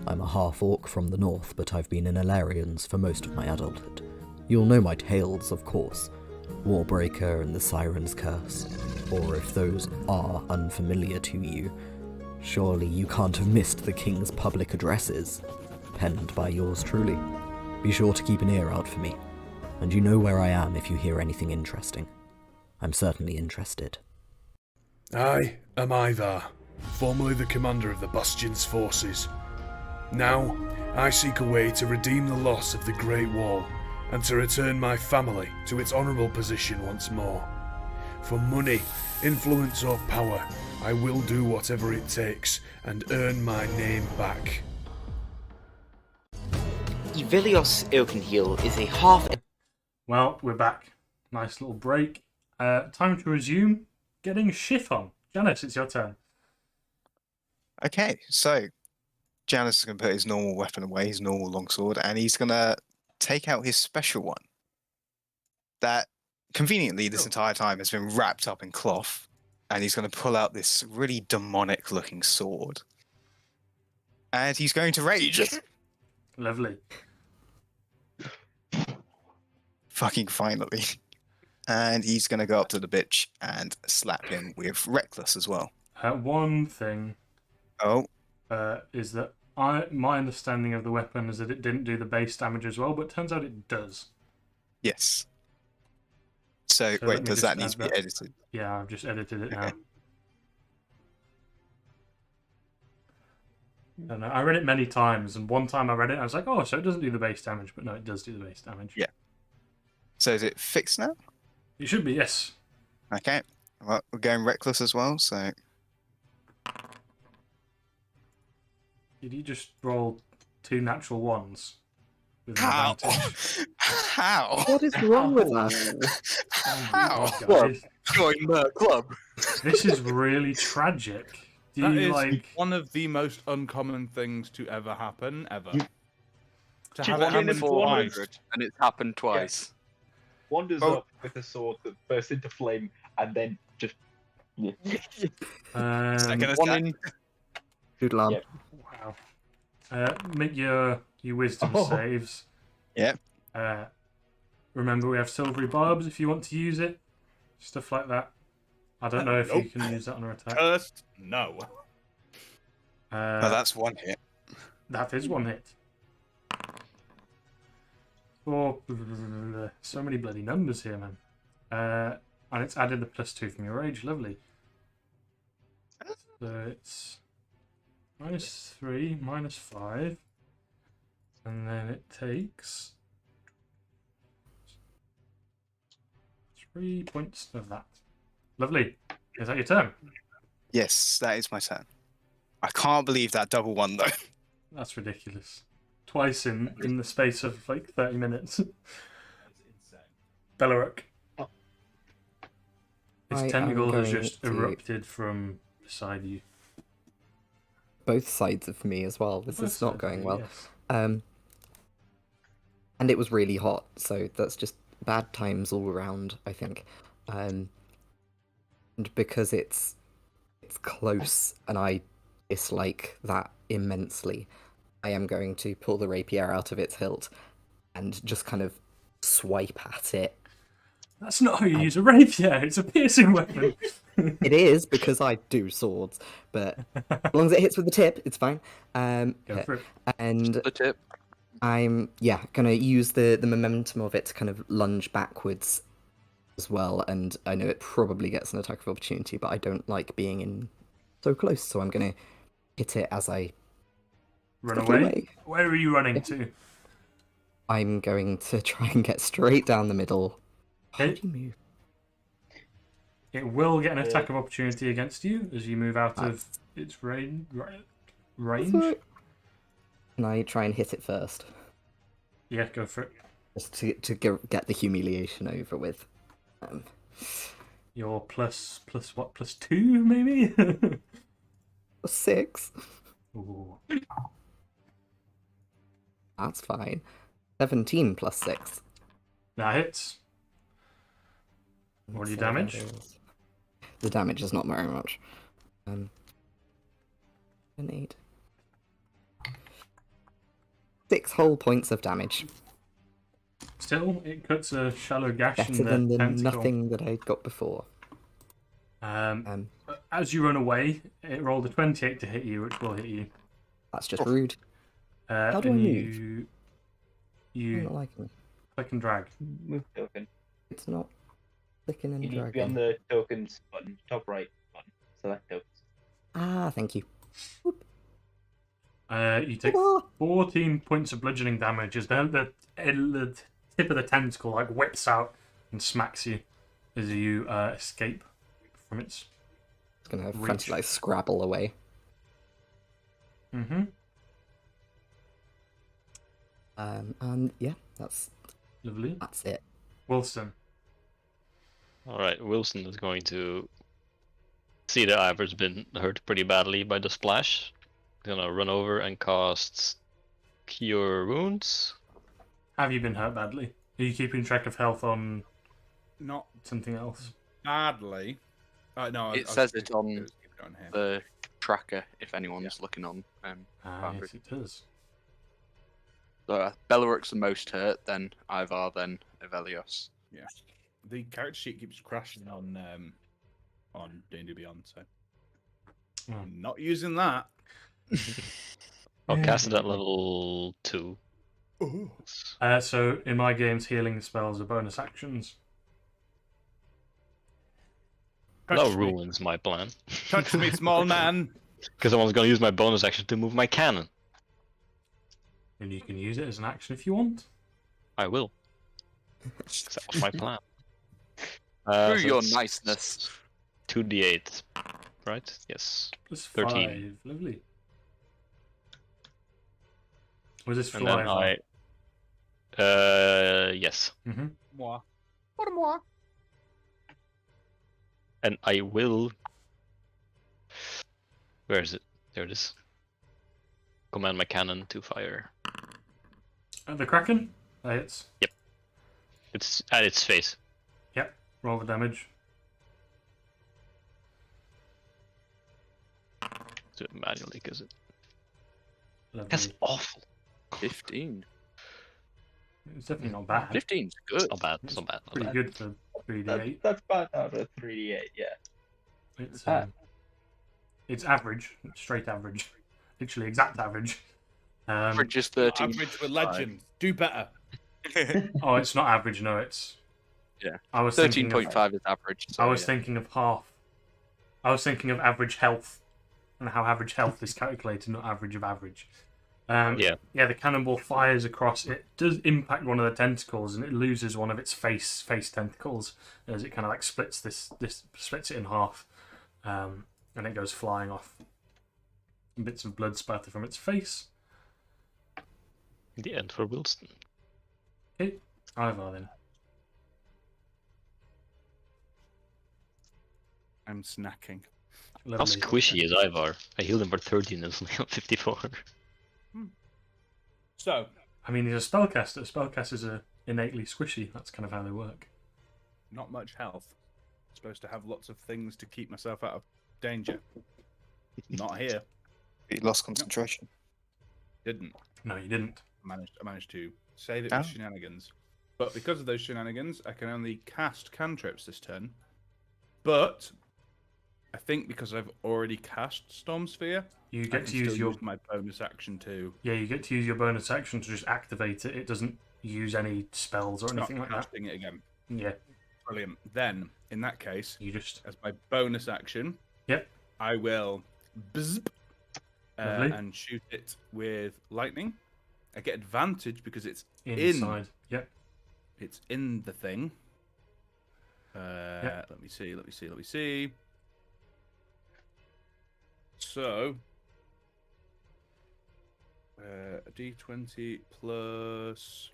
I'm a half-orc from the north, but I've been in Alarians for most of my adulthood. You'll know my tales, of course. Warbreaker and the Siren's Curse, or if those are unfamiliar to you, surely you can't have missed the King's public addresses, penned by yours truly. Be sure to keep an ear out for me, and you know where I am if you hear anything interesting. I'm certainly interested. I am Ivar, formerly the commander of the Bastion's forces. Now, I seek a way to redeem the loss of the Great Wall, and to return my family to its honourable position once more. For money, influence or power, I will do whatever it takes and earn my name back. Ivelios Oakenheel is a half... Well, we're back. Nice little break. Time to resume getting shit on. Janice, it's your turn. Okay, so Janus is going to put his normal weapon away, his normal longsword, and he's going to take out his special one that conveniently this entire time has been wrapped up in cloth, and he's going to pull out this really demonic looking sword, and he's going to rage. Lovely. Fucking finally. And he's going to go up to the bitch and slap him with Reckless as well. One thing Oh, is that my understanding of the weapon is that it didn't do the base damage as well, but it turns out it does. yes. So let wait, me does just that need add to be that. edited? Yeah, I've just edited it now. Okay. I don't know. I read it many times, and one time I read it, I was like, oh, so it doesn't do the base damage, but no, it does do the base damage. Yeah. So is it fixed now? It should be, yes. Okay. Well, we're going Reckless as well, so... Did you just roll 2 natural ones? With an How? advantage? How? What is wrong with that? Oh my How? God, guys. Join the club. This is really tragic. Do That you is like... one of the most uncommon things to ever happen, ever. You- To She have it won happen in twice. 400, and it's happened twice. Wanders Oh. up with a sword that bursts into flame and then just. Second attack. One in Good lad. Yeah. Wow. Make your wisdom Oh. saves. Yep. Remember, we have silvery barbs if you want to use it. Stuff like that. I don't know if you Nope. can use that on an attack. Cursed? No. Oh, that's one hit. That is one hit. 4. So many bloody numbers here, man. And it's added the +2 from your rage. Lovely. So it's -3, -5. And then it takes 3 points of that. Lovely. Is that your turn? Yes, that is my turn. I can't believe that double one, though. That's ridiculous. Twice in the space of like 30 minutes. Beleric. Its I am tentacle has going just to- erupted from beside you. Both sides of me as well. This Both is not sides, going well. yes. And it was really hot, so that's just bad times all around, I think. And because it's close and I dislike that immensely, I am going to pull the rapier out of its hilt and just kind of swipe at it. That's not how you use a rapier. It's a piercing weapon. It is, because I do swords, but as long as it hits with the tip, it's fine. Go for it. And The tip. I'm, gonna use the momentum of it to kind of lunge backwards as well, and I know it probably gets an attack of opportunity, but I don't like being in so close, so I'm gonna hit it as I Run scuttle away. Where are you running to? I'm going to try and get straight down the middle. How do Okay. you move? It will get an attack of opportunity against you as you move out of its range. Can I try and hit it first? Yeah, go for it. Just to get the humiliation over with. Your plus what? +2 maybe? 6. Ooh. That's fine. 17 plus 6. That hits. What do you So damage? that is- The damage is not very much. An 8. 6 whole points of damage. Still, it cuts a shallow gash Better in the than the tentacle. nothing that I got before. As you run away, it rolled a 28 to hit you, which will hit you. That's just rude. How do I and move? You I'm not liking it. click and drag. Move token. It's not clicking and You need to be on dragging. the tokens button, top right button. Select tokens. Ah, thank you. You take 14 points of bludgeoning damage as the tip of the tentacle like whips out and smacks you as you escape from its. It's gonna Reach. frantically scrabble away. Mm-hmm. And yeah, that's Lovely. it. Wilson. Alright, Wilson is going to see that Ivor's been hurt pretty badly by the splash. He's gonna run over and cast Cure Wounds. Have you been hurt badly? Are you keeping track of health on Not something else? badly. No, It says it on here. the tracker if anyone's looking on. Yes, Foundry. it does. So, Belaric's the most hurt, then Ivar, then Evelios. Yeah. The character sheet keeps crashing on D&D Beyond, so not using that. I'll cast it at level 2. So in my games, healing spells are bonus actions. That Touch me. ruins my plan. Touch me, small man. Because I was going to use my bonus action to move my cannon. And you can use it as an action if you want. I will. 'Cause that was my plan. Through So your it's niceness. 2d8, right? Yes. Plus 13. 5. Lovely. Was this And then fly? yes. Mm-hmm. Moi. And I will. Where is it? There it is. Command my cannon to fire. The Kraken? That hits. It's at its face. Yep. Roll the damage. Do it manually because Lovely. that's awful. 15. It's definitely not bad. 15's good. It's not bad. It's not bad. Not Pretty bad. good for 3d8. That's bad out of 3d8, yeah. It's average. Straight average. Literally exact average. Average is 13. Average for legends. Do better. Oh, it's not average. No, it's. Yeah. I was thinking of. 13.5 is average. So, I was yeah. thinking of half. I was thinking of average health, and how average health is calculated, not average of average. Yeah. Yeah, the cannonball fires across. It does impact one of the tentacles, and it loses one of its face tentacles as it kind of like splits splits it in half, and it goes flying off. Bits of blood spatter from its face. The end for Wilson. Okay, Ivar then. I'm snacking. How Lovely. squishy is Ivar? I healed him for 13 and it's only on 54. So, I mean, he's a spellcaster. Spellcasters are innately squishy. That's kind of how they work. not much health. Supposed to have lots of things to keep myself out of danger. Not here. He lost concentration. Didn't. No, you didn't. I managed to save it Oh. with shenanigans. But because of those shenanigans, I can only cast cantrips this turn. But I think because I've already cast Storm Sphere, You I get can to use still your use my bonus action to yeah. You get to use your bonus action to just activate it. It doesn't use any spells or not anything like that. casting it again. Yeah, Brilliant. Then, in that case, you just as my bonus action, Yep. I will bzz, Lovely. and shoot it with lightning. I get advantage because it's inside. Yep. it's in the thing. Let me see. So, a d20 plus.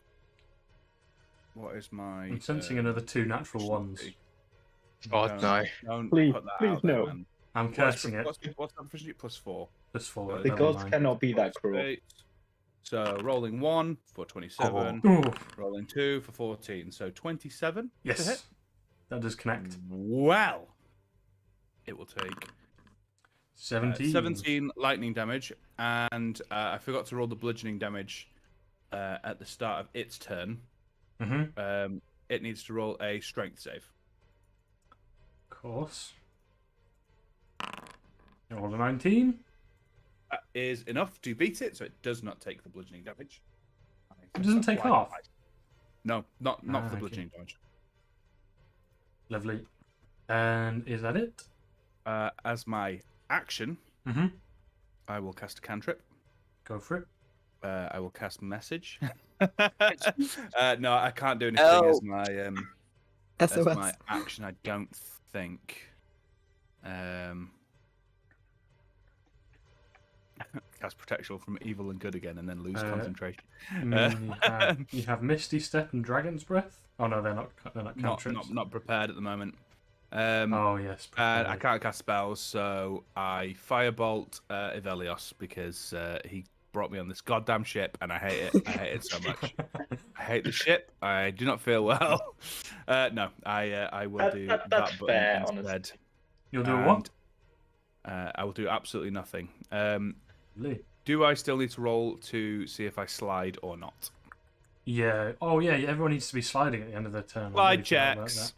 What is my? I'm sensing another 2 natural ones. Oh, no. Don't Please- put that please out there, no. man. I'm cursing it. What's that proficiency? Plus 4. Plus 4. The The level gods 9. cannot be that cruel. 8. So rolling 1 for 27. Ooh, Rolling 2 for 14. So 27 to hit. yes, that does connect. Well, it will take 17. 17 lightning damage, and I forgot to roll the bludgeoning damage at the start of its turn. Mm-hmm. It needs to roll a strength save. Of course. Roll a 19. That is enough to beat it, so it does not take the bludgeoning damage. It doesn't take half. No, not for the okay. bludgeoning damage. Lovely. And is that it? As my action, Mm-hmm. I will cast a cantrip. Go for it. I will cast message. No, I can't do anything as my as SOS. my action. I don't think. Cast protection from evil and good again, and then lose concentration. You have Misty Step and Dragon's Breath. Oh no, they're not. They're not cantrips. Not prepared at the moment. Oh yes. I prepared. can't cast spells, so I firebolt Ivelios because he brought me on this goddamn ship, and I hate it. I hate it so much. I hate the ship. I do not feel well. No, I will do That's that button fair, instead. honestly. You'll do what? I will do absolutely nothing. Lovely. Do I still need to roll to see if I slide or not? Yeah. Oh yeah. Everyone needs to be sliding at the end of their turn. I Slide really forgot about checks.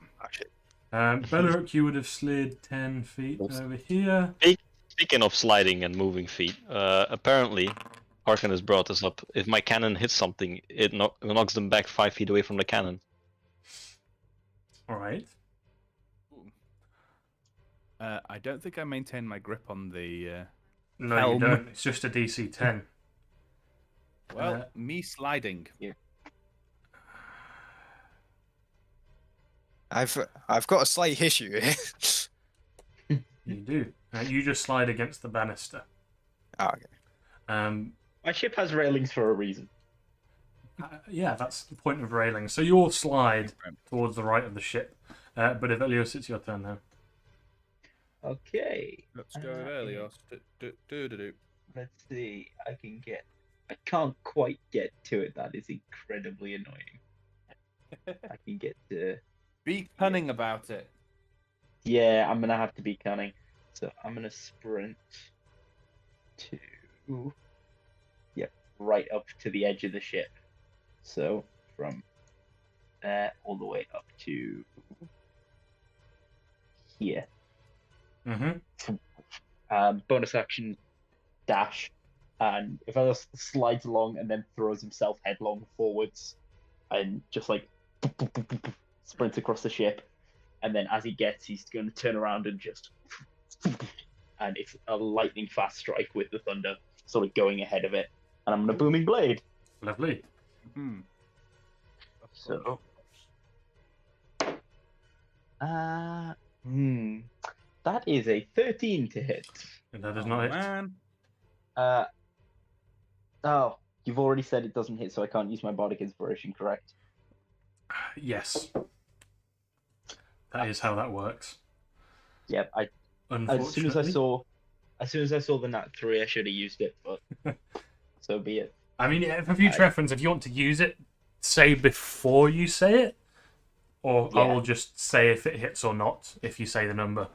that. Beleric, you would have slid 10 feet over here. Speaking of sliding and moving feet, apparently, Arkan has brought this up. If my cannon hits something, it knocks them back 5 feet away from the cannon. All right. I don't think I maintain my grip on the. No, Helm. you don't. It's just a DC 10. Well, me sliding. I've got a slight issue here. You do. You just slide against the banister. Oh, okay. My ship has railings for a reason. Yeah, that's the point of railing. So you all slide towards the right of the ship. But Ivelios, it's your turn now. Okay. Let's go with Elios. Let's see. I can't quite get to it. That is incredibly annoying. I can get to. Be cunning about it. Yeah, I'm gonna have to be cunning. So I'm gonna sprint to. Yep, right up to the edge of the ship. So from there all the way up to here. Mm-hmm. Bonus action dash, and if Ellis slides along and then throws himself headlong forwards and just like sprints across the ship. And then as he gets, he's going to turn around and just, and it's a lightning fast strike with the thunder sort of going ahead of it. And I'm going to booming blade. Lovely. So, that is a 13 to hit. And that is not it. Man. Oh, you've already said it doesn't hit, so I can't use my bardic inspiration, correct? Yes. That is how that works. Yep. As soon as I saw the nat 3, I should have used it, but so be it. I mean, for future reference, if you want to use it, say before you say it, or I will just say if it hits or not if you say the number.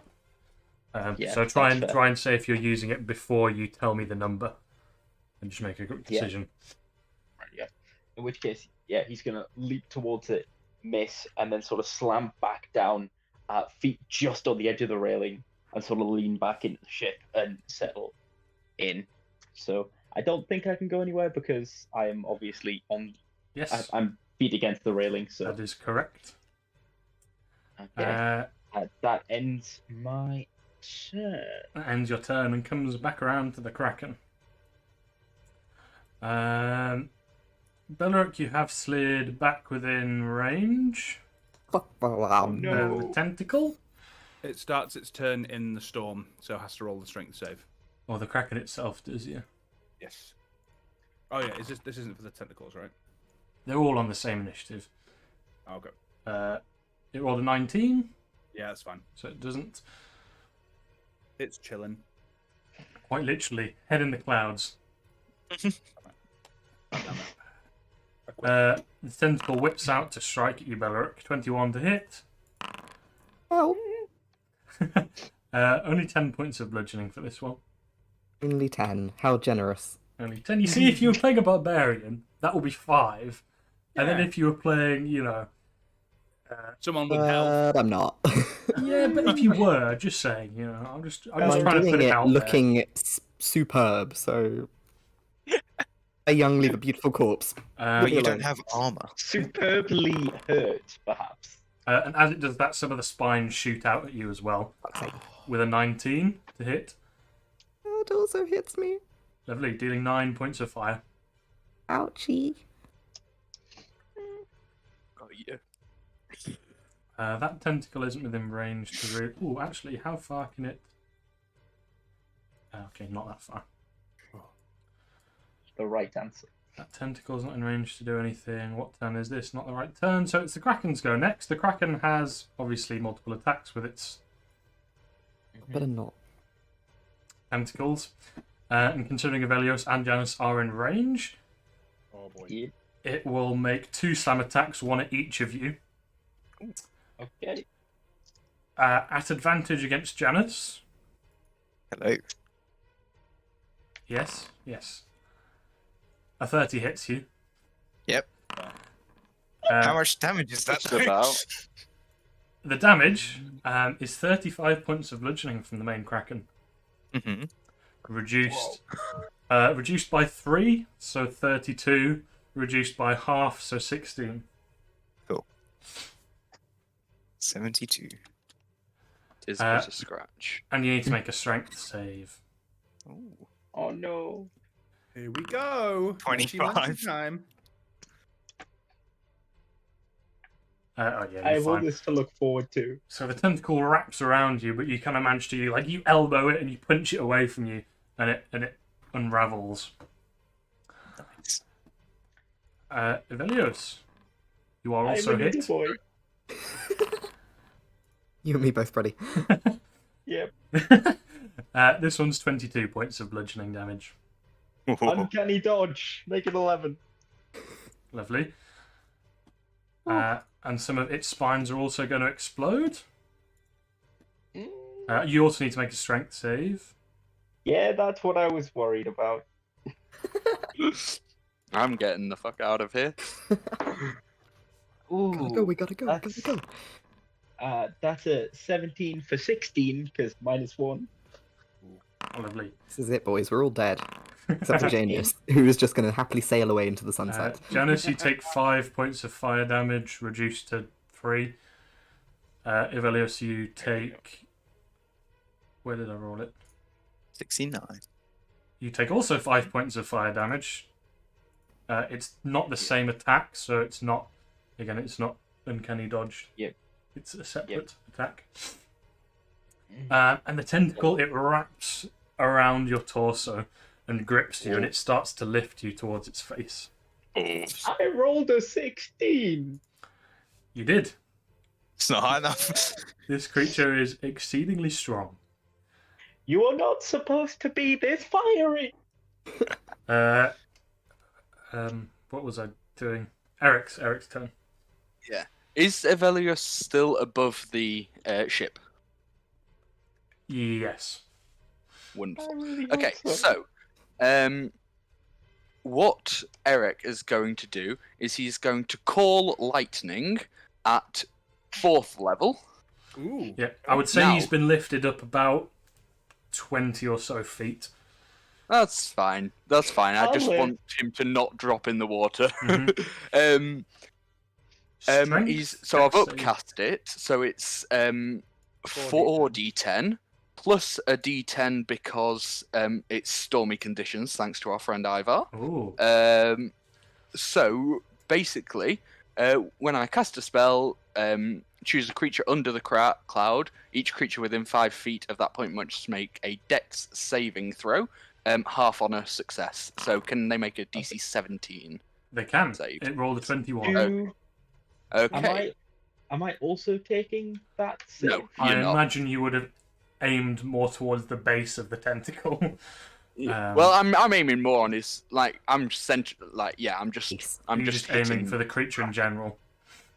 So try and say if you're using it before you tell me the number, and just make a quick decision. Right, yeah. In which case, he's gonna leap towards it, miss, and then sort of slam back down, feet just on the edge of the railing, and sort of lean back into the ship and settle in. So I don't think I can go anywhere because I am obviously on. Yes. I'm feet against the railing. So that is correct. That ends my turn. That ends your turn and comes back around to the Kraken. Beleric, you have slid back within range. No. The tentacle? It starts its turn in the storm, so it has to roll the strength save. Or the Kraken itself does, yeah. Yes. Oh yeah, this isn't for the tentacles, right? They're all on the same initiative. Okay. It rolled a 19. Yeah, that's fine. So it doesn't. It's chilling. Quite literally, head in the clouds. The tentacle whips out to strike at you, Beleric. 21 to hit. Well, only 10 points of bludgeoning for this one. only 10. How generous. Only 10. You see, if you were playing a barbarian, that would be 5. And then if you were playing, someone with health. I'm not. Yeah, but if you were, just saying, I'm just trying to doing put it it out looking superb, so a young, leave a beautiful corpse. But you don't have armor. Superbly hurt, perhaps. And as it does that, some of the spines shoot out at you as well. Okay. With a 19 to hit. It also hits me. Lovely, dealing 9 points of fire. Ouchie. Got you. That tentacle isn't within range to... Oh, actually, how far can it... Okay, not that far. The right answer. That tentacle's not in range to do anything. What turn is this? Not the right turn. So it's the Kraken's go next. The Kraken has, obviously, multiple attacks with its... Better not. Tentacles. And considering Avelios and Janus are in range, Oh boy. Yeah. it will make 2 slam attacks, one at each of you. Okay. At advantage against Janus. Hello. Yes. A 30 hits you. Yep. Uh, How much damage is that? Just about. The damage is 35 points of bludgeoning from the main Kraken. Mm-hmm. Reduced by 3, so 32. Reduced by half, so 16. Cool. 72. It's but a scratch. And you need to make a strength save. Ooh. Oh no. Here we go. 25. Time. Oh yeah, I you're have all fine. this to look forward to. So the tentacle wraps around you, but you kind of manage to you elbow it and you punch it away from you, and it unravels. Nice. Evelios, you are also I'm a little hit. boy. You and me both, buddy. Yep. This one's 22 points of bludgeoning damage. Uncanny dodge. Make it 11. Lovely. And some of its spines are also going to explode. You also need to make a strength save. Yeah, that's what I was worried about. I'm getting the fuck out of here. Ooh, We gotta go. that's a 17 for 16 because -1. Lovely. This is it, boys. We're all dead. Except for Janus, who is just going to happily sail away into the sunset. Janus, you take 5 points of fire damage, reduced to 3. Ivelios, you take... Where did I roll it? 69. You take also 5 points of fire damage. It's not the same attack, so it's not... Again, it's not uncanny dodged. Yep. It's a separate attack. And the tentacle, it wraps around your torso and grips you, and it starts to lift you towards its face. I rolled a 16. You did. It's not high enough. This creature is exceedingly strong. You are not supposed to be this fiery. What was I doing? Eric's turn. Yeah. Is Evelius still above the ship? Yes. Wonderful. really hope Okay, so what Eric is going to do is he's going to call lightning at 4th level. Ooh. Yeah, I would say Now- he's been lifted up about 20 or so feet. That's fine. That's fine. I just I'll live. want him to not drop in the water. Mhm. He's so I've Dex save. upcast it, so it's 4d10 plus a d10 because it's stormy conditions, thanks to our friend Ivar. Ooh. So basically, when I cast a spell, choose a creature under the cloud. Each creature within 5 feet of that point must make a Dex saving throw. Half on a success. So can they make a DC 17? They can. Saved. It rolled a 21. Okay. Am I also taking that? No, I you're not. imagine you would have aimed more towards the base of the tentacle. Well, I'm aiming more on his I'm just You're just aiming hitting- for the creature in general.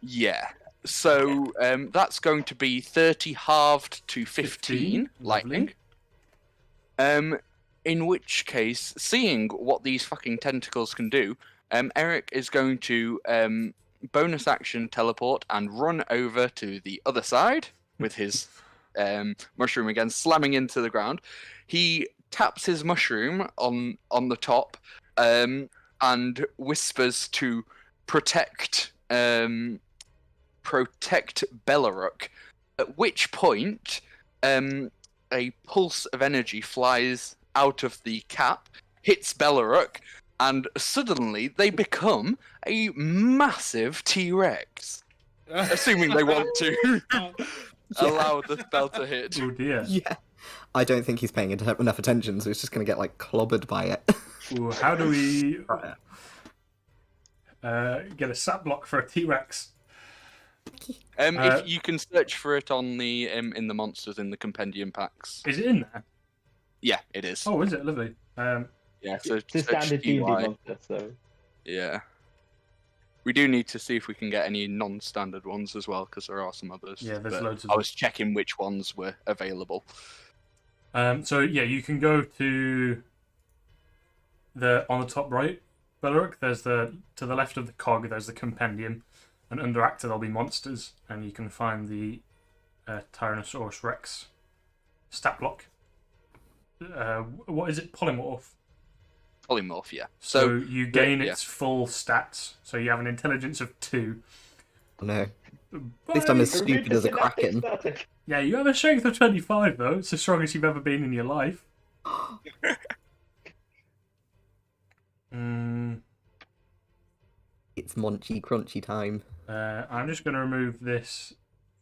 Yeah. So that's going to be 30 halved to 15 lightning. In which case, seeing what these fucking tentacles can do, Eric is going to bonus action teleport and run over to the other side with his mushroom again, slamming into the ground. He taps his mushroom on the top and whispers to protect Bellaruk, at which point a pulse of energy flies out of the cap, hits Bellaruk, and suddenly they become a massive T-Rex. Assuming they want to allow the spell to hit. Oh dear. Yeah. I don't think he's paying enough attention, so he's just going to get, clobbered by it. Ooh, how do we get a sap block for a T-Rex? If you can search for it on the in the monsters in the compendium packs. Is it in there? Yeah, it is. Oh, is it? Lovely. Yeah, so It's a search standard D&D TY. monster, so... Yeah. We do need to see if we can get any non-standard ones as well, because there are some others. Yeah, there's but loads of I them. was checking which ones were available. So yeah, you can go to on the top right, Bellaruk. There's to the left of the cog. There's the compendium, and under actor there'll be monsters, and you can find the Tyrannosaurus Rex stat block. What is it? Polymorph. Polymorph, yeah. So you gain yeah. its full stats. So you have an intelligence of 2. Oh, no. At least I'm as stupid as a kraken. Yeah, you have a strength of 25 though. It's the strongest you've ever been in your life. It's Monchy Crunchy time. I'm just going to remove this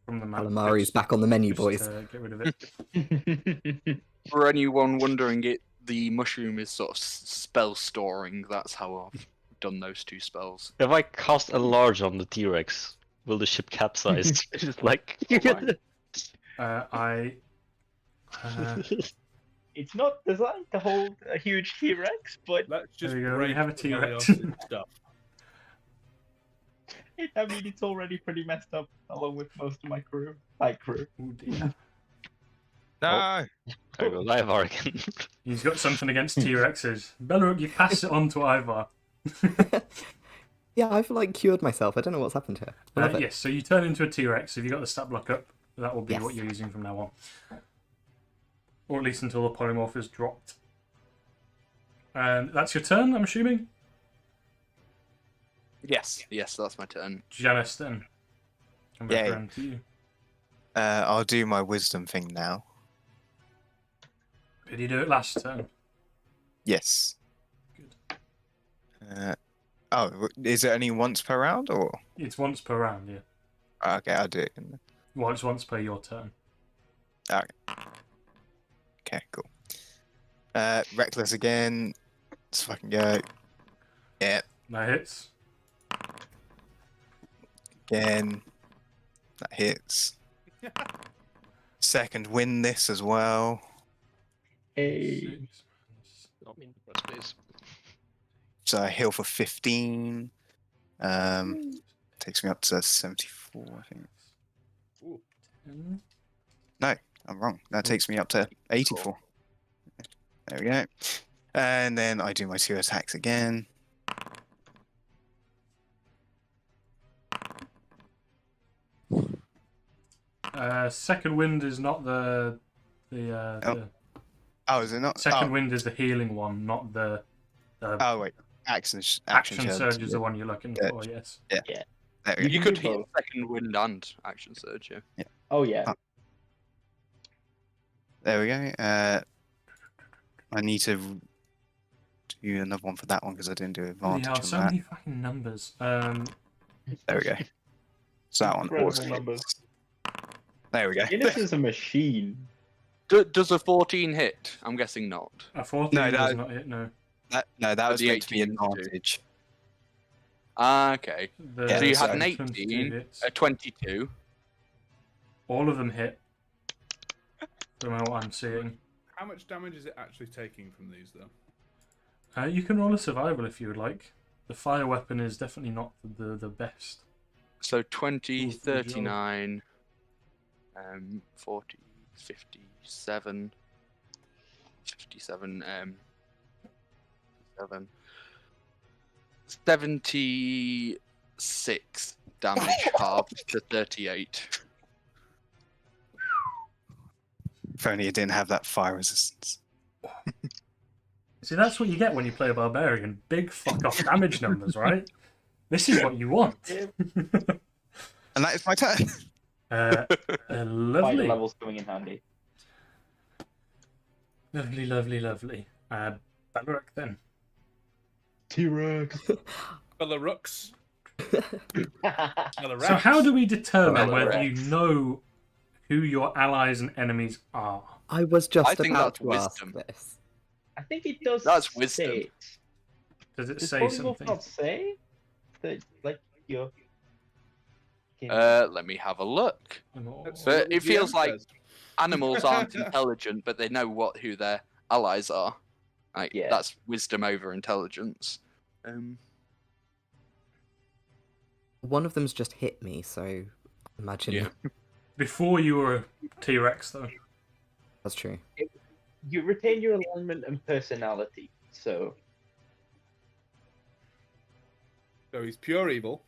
from the map. Calamari's back on the menu, just boys. to get rid of it. For anyone wondering, the mushroom is sort of spell storing. That's how I've done those 2 spells. If I cast a large on the T-Rex, will the ship capsize? It's like... It's not designed to hold a huge T-Rex, but Let's just There we go, we break have a T-Rex. Velios's stuff. it's already pretty messed up, along with most of my crew. Oh dear. No. There goes Ivar again. He's got something against T-Rexes. Bellaruk, you pass it on to Ivar. Yeah, I've cured myself. I don't know what's happened here. I love it. Yes, so you turn into a T-Rex. If you got the stat block up, that will be Yes. what you're using from now on. Or at least until the polymorph is dropped. And that's your turn, I'm assuming? Yes, that's my turn. Janice, then. Come back Yay. around to you. I'll do my wisdom thing now. Did you do it last turn? Yes. Good. Is it only once per round or? It's once per round, yeah. Okay, I'll do it. Well, it's once per your turn. Okay, cool. Reckless again. Let's fucking go. Yeah, That hits. again. That hits. Second win this as well. Hey. 6. Not in the first place. So I heal for 15. Takes me up to 74, I think. 10. No, I'm wrong. That takes me up to 84. There we go. And then I do my 2 attacks again. Second wind is not the Oh, is it not? second wind is the healing one, not the Oh, wait. Action surge is the one you're looking Yeah. for. Yes. There we You go. could do heal both. second wind and action surge. Yeah. Oh yeah. There we go. I need to do another one for that one because I didn't do advantage Yeah, on so that. many fucking numbers. There we go. So that one Incredible also numbers. hits. There we go. Guinness is a machine. Does a 14 hit? I'm guessing not. A 14 No, does that- not hit. No. that was the meant to be 18 to do. advantage. Ah, okay. The Yeah, So you so had an 22 18, hits. a 22. All of them hit. From what I'm seeing. How much damage is it actually taking from these, though? You can roll a survival if you would like. The fire weapon is definitely not the best. So 20, Ooh, good job. 39, 40, 57, 57, 76 damage halved to 38. If only it didn't have that fire resistance. See, that's what you get when you play a barbarian. Big fuck off damage numbers, right? This is what you want. And that is my turn. Fire Lovely. levels coming in handy. Lovely, lovely, lovely. Balrog then. T-Rex. Belarux. So how do we determine Balrog. whether you know who your allies and enemies are? I was just I think about that's to ask wisdom. this. I think it does. That's wisdom. Say, Does it does say polymorph something? not say that like you're? Let me have a look. That's But what it the feels DM like says. Animals aren't intelligent, but they know who their allies are. Like Yeah. that's wisdom over intelligence. One of them's just hit me, so imagine Yeah. Before you were a T-Rex, though. that's true. You retain your alignment and personality, so So he's pure evil,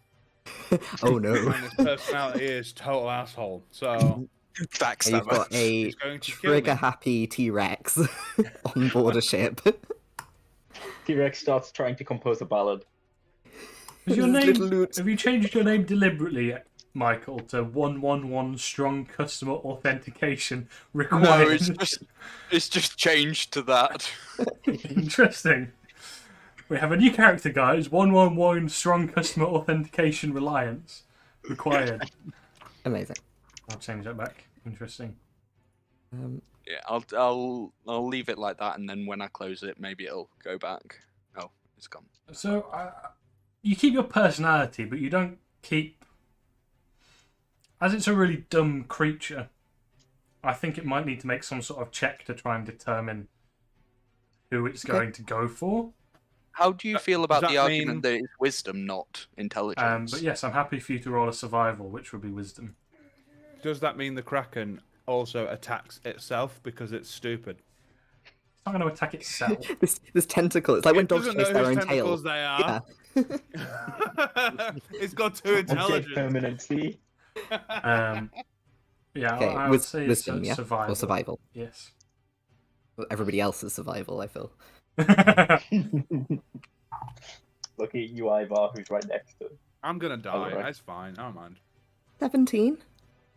Oh no. and his personality is total asshole. So You've Backstabber. got a he's going to kill me. trigger happy T-Rex on board a ship. T-Rex starts trying to compose a ballad. Is your This name? little loot. Have you changed your name deliberately, Michael, to 111 strong customer authentication No, required? it's just changed to that. Interesting. We have a new character, guys. 111 strong customer authentication reliance required. Amazing. I'll change that back. Interesting. Yeah, I'll leave it like that, and then when I close it, maybe it'll go back. Oh, it's gone. So you keep your personality, but you don't keep. As it's a really dumb creature, I think it might need to make some sort of check to try and determine who it's Okay. going to go for. How do you feel about does the that argument mean- that it's wisdom, not intelligence? But yes, I'm happy for you to roll a survival, which would be wisdom. Does that mean the Kraken also attacks itself because it's stupid? It's not going to attack itself. This tentacle. It's like when It dogs doesn't chase know their whose own tail. tentacles they are. Yeah. It's got two Object intelligence. permanency. Yeah, Okay, I would say it's wisdom, yeah? survival. Or survival. Yes. Everybody else's survival, I feel. Look at you, Ivar, who's right next to him. I'm gonna die. Alright. That's fine. I don't mind. 17.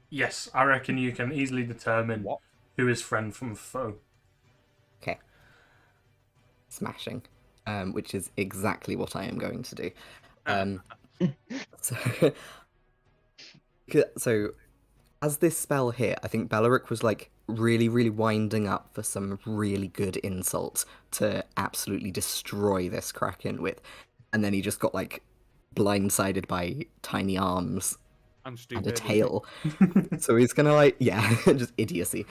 Yes, I reckon you can easily determine What? who is friend from foe. Okay. Smashing. Which is exactly what I am going to do. So, so, as this spell hit, I think Beleric was like really, really winding up for some really good insults to absolutely destroy this Kraken with. And then he just got like blindsided by tiny arms I'm and stupid. a tail. So he's gonna like, yeah, just idiocy.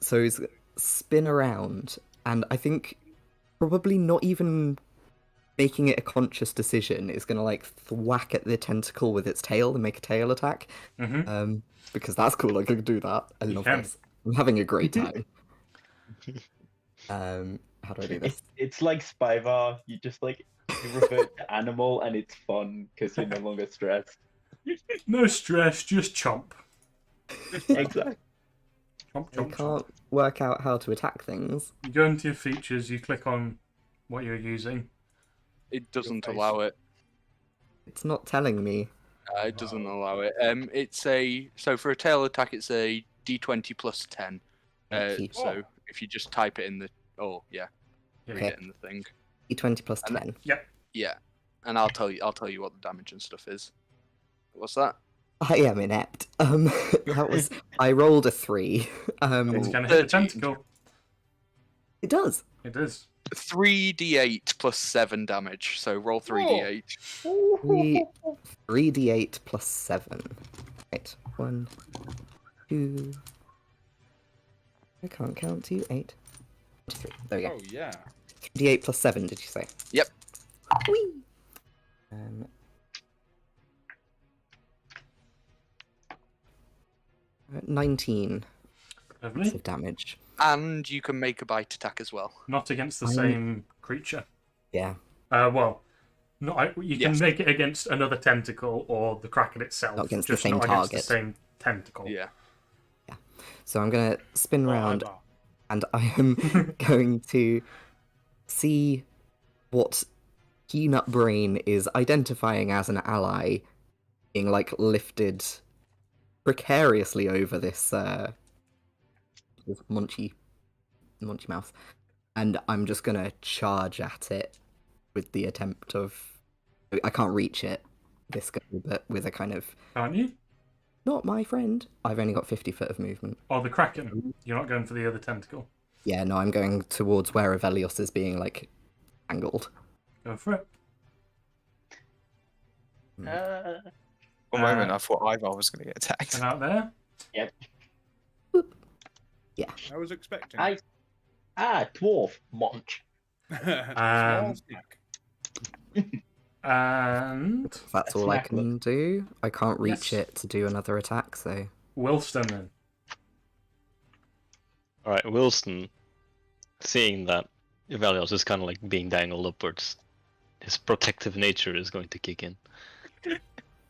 So he's spin around, and I think probably not even making it a conscious decision is gonna like thwack at the tentacle with its tail and make a tail attack. Mm-hmm. Because that's cool. I could do that. I love can. this. I'm having a great time. How do I do this? It's like Spyvar. You just like you revert to animal, and it's fun because you're no longer stressed. No stress, just chomp. Exactly. Chomp, I chomp, chomp. can't work out how to attack things. You go into your features, you click on what you're using. It doesn't face. allow it. It's not telling me. It doesn't allow it. It's a so for a tail attack, it's a D20 plus 10. Thank you. So if you just type it in the Yeah. read Okay. it in the thing, E20 plus And 10. yeah, and I'll tell you what the damage and stuff is. What's that? I am inept. That was. I rolled a 3. It's going to hit the 13. tentacle. It does. It is. 3d8 plus 7 damage. So roll 3d8. 3d8 plus 7. Right. 1, 2. I can't count to 8. 3. There we go. Oh yeah. 3d8 plus 7, did you say? Yep. Whee! 19 Lovely. of damage. And you can make a bite attack as well. Not against the same creature. Yeah. Well, you can Yes. make it against another tentacle or the Kraken itself. Not against the just same not target. against the same tentacle. Yeah. So I'm going to spin round Ivar. and I am going to see what Peanut Brain is identifying as an ally being like lifted precariously over this munchy mouth, and I'm just gonna charge at it with the attempt of I can't reach it this go, but with a kind of Can't you? not my friend. I've only got 50 foot of movement. Or the Kraken. You're not going for the other tentacle. Yeah, no, I'm going towards where Avelios is being like angled. Go for it. For a moment, I thought Ivar was going to get attacked. And out there. I was expecting. Dwarf munch. Small snack. And That's all I Smack can do. I can't reach Yes. it to do another attack, so Wilston then. Alright, Wilson, seeing that Evelios is kind of like being dangled upwards, his protective nature is going to kick in.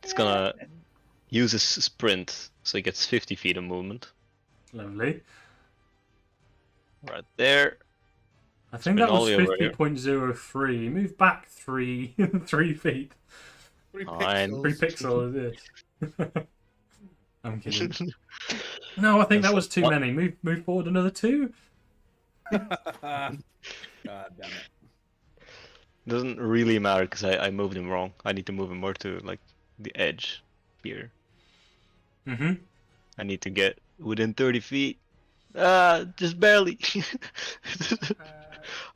It's gonna use his sprint, so he gets 50 feet of movement. Lovely. Right there. I think been that was Ollie over here. 50.03. Move back 3 feet. 3 Fine. pixels. 3 pixels is it. I'm kidding. No, I think that was too What? many. Move forward another 2. God damn it. Doesn't really matter because I moved him wrong. I need to move him more to like the edge here. Mm-hmm. I need to get within 30 feet. Just barely.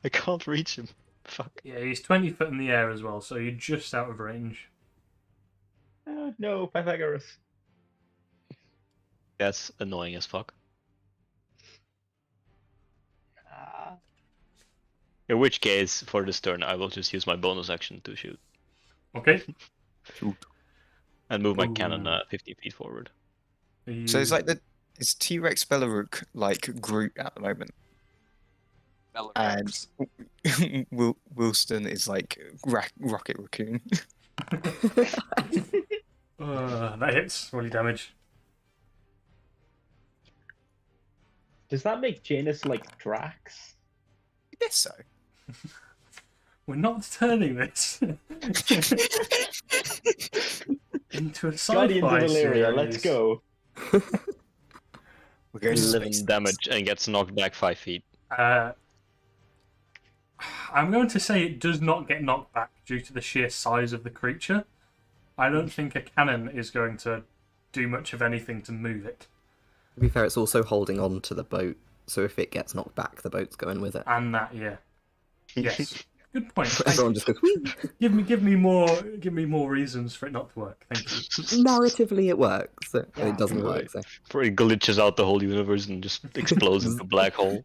I can't reach him. Fuck. Yeah, he's 20 foot in the air as well, so you're just out of range. Oh, no, Pythagoras. That's annoying as fuck. In which case, for this turn, I will just use my bonus action to shoot Okay. and move my Ooh. cannon 50 feet forward. So it's like it's T-Rex Beleric like Groot at the moment, and Wilston is like Rocket Raccoon. That hits. Rolling damage. Does that make Janus like Drax? I guess so. We're not turning this into a sci-fi Guardians of Aleria, let's series. go. We're going to 11 space. damage and gets knocked back 5 feet. I'm going to say it does not get knocked back due to the sheer size of the creature. I don't think a cannon is going to do much of anything to move it. To be fair, it's also holding on to the boat, so if it gets knocked back, the boat's going with it. And that, yeah. Yes. Good point. Thank Everyone you. just goes, "Whee!" Give me more reasons for it not to work. Thank you. Narratively, it works. It doesn't work. So. Before it glitches out the whole universe and just explodes into a black hole.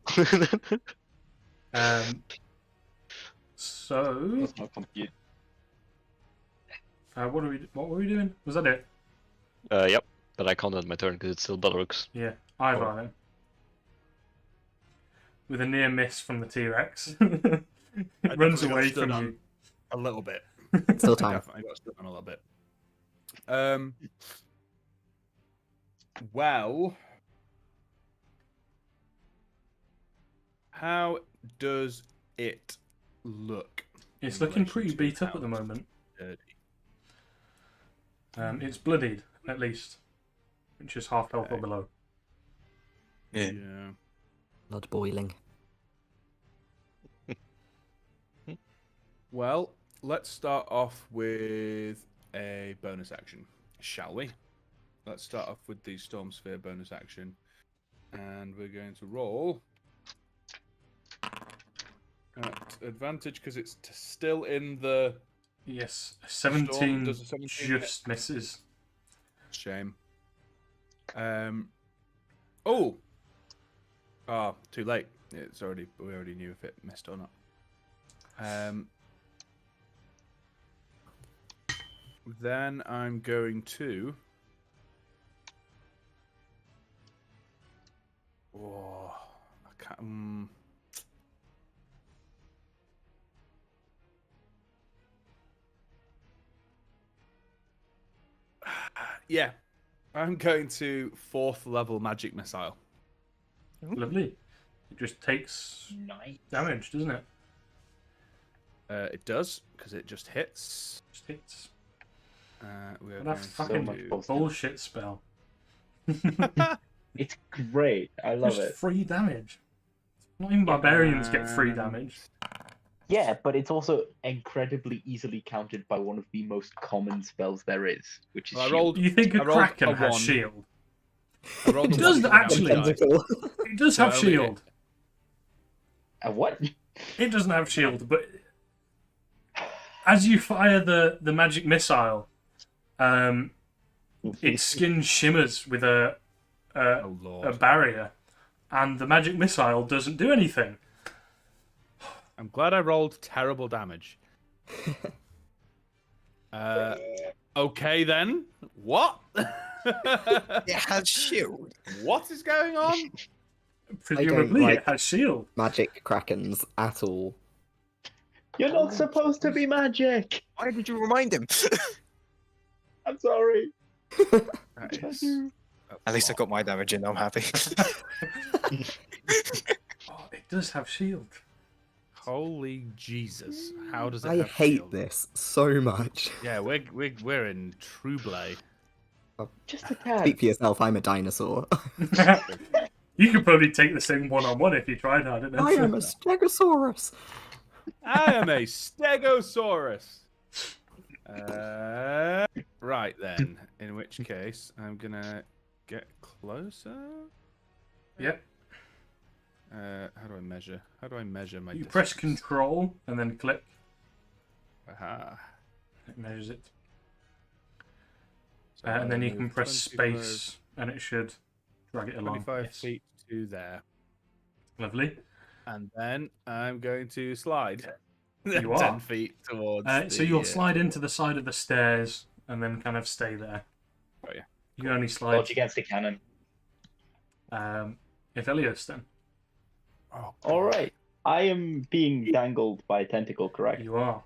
So, That's not compute. what were we doing? Was that it? Yep. But I counted my turn because it's still Balrog's. Yeah, Ivar then. With a near miss from the T-Rex. It runs definitely got away stood from on you. a little bit. Still time. Definitely got stood on a little bit. Well, how does it look? It's in looking relation pretty to beat up how at the moment. dirty? It's bloodied, at least. Which is half health or Okay. below. Yeah. Yeah. Blood boiling. Well, let's start off with a bonus action, shall we? Let's start off with the Storm Sphere bonus action. And we're going to roll at advantage because it's still in the Yes, storm. 17 Does a 17 just misses. Shame. Oh! Ah, too late. We already knew if it missed or not. Then I'm going to. Oh, I can't. Yeah, I'm going to 4th level magic missile. Lovely. It just takes Nice. damage, doesn't it? It does because it just hits. Just hits. We are What a going fucking much to. positive. bullshit spell. It's great. I love Just it. free damage. Not even barbarians get free damage. Yeah, but it's also incredibly easily countered by one of the most common spells there is, which is Well, I shield. rolled. You think a I rolled Kraken a has 1. shield? I rolled It a does 1 for the actually. damage die. It does have So only- shield. A what? It doesn't have shield, but as you fire the magic missile, its skin shimmers with a Oh lord! barrier, and the magic missile doesn't do anything. I'm glad I rolled terrible damage. Okay then. What? It has shield. What is going on? Presumably, like- it has shield. Magic krakens at all. You're not supposed to be magic. Why did you remind him? I'm sorry. That is At least I got my damage in. I'm happy. Oh, it does have shield. Holy Jesus! How does it? I have hate shield? this so much. Yeah, we're in Trouble. Just a tad. Speak for yourself, I'm a dinosaur. You could probably take this thing one-on-one if you tried hard enough. I am a Stegosaurus. I am a Stegosaurus. Right then. In which case, I'm gonna get closer. Yep. How do I measure? How do I measure my? You press distance? Control and then click. Aha. It measures it. So And then you I'll can move press 25 space and it should drag it along. 25 Yes. feet to there, Lovely. and then I'm going to slide. You 10 are. feet towards. So the, you'll slide into the side of the stairs and then kind of stay there. Oh, yeah. You can only slide Dodge against a cannon. if Elios then. Oh, All right. I am being dangled by a tentacle, correct? You are.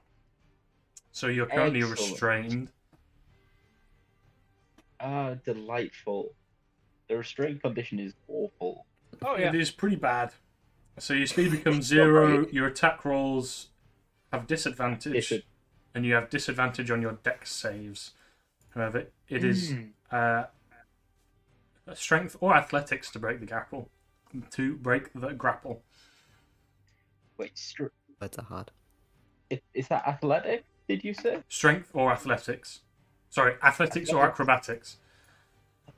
So you're currently Excellent. restrained. Ah, delightful. The restraint condition is awful. Oh yeah. It is pretty bad. So your speed becomes 0. Your attack rolls have disadvantage, and you have disadvantage on your dex saves. However, it is strength or athletics to break the grapple. To break the grapple. Wait, That's a hard. is that athletic? Did you say? Strength or athletics. Sorry, athletics or acrobatics.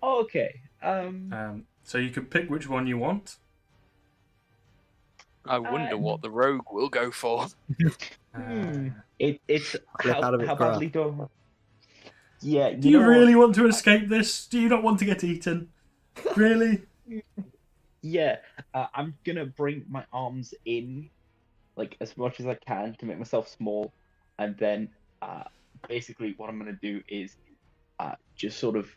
Oh, okay. So you can pick which one you want. I wonder what the rogue will go for. It's how badly do? Yeah. Do you really want to escape this? Do you not want to get eaten? Really? Yeah. I'm gonna bring my arms in, like as much as I can to make myself small, and then basically what I'm gonna do is just sort of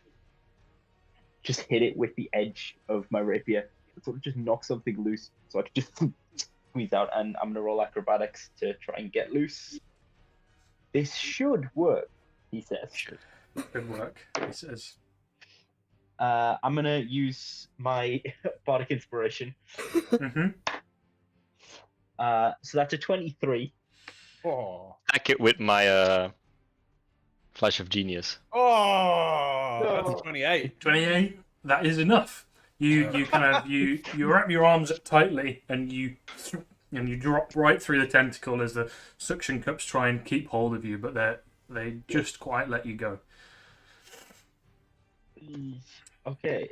just hit it with the edge of my rapier, sort of just knock something loose, so I can just squeeze out, and I'm gonna roll acrobatics to try and get loose. This should work, he says. Should work, he says. I'm gonna use my bardic inspiration. So that's a 23. Oh. Hack it with my Flash of Genius. Oh, that's a 28. 28. That is enough. You wrap your arms up tightly and you drop right through the tentacle as the suction cups try and keep hold of you, but they just quite let you go. Okay,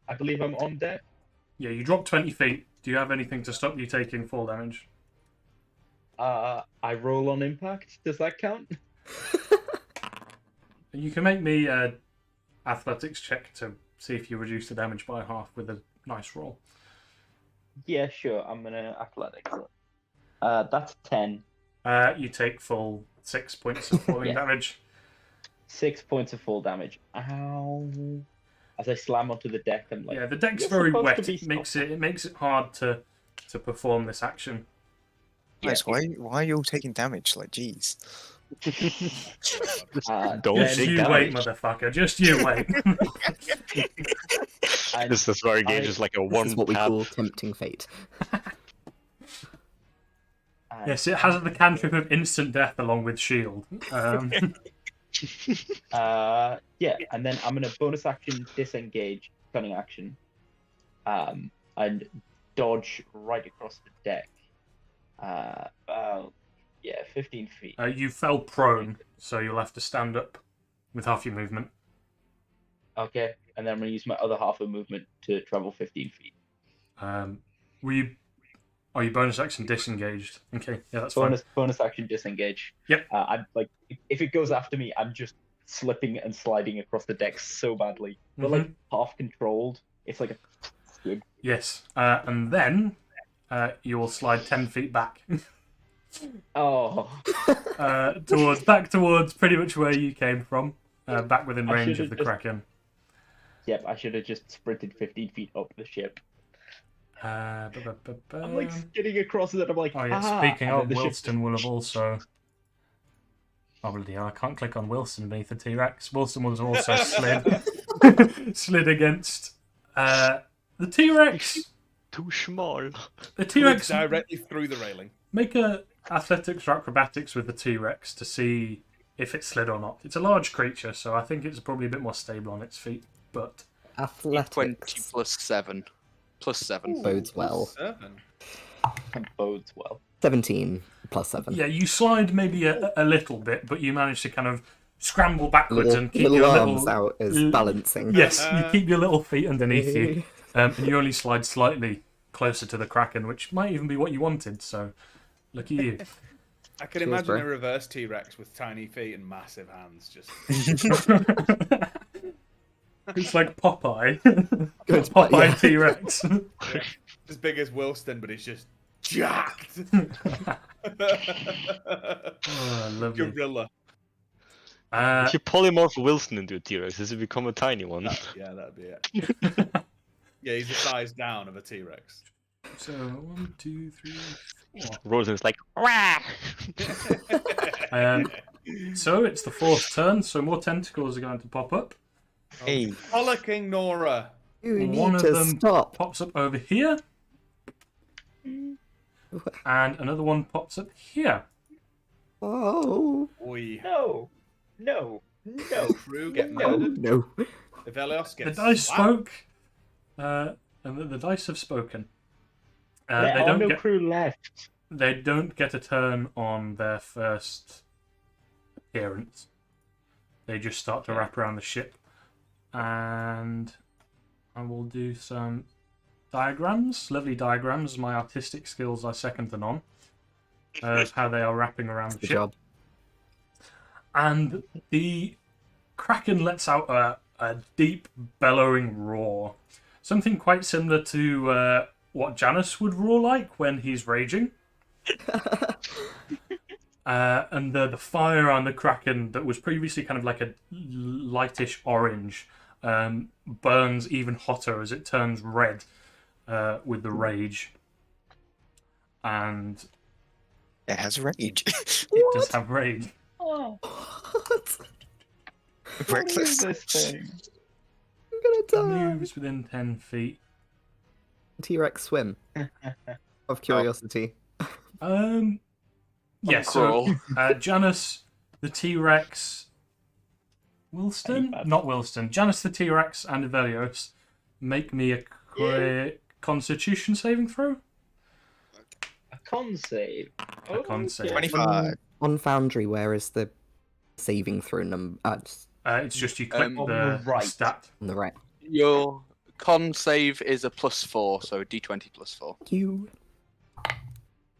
I believe I'm on deck. Yeah, you drop 20 feet. Do you have anything to stop you taking full damage? I roll on impact. Does that count? You can make me an athletics check to see if you reduce the damage by half with a nice roll. Yeah, sure. I'm gonna athletics. That's 10. You take full 6 points of falling damage. 6 points of full damage. Ow! As I slam onto the deck, I'm like, yeah, the deck's very wet. It makes it hard to perform this action. Guys, why are you all taking damage? Like, jeez. Just you wait, motherfucker. Just you wait. This is where Gage is like a one. This is what we call tempting fate. Yes, it has the cantrip of instant death along with shield. Yeah, and then I'm gonna bonus action disengage, cunning action, and dodge right across the deck. 15 feet. You fell prone, so you'll have to stand up with half your movement. Okay, and then I'm gonna use my other half of movement to travel 15 feet. Are you bonus action disengaged? Okay, yeah, that's fine. fine. Bonus action disengage. Yep. I'm like, if it goes after me, I'm just slipping and sliding across the deck so badly, but like half controlled. It's like a skid. Yes, and then you will slide 10 feet back. Oh. towards pretty much where you came from, back within range of the Kraken. Yep, I should have just sprinted 15 feet up the ship. I'm like skidding across it, and I'm like, oh yeah, speaking of, Wilston will have also... Oh bloody hell, I can't click on Wilson beneath the T-Rex. Wilson was also slid against the T-Rex. Too small. The T-Rex directly through the railing. Make a athletics or acrobatics with the T-Rex to see if it slid or not. It's a large creature, so I think it's probably a bit more stable on its feet. But athletics 20 plus 7. Plus 7. Bodes well. 7. Bodes well. 17 plus 7. Yeah, you slide maybe a little bit, but you manage to kind of scramble backwards and keep little your arms little out as balancing. Yes, you keep your little feet underneath you, and you only slide slightly closer to the Kraken, which might even be what you wanted. So, look at you. I can imagine a reverse T-Rex with tiny feet and massive hands. Just it's like Popeye. Popeye T-Rex. Yeah. As big as Wilston, but it's just jacked. Lovely. Gorilla. If you polymorph Wilson into a T-Rex, does it become a tiny one? Yeah, that'd be it. Yeah, he's the size down of a T-Rex. So 1, 2, 3, 4. Rosen's like, wah! So it's the fourth turn, so more tentacles are going to pop up. Hey. Frolicking Nora. You One need of to them stop. pops up over here. And another one pops up here. Oh. Oi. No. No. No. Crew get No. murdered. No. Evelios The gets dice slapped. spoke, and the dice have spoken. There They are don't no get crew left. they don't get a turn on their first appearance. They just start to wrap around the ship, and I will do some diagrams, lovely diagrams. My artistic skills are second to none of how they are wrapping around the Good ship. job. And the Kraken lets out a deep, bellowing roar. Something quite similar to what Janus would roar like when he's raging. And the fire on the Kraken that was previously kind of like a lightish orange burns even hotter as it turns red with the rage. And It has rage. it does have rage. Oh, What? what is Reckless. this thing? I'm gonna die. Moves within 10 feet. T-Rex swim. Of curiosity. Yeah, so Crawl. Janus, the T-Rex, Wilston? bad. Not Wilston. Janus the T-Rex and Evelios make me a quick Constitution saving throw. A con save. A con save. 25. On Foundry, where is the saving throw number? Just It's just you click On the the right. stat. on the right. Your con save is a +4, so d20 +4. You.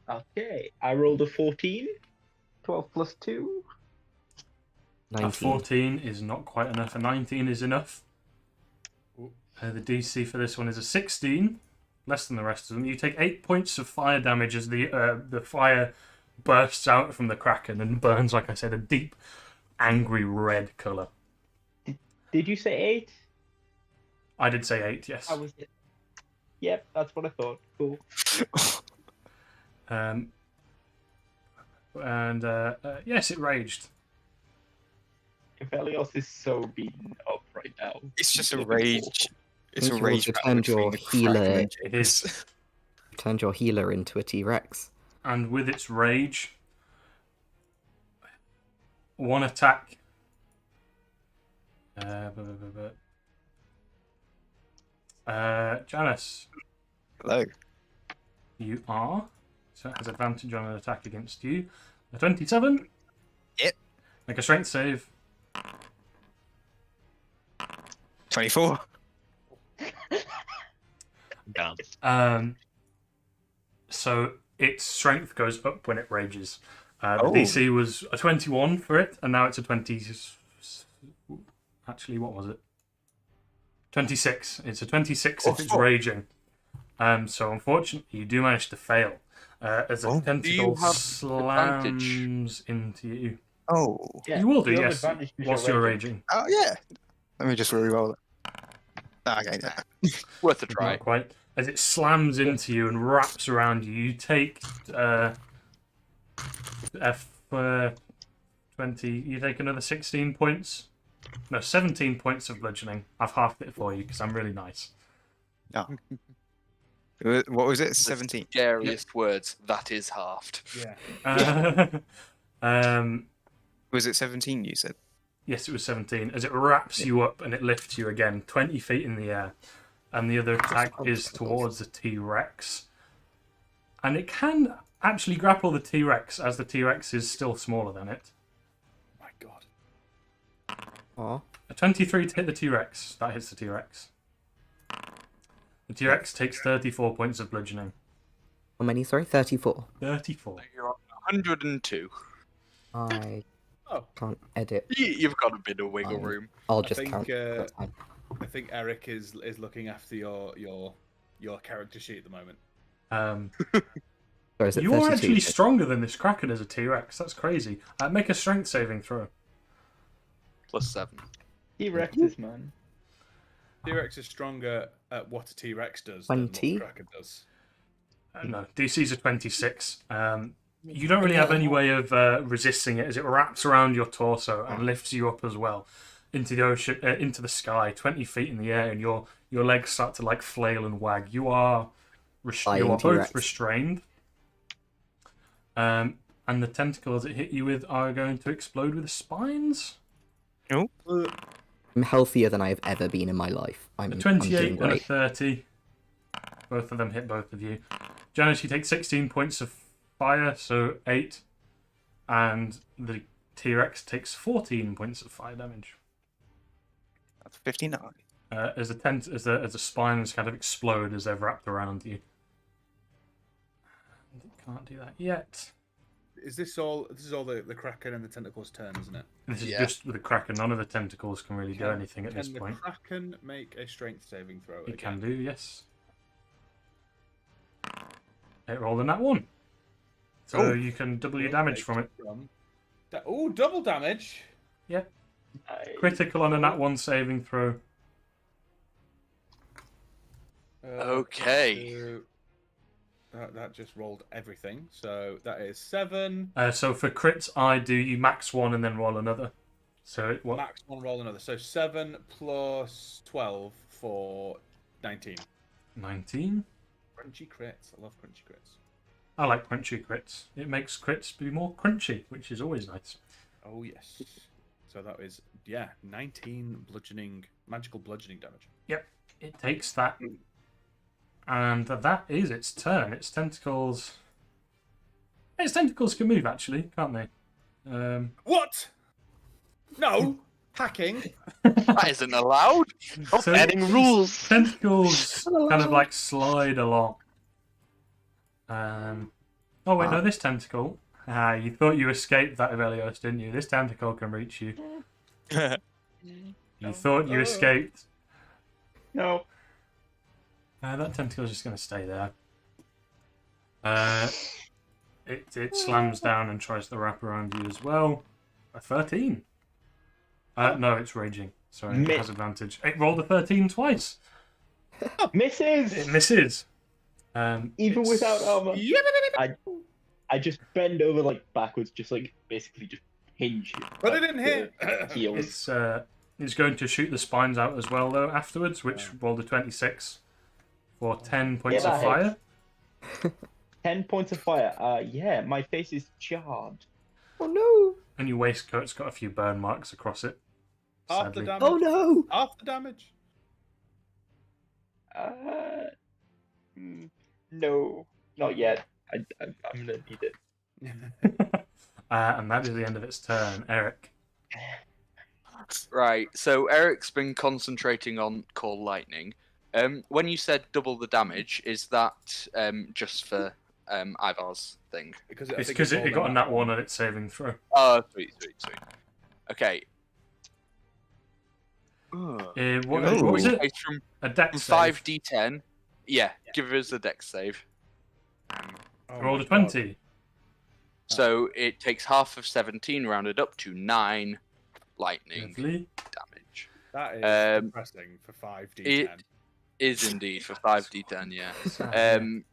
Okay, I rolled a 14. 12 plus 2. A 19. 14 is not quite enough. A 19 is enough. The DC for this one is a 16, less than the rest of them. You take 8 points of fire damage as the fire bursts out from the Kraken and burns, like I said, a deep, angry red colour. Did you say 8? I did say 8, yes. How was it? Yep, that's what I thought. Cool. Yes, it raged. Evelios is so beaten up right now. It's just a He's rage. awful. It's a You've rage also battle turned between your the Kraken healer. and It James. is. Turned your healer into a T-Rex. And with its rage, one attack. Janice, Hello. you are. So it has advantage on an attack against you. A 27. Yep. Make a strength save. 24. Damn. So its strength goes up when it rages. The Oh. DC was a 21 for it, and now it's a 20. Actually, what was it? 26. It's a 26 if it's Oh. raging. So unfortunately, you do manage to fail as a Oh. tentacle have advantage? slams into you. Oh. Yeah, You will do, you have yes, advantage 'cause whilst you're raging. Oh, yeah. Let me just re-roll it. Okay. Worth a try. Not quite. As it slams into you and wraps around you, you take 20. You take another 16 points. No, 17 points of bludgeoning. I've halved it for you because I'm really nice. Oh. What was it? 17. Scariest words. That is halved. Yeah. Was it 17 you said? Yes, it was 17. As it wraps you up and it lifts you again, 20 feet in the air. And the other attack is towards the T-Rex. And it can actually grapple the T-Rex, as the T-Rex is still smaller than it. My God. Aw. A 23 to hit the T-Rex. That hits the T-Rex. The T-Rex takes 34 points of bludgeoning. How many? Sorry, 34. 34. You're on 102. I Oh. can't edit. You've got a bit of wiggle Um, room. I'll I just think, count. That's fine. I think Eric is looking after your character sheet at the moment. Or is it You're 32? actually stronger than this Kraken as a T-Rex. That's crazy. Make a strength saving throw. +7. T-Rexes, man. T-Rex is stronger at what a T-Rex does 20? than what a Kraken does. No, DC's a 26. You don't really have any way of resisting it as it wraps around your torso and lifts you up as well into the ocean, into the sky, 20 feet in the air, and your legs start to like flail and wag. You are Flying You are both T-Rex. restrained. And the tentacles that hit you with are going to explode with spines. Nope. I'm healthier than I have ever been in my life. I'm A doing 28 and a great. 30. Both of them hit both of you. Janice, you take 16 points of fire, so 8. And the T-Rex takes 14 points of fire damage. That's 59. As the spines kind of explode as they're wrapped around you. And it can't do that yet. Is this all? This is all the Kraken and the tentacles' turn, isn't it? This is Yeah. just with the Kraken. None of the tentacles can really do anything at this Can the point. Kraken make a strength saving throw? It again? can do, yes. It rolled in that one. So you can double your damage from it. Oh, double damage! Yeah. Critical on a nat 1 saving throw. Okay. So that just rolled everything. So that is 7. So for crits, you max 1 and then roll another. So what? Max 1, roll another. So 7 plus 12 for 19. 19. Crunchy crits. I love crunchy crits. I like crunchy crits. It makes crits be more crunchy, which is always nice. Oh yes. So that is 19 magical bludgeoning damage. Yep, it takes that. And that is its turn. Its tentacles can move, actually, can't they? What? No! Hacking? That isn't allowed. So Adding rules. Tentacles kind of like slide along. Oh wait, no, this tentacle. You thought you escaped that, Evelios, didn't you? This tentacle can reach you. You thought you escaped. No. That tentacle is just going to stay there. It slams down and tries to wrap around you as well. A 13. No, it's raging. Sorry, it has advantage. It rolled a 13 twice. Misses! It misses. Even It's- without armor. I just bend over like backwards, just like basically just hinge. But like, it didn't hit. the heels. It's going to shoot the spines out as well, though, afterwards, which rolled a 26 for 10 points Yeah, of that fire. hits. 10 points of fire. Yeah, my face is charred. Oh no! And your waistcoat's got a few burn marks across it. Half the Sadly. damage. Oh no! Half the damage. No, not yet. I'm gonna need it. And that is the end of its turn. Eric. Right, so Eric's been concentrating on Call Lightning. When you said double the damage, is that just for Ivar's thing? Because It's because it got a nat 1 on its saving throw. Oh, sweet. Okay. What Oh. was it? It's from A dex save. 5d10. Yeah, give us a dex save. Oh Rolled my a God. 20. So it takes half of 17 rounded up to 9 lightning Lovely. damage. That is depressing for 5d10. It is indeed for 5d10, yeah. Sad,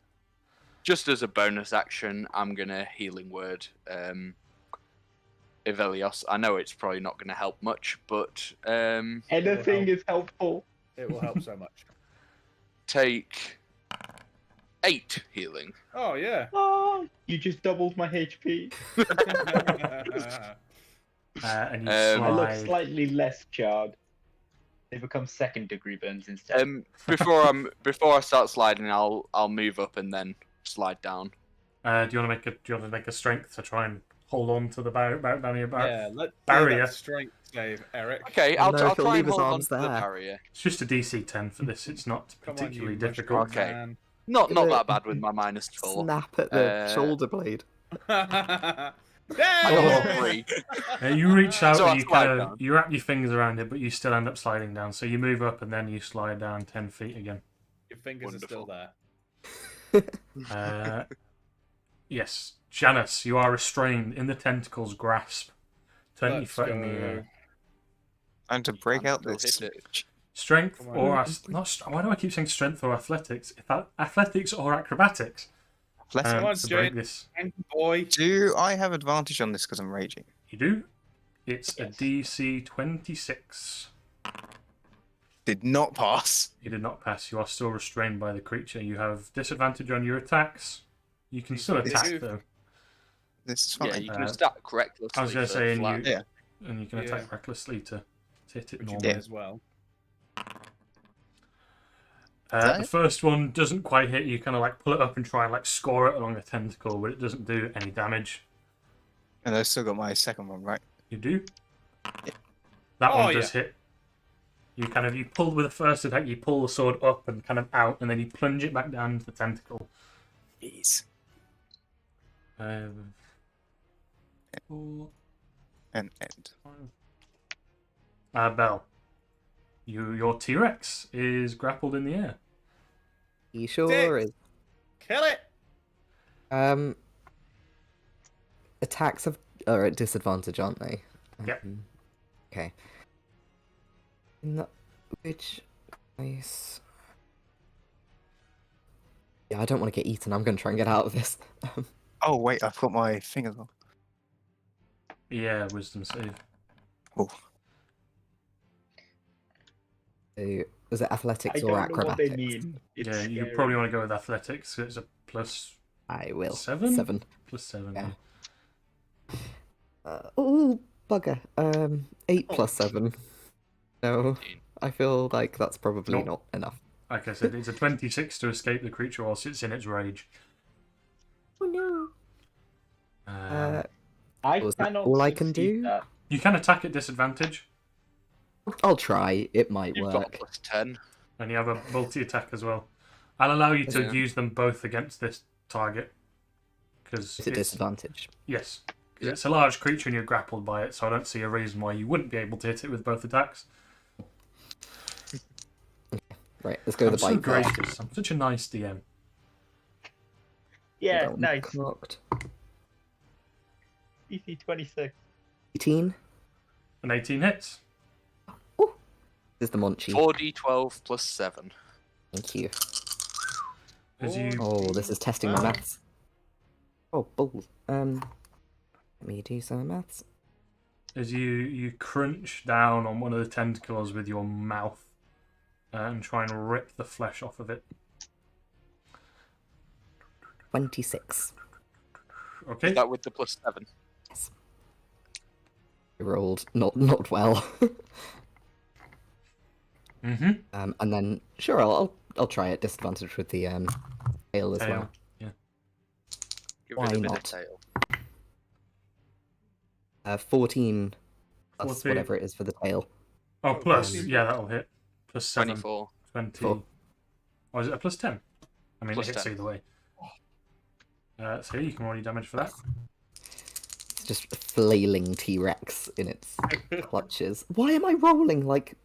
Just as a bonus action, I'm gonna healing word Evelios. I know it's probably not gonna help much, but Anything is helpful. It will help so much. take 8 healing. Oh yeah. Oh, you just doubled my HP. and you I look slide. slightly less charred. They become second degree burns instead. Before I start sliding, I'll move up and then slide down. Do you want to make a strength to try and hold on to the barrier? Yeah, let's do Barrier. that strength save, Eric. Okay, Oh, I'll no, try he'll and leave his hold on arms to the there. barrier. It's just a DC 10 for this. It's not Come on, particularly you difficult. Okay. man. Not Gonna that bad with my -4. Snap at the shoulder blade. I got Damn! 3. You reach out So I and you slide kind of down. you wrap your fingers around it, but you still end up sliding down. So you move up and then you slide down 10 feet again. Your fingers are still Wonderful. there. Yes, Janice, you are restrained in the tentacle's grasp. 20 Let's foot in the go. air. And to break out I'll this. hit it. Strength Come on. or why do I keep saying strength or athletics? Athletics or acrobatics? Let's Come on, To break Jane. this, Thank you, boy. do I have advantage on this because I'm raging? you do. It's Yes. a DC 26. Did not pass. You did not pass. You are still restrained by the creature. You have disadvantage on your attacks. You can still attack, though. This is Yeah, fine. you can attack recklessly. I was going to for say, flat. and you can attack Yeah. recklessly to hit it Which you normally. did as well. The first one doesn't quite hit you. Kind of like pull it up and try and like score it along the tentacle, but it doesn't do any damage. And I've still got my second one, right? You do. That Oh, one does hit. You pull with the first attack. You pull the sword up and kind of out, and then you plunge it back down into the tentacle. Jeez. Four, And end. 5. Bell. Your T-Rex is grappled in the air. He sure Dick. is. Kill it! Attacks are at disadvantage, aren't they? Yep. Okay. In which case... Yeah, I don't want to get eaten. I'm going to try and get out of this. Oh, wait, I've got my thing as well. Yeah, wisdom save. Oh. So, was it I athletics don't or know what acrobatics? they mean. It's Yeah, you scary. probably want to go with athletics. It's a plus I will. 7? 7. Plus 7. Yeah. Oh, bugger. 8 plus 7. No, I feel like that's probably Nope. not enough. Like I said, it's a 26 to escape the creature whilst it's in its rage. Oh no. I Was that cannot all I can succeed do? that. You can attack at disadvantage, I'll try. It might You've got a work. plus 10. and you have a multi-attack as well. I'll allow you to Yeah. use them both against this target. Because It's a disadvantage. Yes. 'Cause Yeah. it's a large creature and you're grappled by it, so I don't see a reason why you wouldn't be able to hit it with both attacks. Right, let's go I'm with the so bite first. gracious. I'm such a nice DM. Yeah, That one nice. cocked. DC 26. 18. An 18 hits. This is the Monchi. 4d12 plus 7. Thank you. As you Oh, this is testing my maths. Oh, balls. Let me do some maths. you crunch down on one of the tentacles with your mouth and try and rip the flesh off of it. 26. Okay. Is that with the plus 7? Yes. I rolled not well. Mm-hmm. And then sure, I'll try it disadvantage with the tail as Tail. well. Yeah. Give Why it a bit not? of tail. 14 plus 14. whatever it is for the tail. Oh, plus. Yeah, that'll hit. Plus 7. 24. 20. Four. Or is it a plus 10? I mean, Plus it hits 10. either way. So you can roll your damage for that. It's just flailing T-Rex in its clutches. Why am I rolling like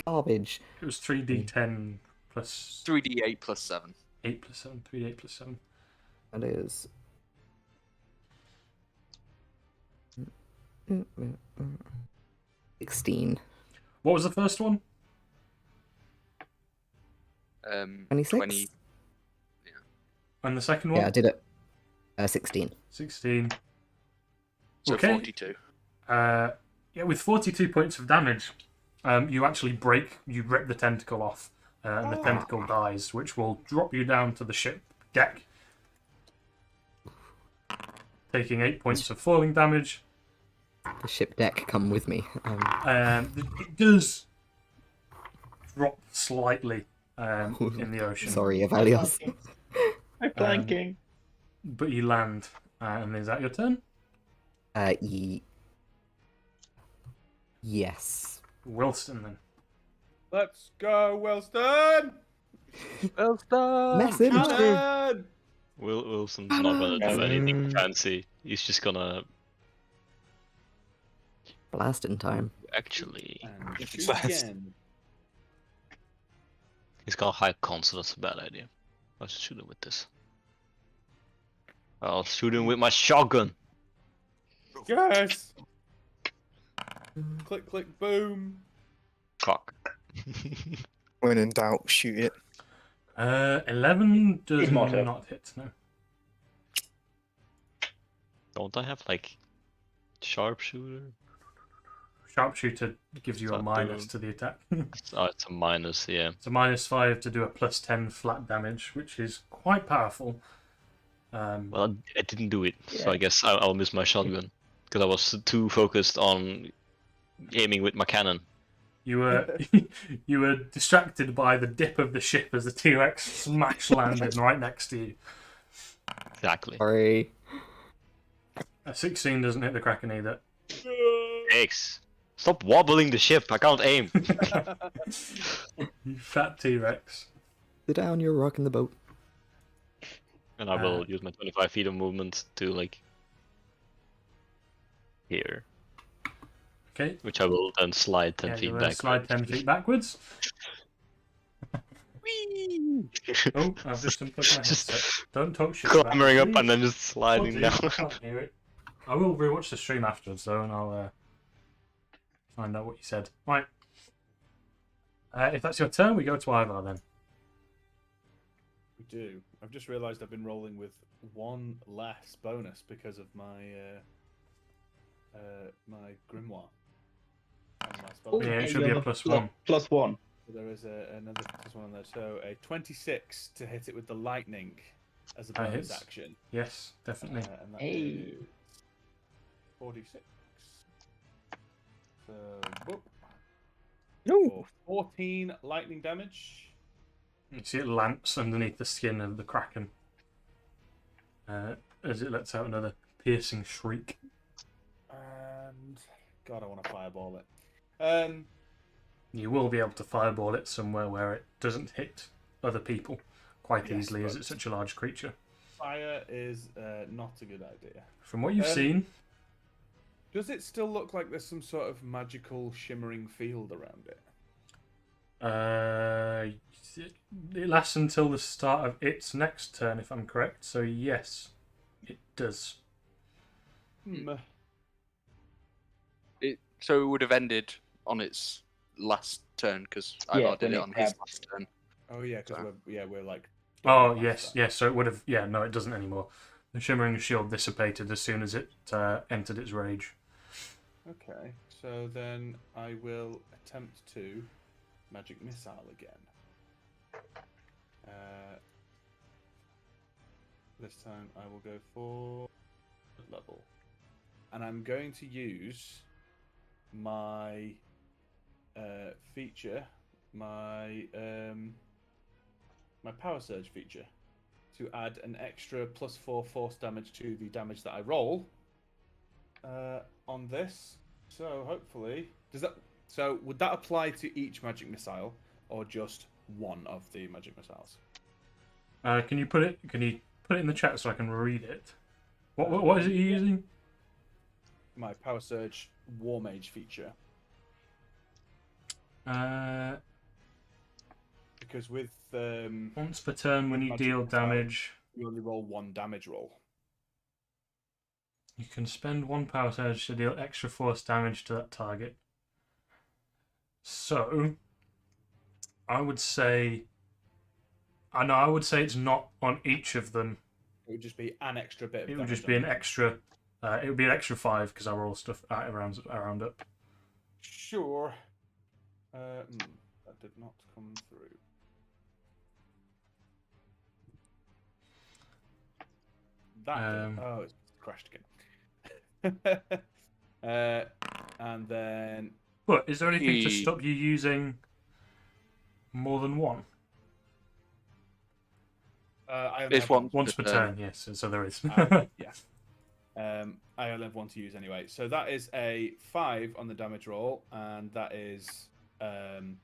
garbage? It was 3d10 plus 3d8 plus 7. 8 plus 7. 3d8 plus 7. That is. 16. What was the first one? 26? 20. And the second one? Yeah, I did it. 16. 16. So Okay. 42. Yeah, with 42 points of damage, you actually you rip the tentacle off, and the tentacle dies, which will drop you down to the ship deck, taking 8 points of falling damage. The ship deck come with me. It does drop slightly in the ocean. Sorry, Evalios. I'm flanking. But you land, and is that your turn? Yes. Wilston, then. Let's go, Wilston! Message. Cannon! Wilson's not gonna do anything fancy. He's just gonna Blast in time. actually. And shoot Blast. again. He's got high con, so that's a bad idea. I'll just shoot him with this. I'll shoot him with my shotgun. Yes! Click, click, boom. Cock. When in doubt, shoot it. 11 does His motto. not hit, no. Don't I have like sharpshooter? Sharpshooter gives you a Start minus doing- to the attack. Oh, it's a minus, yeah. It's a -5 to do a +10 flat damage, which is quite powerful. Well, I didn't do it, so I Yeah. guess I'll miss my shotgun because I was too focused on aiming with my cannon. You were you were distracted by the dip of the ship as the T-Rex smash landed right next to you. Exactly. Sorry. A 16 doesn't hit the Kraken either. X. Stop wobbling the ship. I can't aim. You fat T-Rex. Sit down, you're rocking the boat. And I will use my 25 feet of movement to like here, Okay. which I will then slide 10 Yeah, feet you back. slide 10 feet backwards. Oh, I've just unplugged my Just headset. Don't talk shit about clambering up me. and then just sliding Bloody, down. I can't hear it. I will rewatch the stream afterwards though, and I'll find out what you said. Right. If that's your turn, we go to Ivar then. We do. I've just realised I've been rolling with one less bonus because of my my grimoire. And my spell. Yeah, it Okay, should you be a have +1. +1. So there is another plus one on there. So a 26 to hit it with the lightning as a That bonus hits. action. Yes, definitely. And that Hey. is 46. So, whoop. For 14 lightning damage. You see it lance underneath the skin of the Kraken as it lets out another piercing shriek. And God, I want to fireball it. You will be able to fireball it somewhere where it doesn't hit other people quite Yes, easily, as but- it's such a large creature. Fire is not a good idea. From what you've Um, seen, Does it still look like there's some sort of magical shimmering field around it? it lasts until the start of its next turn, if I'm correct. So yes, it does. So it would have ended on its last turn because Yeah, Ivar did when it it on his grabbed. last turn. Oh yeah, because So- we're like. Oh past yes, that. yes. So it would have. Yeah, no, it doesn't anymore. The shimmering shield dissipated as soon as it entered its rage. Okay, so then I will attempt to magic missile again. This time I will go for level, and I'm going to use my feature, my my power surge feature, to add an extra +4 force damage to the damage that I roll on this. So hopefully, does that? So would that apply to each magic missile, or just one of the magic missiles? Can you put it? Can you put it in the chat so I can read it? What is it you're using? My power surge war mage feature, because with Once per turn, when you Magic deal missile. damage, you only roll one damage roll. you can spend one power surge to deal extra force damage to that target. So, I would say. I would say it's not on each of them. It would just be an extra bit. Of It would damage just be on an it. extra. It would be an extra 5 because I roll stuff around up. Sure. That did not come through. That did. Oh, it's crashed again. And then But is there anything to He- stop you using more than one? I only It's have one. Once per But, turn, yes. So there is. Yeah. I only have one to use anyway. So that is a 5 on the damage roll, and that is 5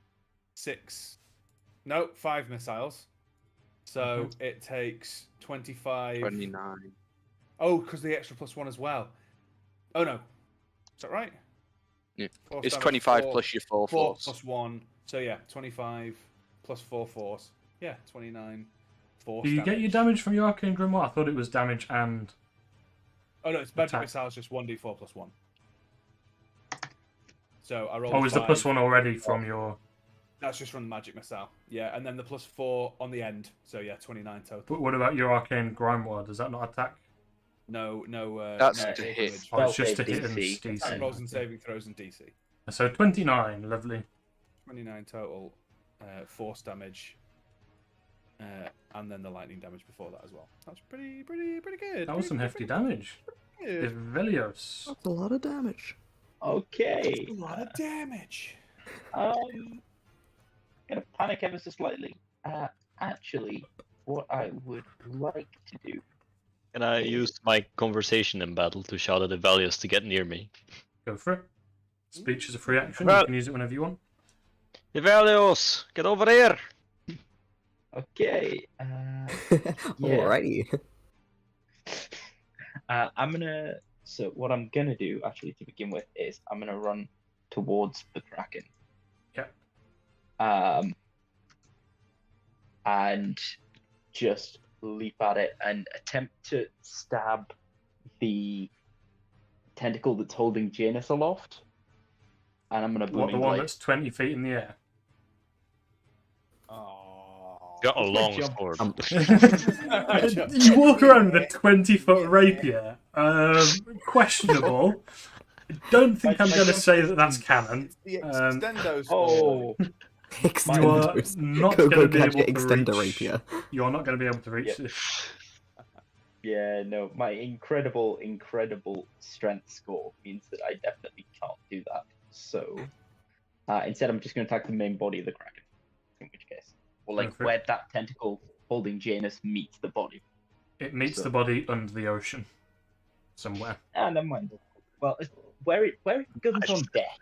missiles. So it takes 25. 29. Oh, because the extra +1 as well. Oh no, is that right? Yeah. Force It's damage, 25 4 plus your 4 4 force. +1. So yeah, 25 plus 4 force. Yeah, 29 force. Do you get your damage from your arcane grimoire? I thought it was damage and. Oh no, it's magic attack? missiles just 1d4 plus 1. So I rolled. Oh, is the 5. +1 already from your? That's just from the magic missile. Yeah, and then the +4 on the end. So yeah, 29 total. But what about your arcane grimoire? Does that not attack? No. That's no to damage. hit. Oh, it's just to save hit and DC. DC. Rolls and saving throws and DC. So 29, lovely. 29 total, force damage, and then the lightning damage before that as well. That's pretty good. That was some hefty damage. Good. Ivelios. That's a lot of damage. Okay. A lot of damage. Gonna panic ever so slightly. Actually, what I would like to do. Can I use my conversation in battle to shout at Ivelios to get near me? Go for it. Speech is a free action. Well- You can use it whenever you want. Ivelios, get over here! Okay. Alrighty. I'm gonna. So what I'm gonna do actually to begin with is I'm gonna run towards the Kraken. Yep. And just leap at it and attempt to stab the tentacle that's holding Janus aloft. And I'm gonna What, the booming one blade. that's 20 feet in the air? Oh. Got a What's my long jump? sword. You walk around with a 20-foot rapier. Questionable. I don't think I'm going to say that that's canon. The Um, extendo Oh, You are Extenders. not Go going to be gadget able to extender reach. rapier. You are not going to be able to reach Yeah. this. yeah, no, my incredible strength score means that I definitely can't do that. So instead, I'm just going to attack the main body of the Kraken. In which case, or like Perfect. where that tentacle holding Janus meets the body. It meets So- the body under the ocean. Somewhere. Ah, never mind. Well, where it goes on deck,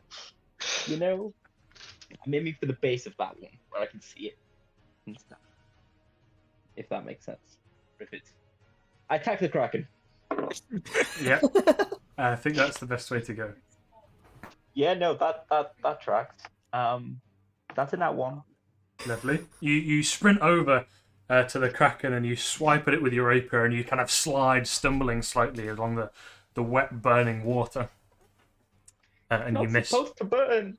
you know. I'm aiming for the base of that one where I can see it and stuff. If that makes sense. If it's, I attack the Kraken. Yeah. I think that's the best way to go. Yeah, no, that tracks. That's in that one. Lovely. You sprint over to the Kraken and you swipe at it with your rapier and you kind of slide, stumbling slightly along the wet, burning water. And Not you miss. supposed to burn.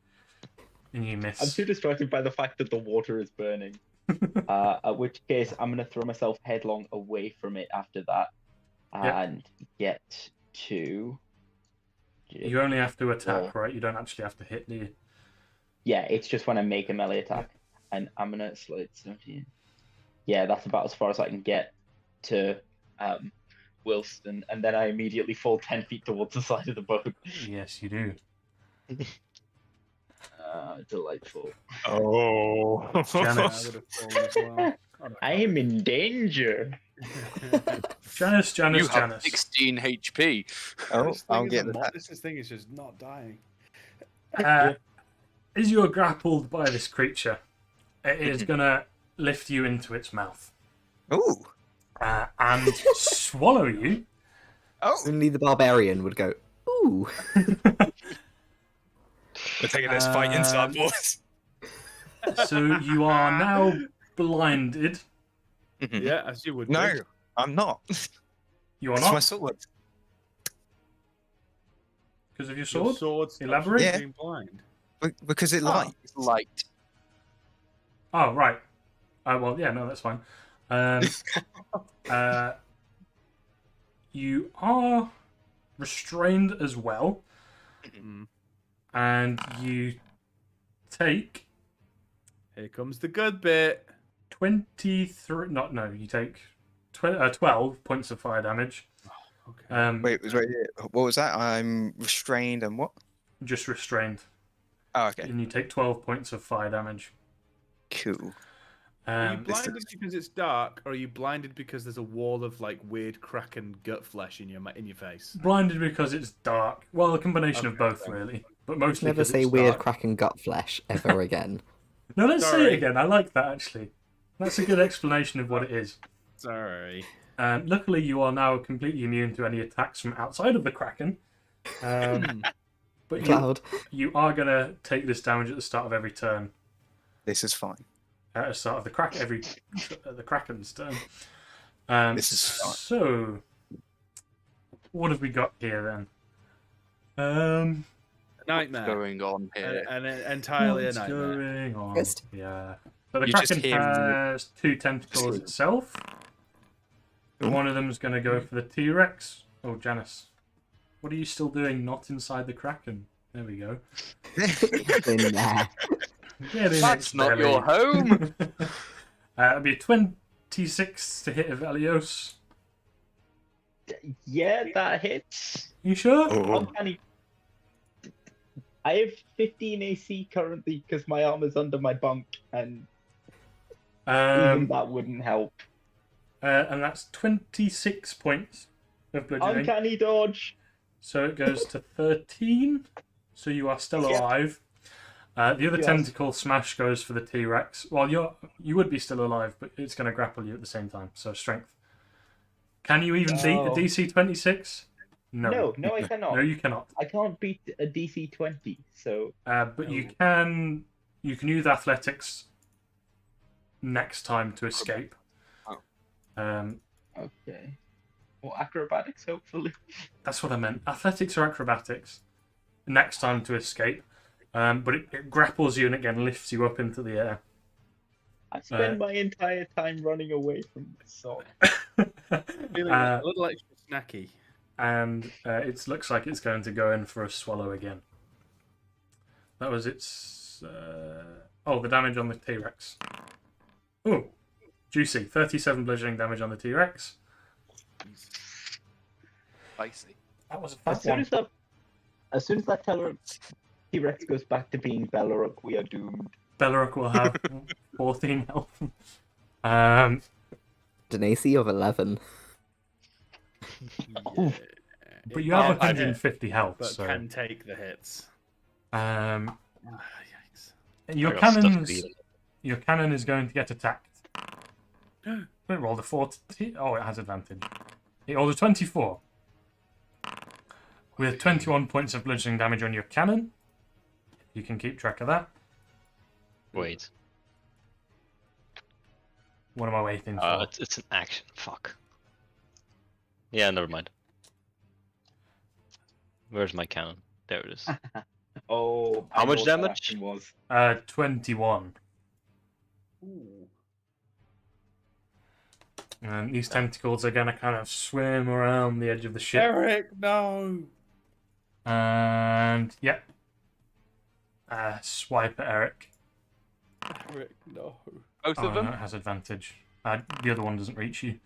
And you I'm miss. too distracted by the fact that the water is burning. At which case, I'm gonna throw myself headlong away from it after that, Yep. and get to. You only have to attack, right? You don't actually have to hit, do you? Yeah, it's just when I make a melee attack, and I'm gonna slide 17. Yeah, that's about as far as I can get to Wilston, and then I immediately fall 10 feet towards the side of the boat. Yes, you do. Delightful. Oh. I Janice. would have fallen as well. I am in danger. Janice, You have Janice. 16 HP. Oh, This thing I'm is getting a- that. This thing is just not dying. As you are grappled by this creature, it is going to lift you into its mouth Ooh. and swallow you. Oh. Only the barbarian would go, ooh. We're taking this fight inside, boys. So you are now blinded. Yeah, as you would. be. No, I'm not. You are It's my not sword. because of your Your sword. sword stops Elaborate? you Yeah. being blind. Because it lights. Light. Oh, right. Well, yeah, no, that's fine. You are restrained as well, Mm. and you take Here comes the good bit. 23. No, you take 12 points of fire damage. Okay. Wait, what was that? I'm restrained and what? Just restrained, Oh, okay. and you take 12 points of fire damage. Cool. Are you Um, blinded because it's dark, or are you blinded because there's a wall of like weird Kraken gut flesh in your face? blinded because it's dark. Well, a combination of Okay, both, fair really, but mostly Never because say it's weird dark. cracking gut flesh ever again. No, let's say Sorry. it again. I like that actually. That's a good explanation of what it is. Sorry. Luckily, you are now completely immune to any attacks from outside of the Kraken. But Cloud. you are going to take this damage at the start of every turn. This is fine. At the start of the the Kraken's turn. This is fine. So, what have we got here then? Nightmare. Going on here. And entirely What's a nightmare. going on? Just- Yeah. So the You just Kraken hear has two tentacles itself. One of them is going to go for the T-Rex. Oh, Janice. What are you still doing not inside the Kraken? There we go. In there. Get in That's its not belly. your home. It'll be a 26 to hit Evelios. Yeah, that hits. You sure? How can he? I have 15 AC currently because my armor's under my bunk, and even that wouldn't help. And that's 26 points of bludgeoning. Uncanny dodge. So it goes to 13. So you are still alive. The other Yes. tentacle smash goes for the T-Rex. Well, you would be still alive, but it's going to grapple you at the same time. So strength. Can you even beat a DC 26? No, I cannot. No, you cannot. I can't beat a DC 20, so. But you can use athletics next time to escape. Okay. Or acrobatics, hopefully. That's what I meant. Athletics or acrobatics next time to escape. But it grapples you and again lifts you up into the air. I spend my entire time running away from this song. Feeling a little extra snacky. And it looks like it's going to go in for a swallow again. That was its... the damage on the T-Rex. Oh, juicy. 37 bludgeoning damage on the T-Rex. Spicy. That was a fat one. As soon as that T-Rex goes back to being Beleric, we are doomed. Beleric will have 14 health. An AC of 11. But you have 150 health, But so... can take the hits. Yikes. I got stuck beating. Your cannon is going to get attacked. It rolled a 40. Oh, it has advantage. It rolled a 24. With 21 points of bludgeoning damage on your cannon. You can keep track of that. Wait. What am I waiting for? It's an action. Fuck. Yeah, never mind. Where's my cannon? There it is. Oh, How I much know what that damage? action was. 21. Ooh. And these tentacles are going to kind of swim around the edge of the ship. Eric, no! And, yeah. Swipe at Eric. Eric, no. Both of No, them? it has advantage. The other one doesn't reach you.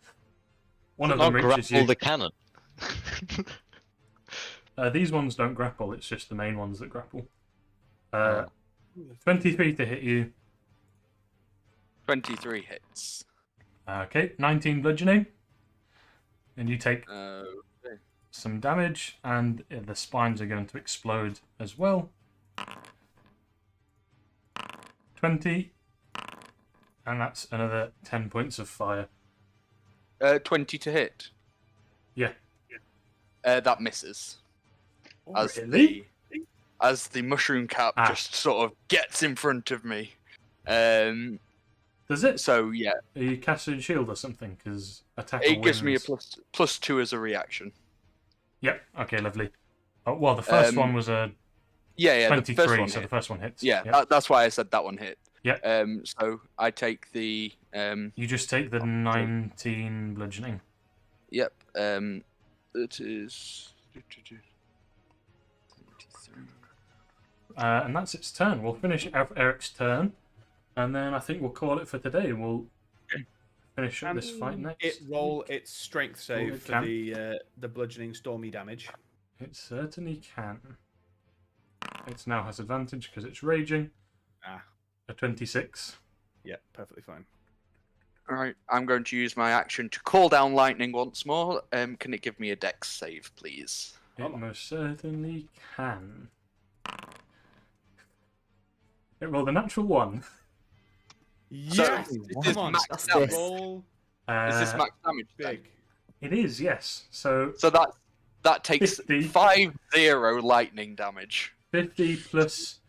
One of Not them reaches grapple you. the cannon. These ones don't grapple, it's just the main ones that grapple. 23 to hit you. 23 hits. Okay, 19 bludgeoning. And you take Okay. some damage, and the spines are going to explode as well. 20. And that's another 10 points of fire. 20 to hit. Yeah. That misses. As really? as the mushroom cap just sort of gets in front of me. Does it? So yeah. Are you casting shield or something? Because attacker It gives me a wins. +2 as a reaction. Yep. Okay. Lovely. Oh, well, the first one was a yeah, 23, the first one so hit. the first one hits. Yeah, Yep. that's why I said that one hit. Yeah. So I take the You just take the 19 bludgeoning. Yep. It is. And that's its turn. We'll finish Eric's turn, and then I think we'll call it for today. We'll finish up this fight next. It roll its strength save it for can. the bludgeoning stormy damage. It certainly can. It now has advantage because it's raging. A 26. Yeah, perfectly fine. Alright, I'm going to use my action to call down lightning once more. Can it give me a dex save, please? It most certainly can. It rolled a natural 1. Yes! Is Come this on, max damage? roll Is this max damage? then? big. It is, yes. So So that takes 50. 5-0 lightning damage. 50 plus.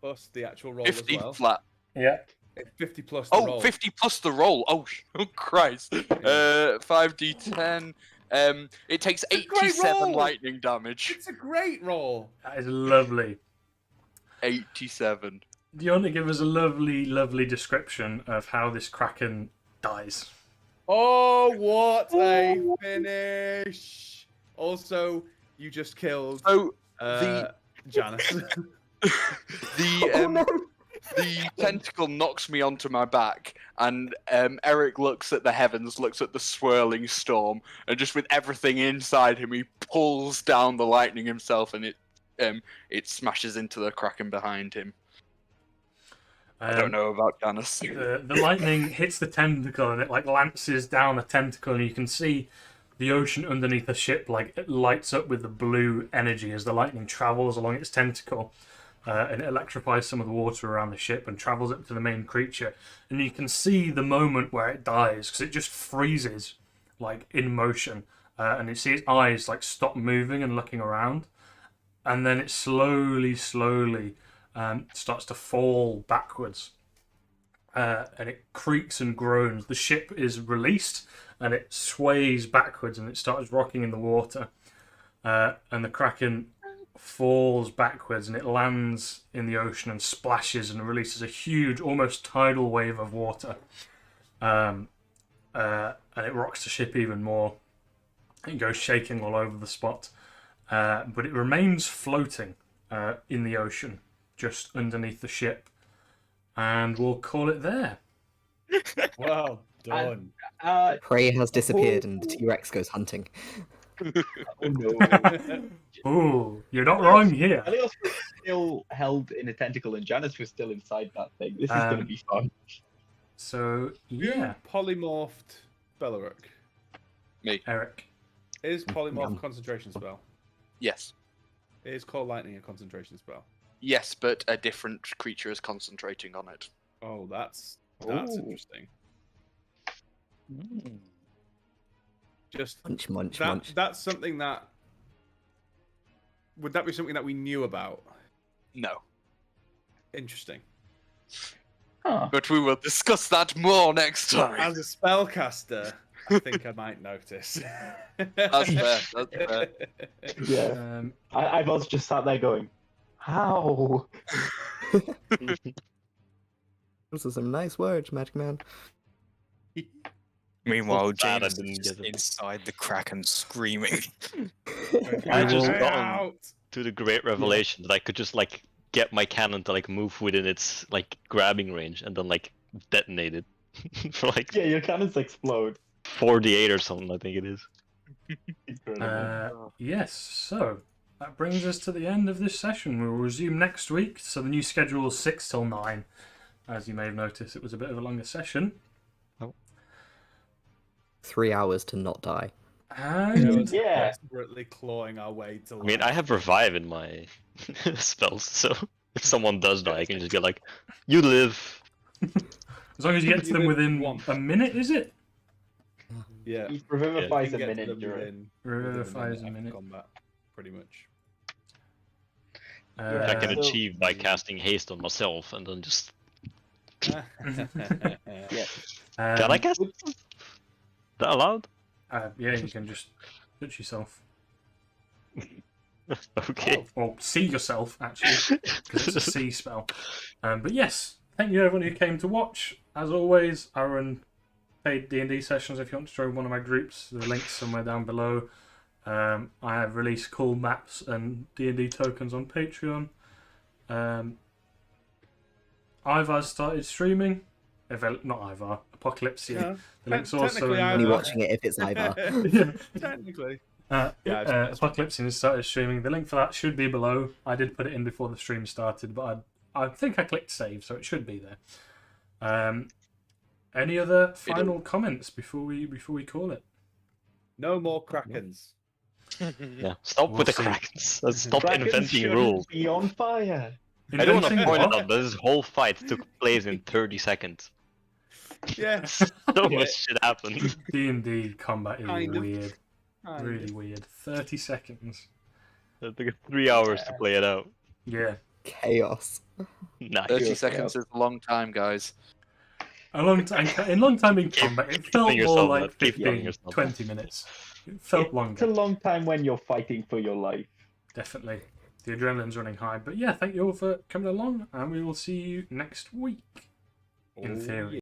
Plus the actual roll 50 as well. flat. Yeah. 50 plus the Oh, roll. 50 plus the roll. Oh, Christ. 5d10. It takes a great 87 roll! lightning damage. It's a great roll. That is lovely. 87. Do you want to give us a lovely, lovely description of how this Kraken dies? Oh, what a finish! Also, you just killed So, Janice. The tentacle knocks me onto my back, and Eric looks at the heavens, looks at the swirling storm, and just with everything inside him, he pulls down the lightning himself, and it smashes into the kraken behind him. I don't know about Janice. The lightning hits the tentacle, and it like lances down a tentacle, and you can see the ocean underneath the ship like it lights up with the blue energy as the lightning travels along its tentacle. And it electrifies some of the water around the ship and travels up to the main creature. And you can see the moment where it dies, because it just freezes, like, in motion. And you see its eyes, like, stop moving and looking around. And then it slowly starts to fall backwards. And it creaks and groans. The ship is released, and it sways backwards, and it starts rocking in the water. And the Kraken falls backwards, and it lands in the ocean and splashes and releases a huge, almost tidal wave of water. And it rocks the ship even more. It goes shaking all over the spot. But it remains floating in the ocean, just underneath the ship. And we'll call it there. Well done. Prey has disappeared and the T-Rex goes hunting. Oh no. Ooh, you're not wrong here. Elios was still held in a tentacle and Janice was still inside that thing. This is going to be fun. So, yeah. Polymorphed Beleric. Me. Eric. Is polymorph a concentration spell? Yes. Is Call Lightning a concentration spell? Yes, but a different creature is concentrating on it. Oh, that's Ooh. interesting. Just Munch. That's something that... Would that be something that we knew about? No. Interesting. Huh. But we will discuss that more next time. As a spellcaster, I think I might notice. That's fair. That's fair. Yeah. I was just sat there going, how? Those are some nice words, Magic Man. Meanwhile, Glad I James didn't is get it. inside the Kraken screaming. I just Way got out. to the great revelation that I could just like get my cannon to like move within its like grabbing range and then like detonate it for like Yeah, your cannons explode. 48 or something. I think it is. Incredible. Yes, so that brings us to the end of this session. We'll resume next week. So the new schedule is 6 till 9. As you may have noticed, it was a bit of a longer session. 3 hours to not die. And Yeah. Desperately clawing our way to I mean, I have revive in my spells, so if someone does die, I can just get like, you live. as long as you get to them within a minute, is it? Yeah. He revivifies You a can get to minute them during. Revivifies a of minute. combat, pretty much. Which I can so- achieve by casting haste on myself and then just. Yeah. Can I cast? Is that allowed? Yeah, you can just touch yourself. Okay. Or see yourself, actually, because it's a see spell. But yes, thank you everyone who came to watch. As always, I run paid D&D sessions. If you want to join one of my groups, the link's somewhere down below. I have released cool maps and D&D tokens on Patreon. Ivar's started streaming. Not Ivar, Apocalypse. Yeah. The link's also Technically, in Only the... watching it if it's Ivar. Technically. Apocalypse has started streaming. The link for that should be below. I did put it in before the stream started, but I think I clicked save, so it should be there. Any other final comments before we call it? No more Krakens. Yeah. Stop with the see. Krakens. Let's stop Dragons inventing shouldn't rules. be on fire. I don't want to Inventing point what? out that this whole fight took place in 30 seconds. Yeah. So much shit happened. D&D combat is Kind of. weird. Really weird. 30 seconds. It took 3 hours to play it out. Yeah. Chaos. Nice. 30 seconds is a long time, guys. A long time in combat. It felt telling more yourself like that. Keep telling 15, yourself 20 minutes. It felt It's a longer. long time when you're fighting for your life. Definitely. The adrenaline's running high. But yeah, thank you all for coming along, and we will see you next week. In theory.